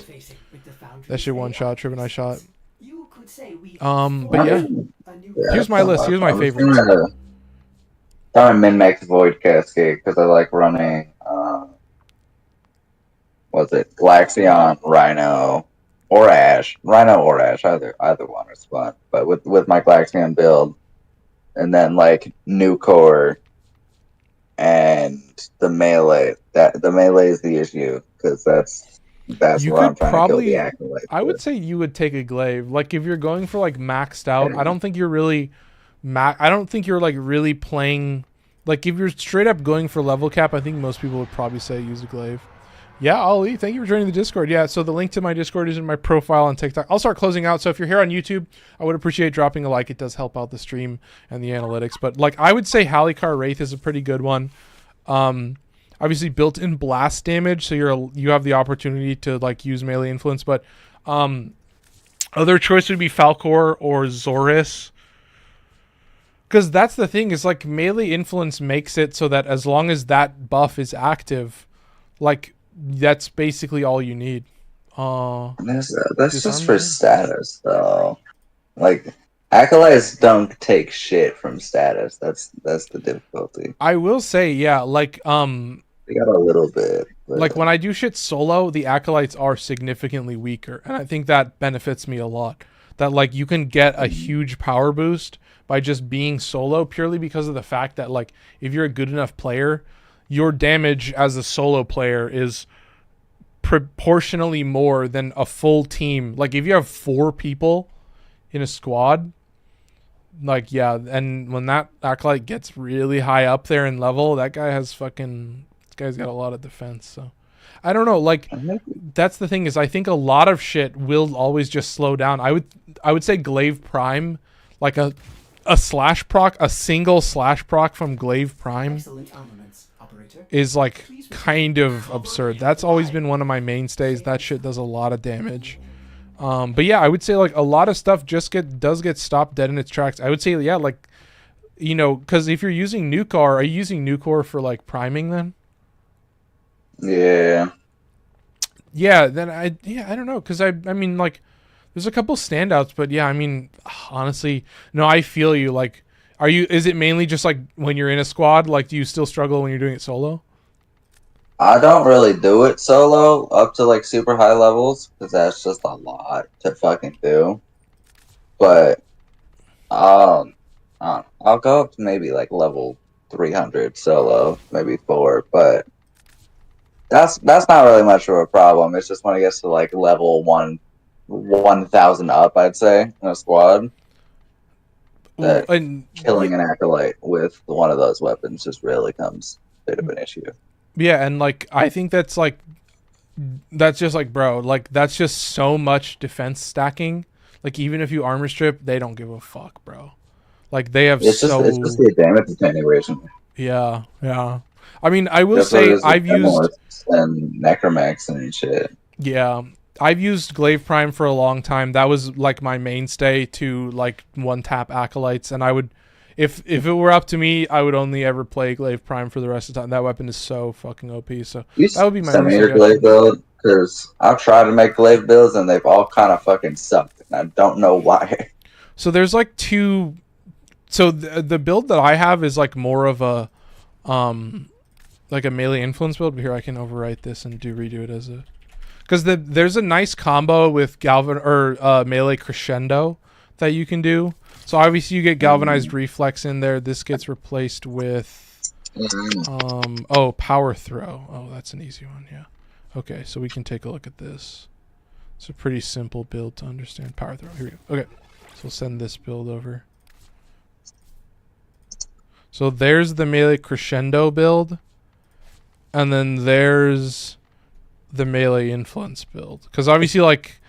That shit one shot, Trip and I shot. But yeah, here's my list. Here's my favorites. I'm a min-max Void Cascade because I like running. Was it Glaxion, Rhino, or Ash? Rhino or Ash, either one is fun. But with my Glaxion build, and then like new core and the melee. The melee is the issue because that's You where I'm could trying probably- to kill the acolyte. I would say you would take a glaive. Like if you're going for like maxed out, I don't think you're really I don't think you're like really playing. Like if you're straight up going for level cap, I think most people would probably say use a glaive. Yeah, Ollie, thank you for joining the Discord. Yeah, so the link to my Discord is in my profile on TikTok. I'll start closing out. So if you're here on YouTube, I would appreciate dropping a like. It does help out the stream and the analytics. But like I would say Halikar Wraith is a pretty good one. Obviously built-in blast damage, so you have the opportunity to like use melee influence. But other choice would be Falcor or Zoris. Because that's the thing, is like melee influence makes it so that as long as that buff is active, like that's basically all you need. That's just Disarm for them? status, though. Like, Acolytes don't take shit from status. That's the difficulty. I will say, yeah, like They got a little bit. But like when I do shit solo, the acolytes are significantly weaker, and I think that benefits me a lot. That like you can get a huge power boost by just being solo purely because of the fact that like if you're a good enough player, your damage as a solo player is proportionally more than a full team. Like if you have 4 people in a squad, like yeah, and when that acolyte gets really high up there in level, that guy has fucking, this guy's got a lot of defense. So I don't know, like that's the thing is I think a lot of shit will always just slow down. I would say Glaive Prime, like a slash proc, a single slash proc from Glaive Prime is like kind of absurd. That's always been one of my mainstays. That shit does a lot of damage. But yeah, I would say like a lot of stuff just does get stopped dead in its tracks. I would say yeah, like you know, because if you're using Nucor, are you using Nucor for like priming then? yeah. Yeah, then I don't know, because I mean like there's a couple standouts, but yeah, I mean honestly, no, I feel you. Like, is it mainly just like when you're in a squad? Like, do you still struggle when you're doing it solo? I don't really do it solo up to like super high levels because that's just a lot to fucking do. But I'll go up to maybe like level 300 solo, maybe 4, but that's not really much of a problem. It's just when it gets to like level 1,000 up, I'd say, in a squad. That killing an acolyte with one of those weapons just really comes a bit of an issue. Yeah, and like I think that's just like, bro, like that's just so much defense stacking. Like even if you armor strip, they don't give a fuck, bro. Like they have it's just the damage attenuation. Yeah. I mean, I will say I've used and Necromax and shit. Yeah, I've used Glaive Prime for a long time. That was like my mainstay to like one tap acolytes, and I would, if it were up to me, I would only ever play Glaive Prime for the rest of the time. That weapon is so fucking OP. So that would be my send me your Glaive build, because I've tried to make Glaive builds and they've all kind of fucking sucked, and I don't know why. So there's like two. So the build that I have is like more of a like a melee influence build. But here I can overwrite this and redo it as a, because there's a nice combo with melee crescendo that you can do. So obviously you get galvanized reflex in there. This gets replaced with power throw. Oh, that's an easy one. Yeah. Okay, so we can take a look at this. It's a pretty simple build to understand. Power throw. Here we go. Okay, so we'll send this build over. So there's the melee crescendo build, and then there's the melee influence build. Because obviously, like,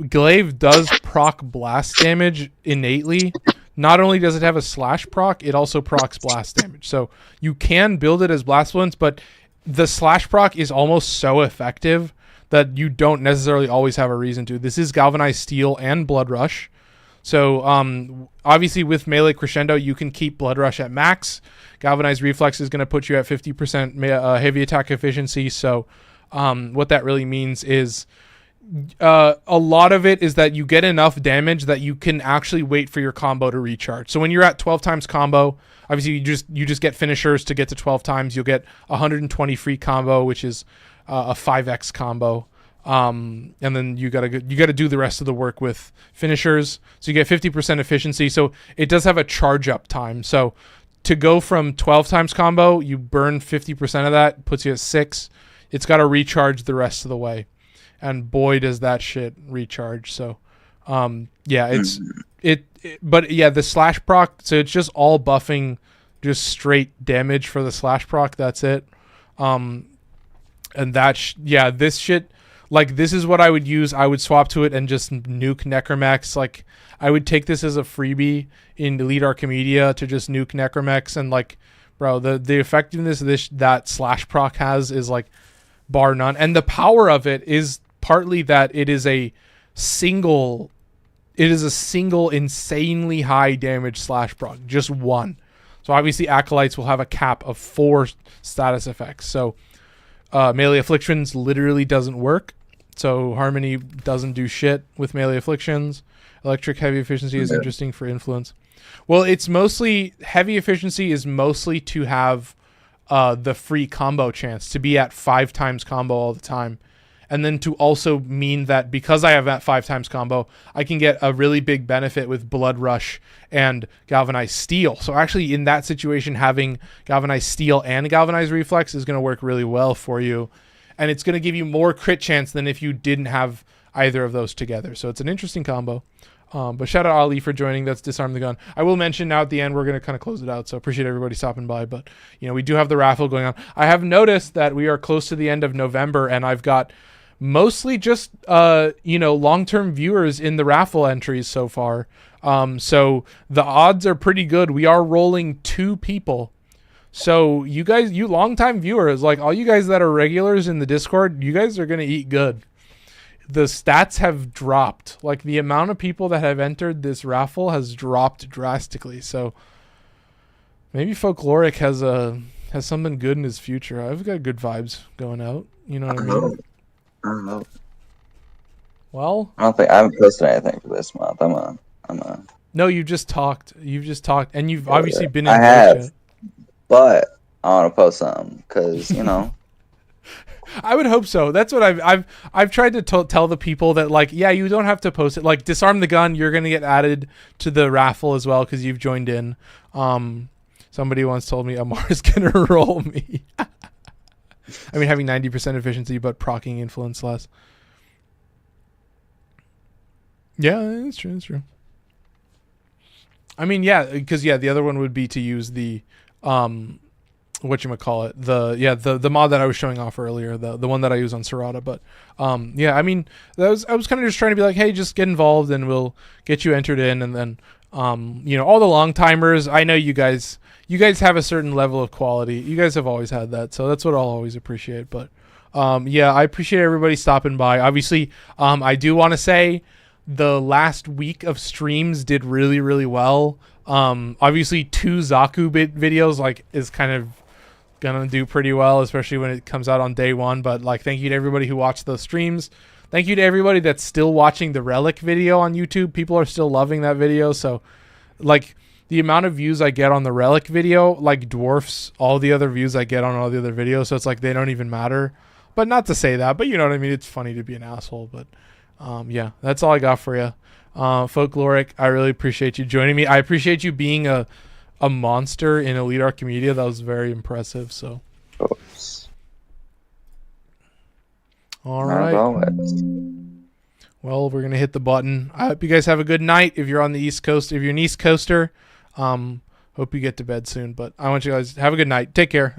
Glaive does proc blast damage innately. Not only does it have a slash proc, it also procs blast damage. So you can build it as blast influence, but the slash proc is almost so effective that you don't necessarily always have a reason to. This is galvanized steel and blood rush. So obviously with melee crescendo, you can keep blood rush at max. Galvanized reflex is going to put you at 50% heavy attack efficiency. So what that really means is a lot of it is that you get enough damage that you can actually wait for your combo to recharge. So when you're at 12 times combo, obviously you just get finishers to get to 12 times. You'll get 120 free combo, which is a 5x combo. And then you gotta do the rest of the work with finishers. So you get 50% efficiency. So it does have a charge up time. So to go from 12 times combo, you burn 50% of that, puts you at 6. It's got to recharge the rest of the way. And boy, does that shit recharge. So, yeah, but yeah, the slash proc, so it's just all buffing, just straight damage for the slash proc. That's it. And this shit, like, this is what I would use. I would swap to it and just nuke Necromax. Like, I would take this as a freebie in Elite Archimedea to just nuke Necromax. And, like, bro, the effectiveness that slash proc has is, like, bar none. And the power of it is partly that it is a single insanely high damage slash proc. Just one. So, obviously, Acolytes will have a cap of 4 status effects. So, melee afflictions literally doesn't work. So Harmony doesn't do shit with melee afflictions. Electric heavy efficiency is interesting for influence. Well, it's mostly heavy efficiency is mostly to have the free combo chance to be at 5 times combo all the time. And then to also mean that because I have that 5 times combo, I can get a really big benefit with Blood Rush and Galvanized Steel. So actually in that situation, having Galvanized Steel and Galvanized Reflex is going to work really well for you. And it's going to give you more crit chance than if you didn't have either of those together. So it's an interesting combo. But shout out Ali for joining. That's Disarm the Gun. I will mention now at the end, we're going to kind of close it out. So appreciate everybody stopping by. But, you know, we do have the raffle going on. I have noticed that we are close to the end of November, and I've got mostly just, you know, long-term viewers in the raffle entries so far. So the odds are pretty good. We are rolling 2 people. So you guys, you longtime viewers, like all you guys that are regulars in the Discord, you guys are going to eat good. The stats have dropped. Like the amount of people that have entered this raffle has dropped drastically. So maybe Folkloric has something good in his future. I've got good vibes going out. You know what I mean? I don't know. Well, I haven't posted anything for this month. I'm a. No, you just talked. You've just talked, and you've obviously been in. I have, chat. but I want to post something because you know. I would hope so. That's what I've tried to tell the people that, like, yeah, you don't have to post it. Like, Disarm the Gun, you're gonna get added to the raffle as well because you've joined in. Somebody once told me Amar's gonna roll me. I mean, having 90% efficiency but proccing influence less. Yeah, it's true. It's true. I mean, yeah, because the other one would be to use the whatchamacallit, the mod that I was showing off earlier, the one that I use on Serata. But yeah, I mean, I was kind of just trying to be like, hey, just get involved and we'll get you entered in, and then you know, all the long timers, I know you guys have a certain level of quality. You guys have always had that, so that's what I'll always appreciate. But yeah, I appreciate everybody stopping by. Obviously, I do want to say the last week of streams did really, really well. Obviously 2 Zaku videos like is kind of gonna do pretty well, especially when it comes out on day 1. But like, thank you to everybody who watched those streams. Thank you to everybody that's still watching the Relic video on YouTube. People are still loving that video. So like, the amount of views I get on the Relic video like dwarfs all the other views I get on all the other videos. So it's like they don't even matter. But not to say that, but you know what I mean? It's funny to be an asshole. But yeah, that's all I got for you. Folkloric, I really appreciate you joining me. I appreciate you being a monster in Elite Archimedea. That was very impressive. So, all right. Well, we're gonna hit the button. I hope you guys have a good night. If you're on the East Coast, if you're an East Coaster, hope you get to bed soon. But I want you guys to have a good night. Take care.